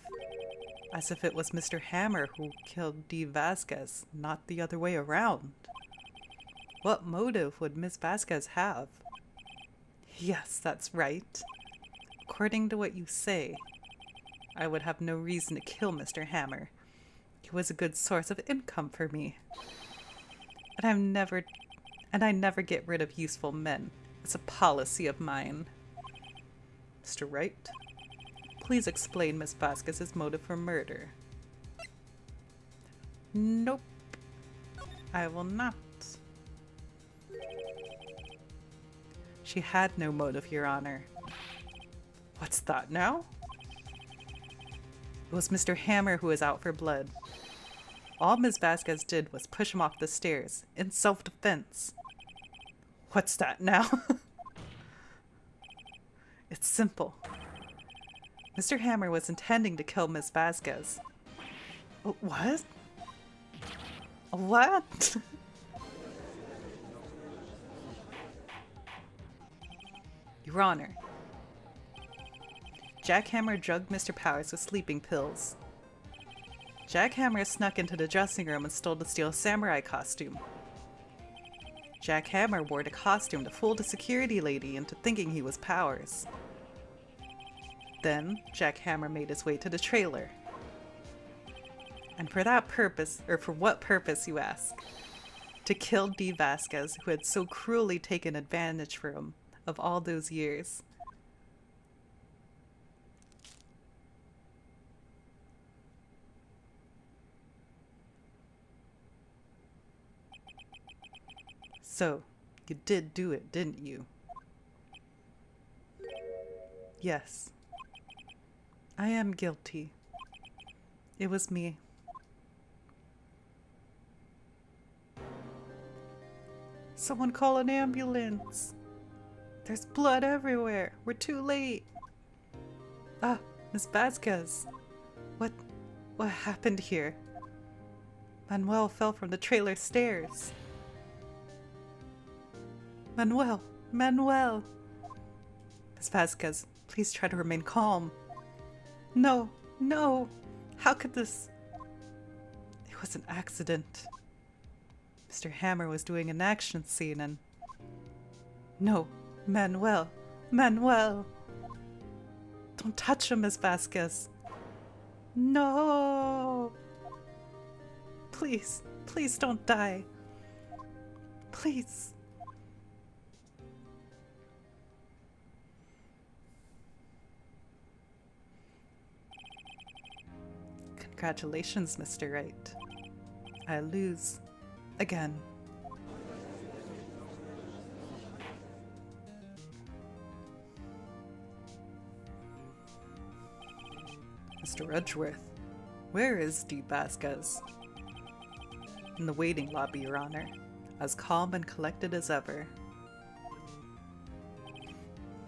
it was Mr. Hammer who killed D. Vasquez, not the other way around. What motive would Miss Vasquez have? Yes, that's right. According to what you say, I would have no reason to kill Mr. Hammer. He was a good source of income for me. And I never get rid of useful men. It's a policy of mine. Mr. Wright, please explain Miss Vasquez's motive for murder. Nope. I will not. She had no motive, Your Honor. What's that now? It was Mr. Hammer who was out for blood. All Ms. Vasquez did was push him off the stairs, in self-defense. What's that now? It's simple. Mr. Hammer was intending to kill Ms. Vasquez. What? What? Your Honor, Jack Hammer drugged Mr. Powers with sleeping pills. Jack Hammer snuck into the dressing room and stole the steel samurai costume. Jack Hammer wore the costume to fool the security lady into thinking he was Powers. Then, Jack Hammer made his way to the trailer. And for that purpose, or for what purpose, you ask? To kill Dee Vasquez, who had so cruelly taken advantage of him of all those years. So, you did do it, didn't you? Yes. I am guilty. It was me. Someone call an ambulance. There's blood everywhere. We're too late. Ah, Miss Vasquez. What happened here? Manuel fell from the trailer stairs. Manuel. Miss Vasquez, please try to remain calm. No. How could this? It was an accident. Mr. Hammer was doing an action scene and... No, Manuel. Don't touch him, Miss Vasquez. No. Please don't die. Please. Congratulations, Mr. Wright. I lose. Again. Mr. Edgeworth, where is Dee Vasquez? In the waiting lobby, Your Honor, as calm and collected as ever.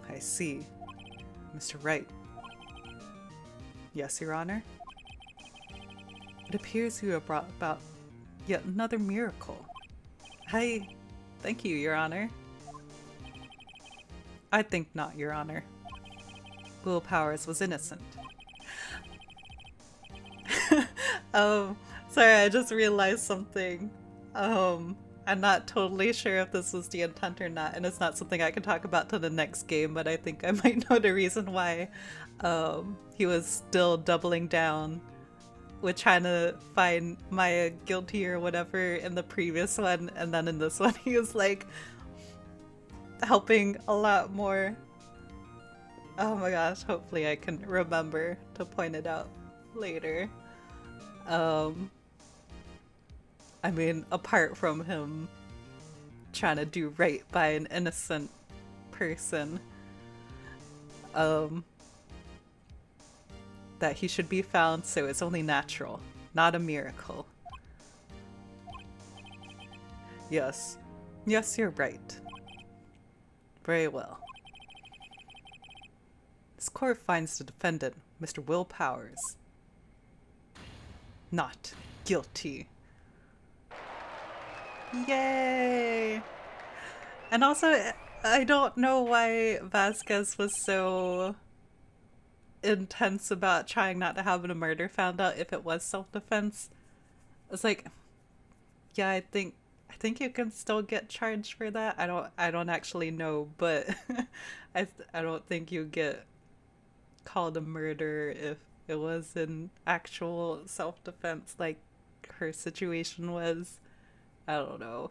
I see. Mr. Wright. Yes, Your Honor? It appears you have brought about yet another miracle. Thank you, Your Honor. I think not, Your Honor. Will Powers was innocent. Sorry, I just realized something. I'm not totally sure if this was the intent or not, and it's not something I can talk about till the next game, but I think I might know the reason why he was still doubling down with trying to find Maya guilty or whatever in the previous one, and then in this one he was like helping a lot more. Oh my gosh, hopefully I can remember to point it out later. I mean, apart from him trying to do right by an innocent person, that he should be found, so it's only natural, not a miracle. Yes, you're right. Very well. This court finds the defendant, Mr. Will Powers, not guilty. Yay! And also, I don't know why Vasquez was so intense about trying not to have a murder found out if it was self-defense. It's like, yeah, I think you can still get charged for that. I don't actually know, but I don't think you get called a murderer if it was an actual self-defense like her situation was. I don't know.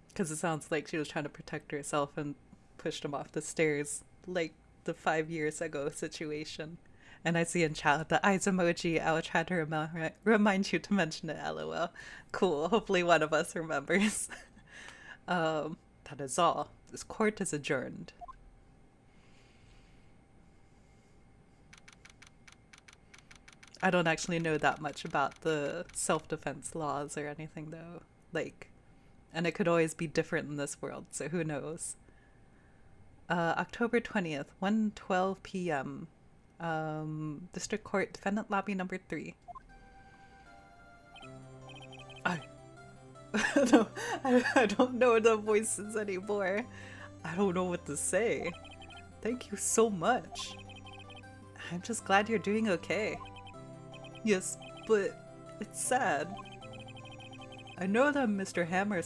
Because it sounds like she was trying to protect herself and pushed him off the stairs like the 5 years ago situation. And I see in chat the eyes emoji. I will try to remind you to mention it, lol. Cool. Hopefully one of us remembers. That is all. This court is adjourned. I don't actually know that much about the self-defense laws or anything though. Like, and it could always be different in this world, so who knows. October 20th, 1:12 p.m. District Court, Defendant Lobby number 3. No, I don't know the voices anymore. I don't know what to say. Thank you so much. I'm just glad you're doing okay. Yes, but it's sad. I know now that Mr. Hammer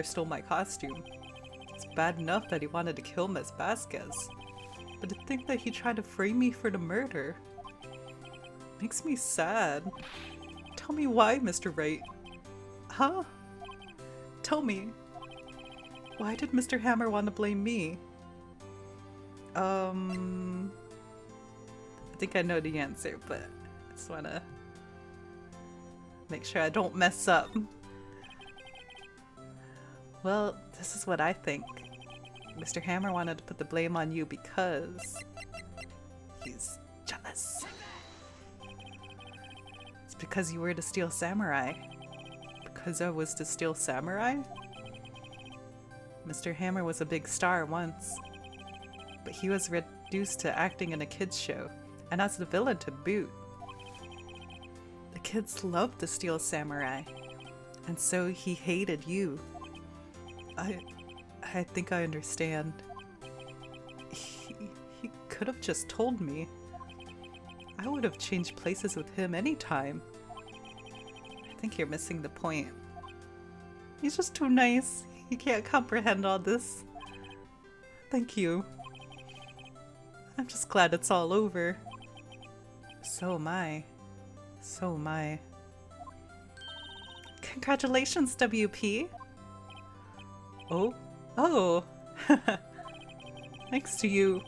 stole my costume. It's bad enough that he wanted to kill Miss Vasquez. But to think that he tried to frame me for the murder makes me sad. Tell me why, Mr. Wright. Huh? Tell me. Why did Mr. Hammer want to blame me? I think I know the answer, but I just want to make sure I don't mess up. Well, this is what I think. Mr. Hammer wanted to put the blame on you because he's jealous. It's because you were to steal samurai. Because I was to steal samurai? Mr. Hammer was a big star once, but he was reduced to acting in a kids show, and as the villain to boot. The kids loved to steal samurai, and so he hated you. I think I understand. He could have just told me. I would have changed places with him anytime. I think you're missing the point. He's just too nice. He can't comprehend all this. Thank you. I'm just glad it's all over. So am I. So am I. Congratulations, WP! Oh? Oh! Thanks to you,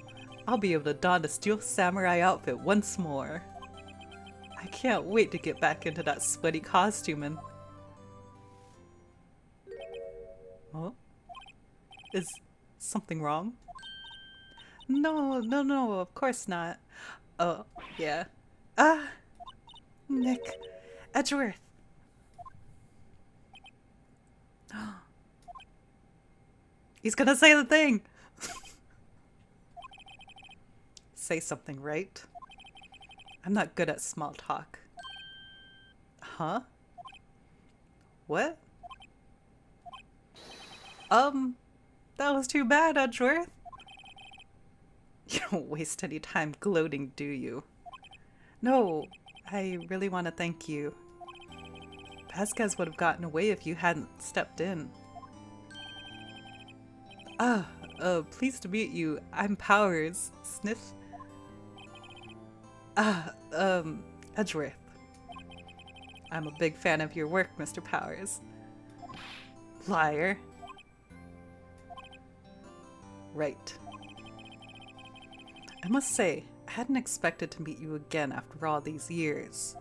I'll be able to don the Steel Samurai outfit once more. I can't wait to get back into that sweaty costume and... Oh? Is something wrong? No, of course not. Oh, yeah. Ah! Nick. Edgeworth. He's gonna say the thing! Say something, right? I'm not good at small talk. Huh? What? That was too bad, Edgeworth. You don't waste any time gloating, do you? No, I really want to thank you. Vasquez would have gotten away if you hadn't stepped in. Pleased to meet you. I'm Powers. Sniff. Edgeworth. I'm a big fan of your work, Mr. Powers. Liar. Right. I must say, I hadn't expected to meet you again after all these years.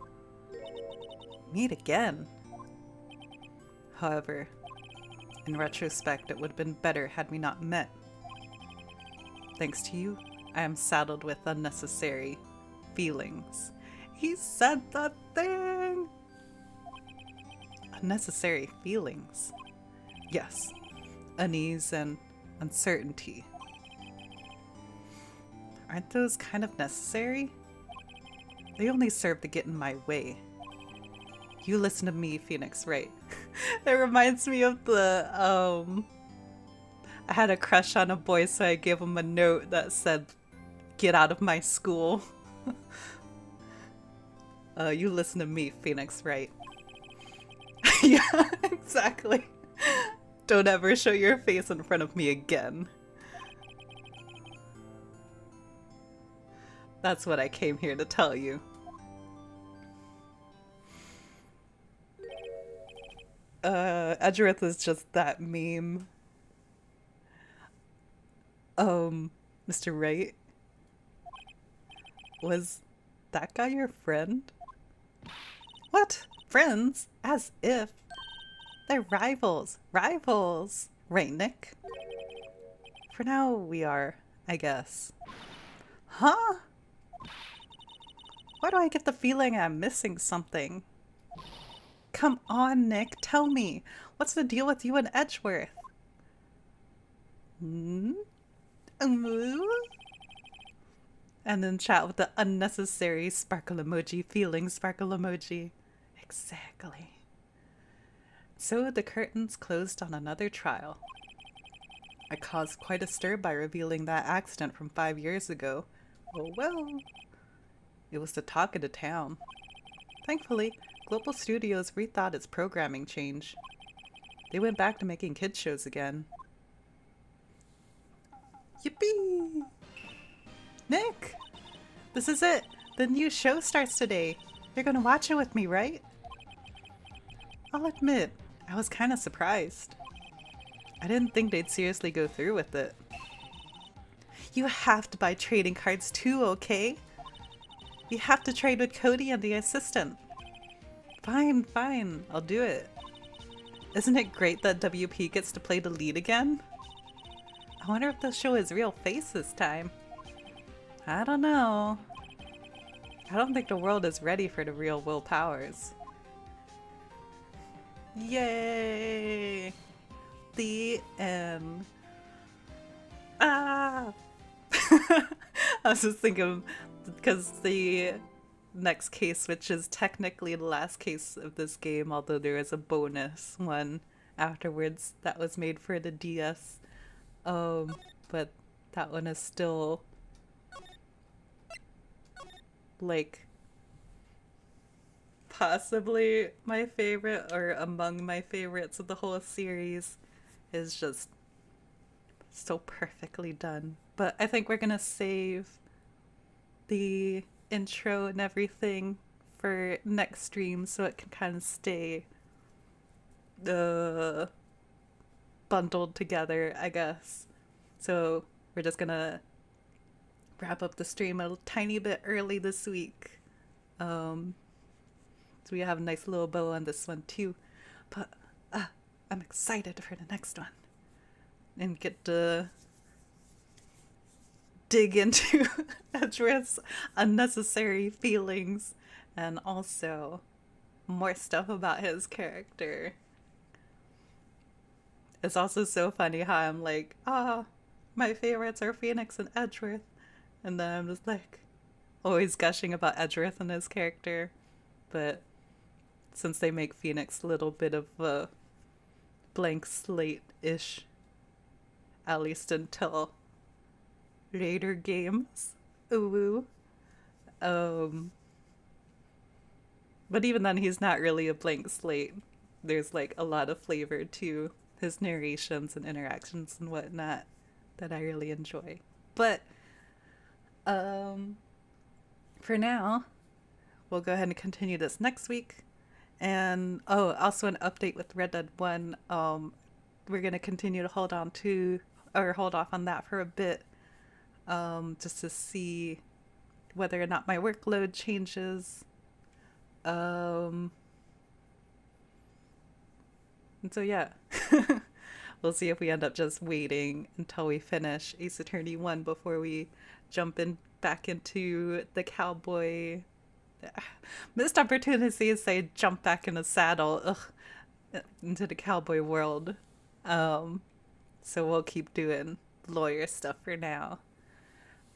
Meet again? However, in retrospect, it would have been better had we not met. Thanks to you, I am saddled with unnecessary feelings. He said the thing! Unnecessary feelings. Yes, unease and uncertainty. Aren't those kind of necessary? They only serve to get in my way. You listen to me, Phoenix Wright. It reminds me of the, I had a crush on a boy, so I gave him a note that said, "Get out of my school." You listen to me, Phoenix Wright. Yeah, exactly. Don't ever show your face in front of me again. That's what I came here to tell you. Edgeworth is just that meme. Mr. Wright? Was that guy your friend? What? Friends? As if. They're rivals. Rivals! Right, Nick? For now, we are, I guess. Huh? Why do I get the feeling I'm missing something? Come on, Nick, tell me. What's the deal with you and Edgeworth? Hmm? And then chat with the unnecessary sparkle emoji, feeling sparkle emoji. Exactly. So the curtains closed on another trial. I caused quite a stir by revealing that accident from 5 years ago. Oh well. It was the talk of the town. Thankfully, Global Studios rethought its programming change. They went back to making kids shows again. Yippee! Nick! This is it! The new show starts today! You're gonna watch it with me, right? I'll admit, I was kinda surprised. I didn't think they'd seriously go through with it. You have to buy trading cards too, okay? You have to trade with Cody and the assistant. Fine, fine, I'll do it. Isn't it great that WP gets to play the lead again? I wonder if they'll show his real face this time. I don't know. I don't think the world is ready for the real Will Powers. Yay! The end. Ah! I was just thinking, because the next case, which is technically the last case of this game, although there is a bonus one afterwards that was made for the DS. But that one is still like possibly my favorite or among my favorites of the whole series. Is just so perfectly done. But I think we're gonna save the intro and everything for next stream so it can kind of stay bundled together, I guess. So we're just gonna wrap up the stream a tiny bit early this week. So we have a nice little bow on this one too. But I'm excited for the next one. And get to dig into Edgeworth's unnecessary feelings and also more stuff about his character. It's also so funny how I'm like, my favorites are Phoenix and Edgeworth. And then I'm just like, always gushing about Edgeworth and his character. But since they make Phoenix a little bit of a blank slate-ish, at least until later games. Ooh. But even then, he's not really a blank slate. There's like a lot of flavor to his narrations and interactions and whatnot that I really enjoy. But for now, we'll go ahead and continue this next week. And also an update with Red Dead 1. We're gonna continue to hold off on that for a bit, just to see whether or not my workload changes. And so yeah, we'll see if we end up just waiting until we finish Ace Attorney 1 before we jump back into the cowboy. Missed opportunity to say jump back in the saddle, into the cowboy world. So we'll keep doing lawyer stuff for now.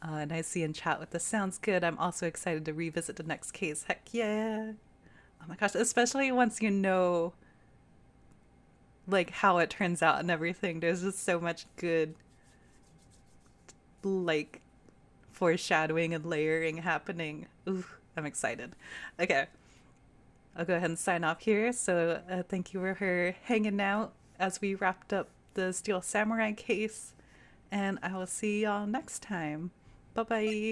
And I see in chat with this sounds good. I'm also excited to revisit the next case. Heck yeah. Oh my gosh, especially once you know like how it turns out and everything. There's just so much good like foreshadowing and layering happening. Ooh, I'm excited. Okay. I'll go ahead and sign off here. So thank you for her hanging out as we wrapped up the Steel Samurai case. And I will see y'all next time. Bye-bye.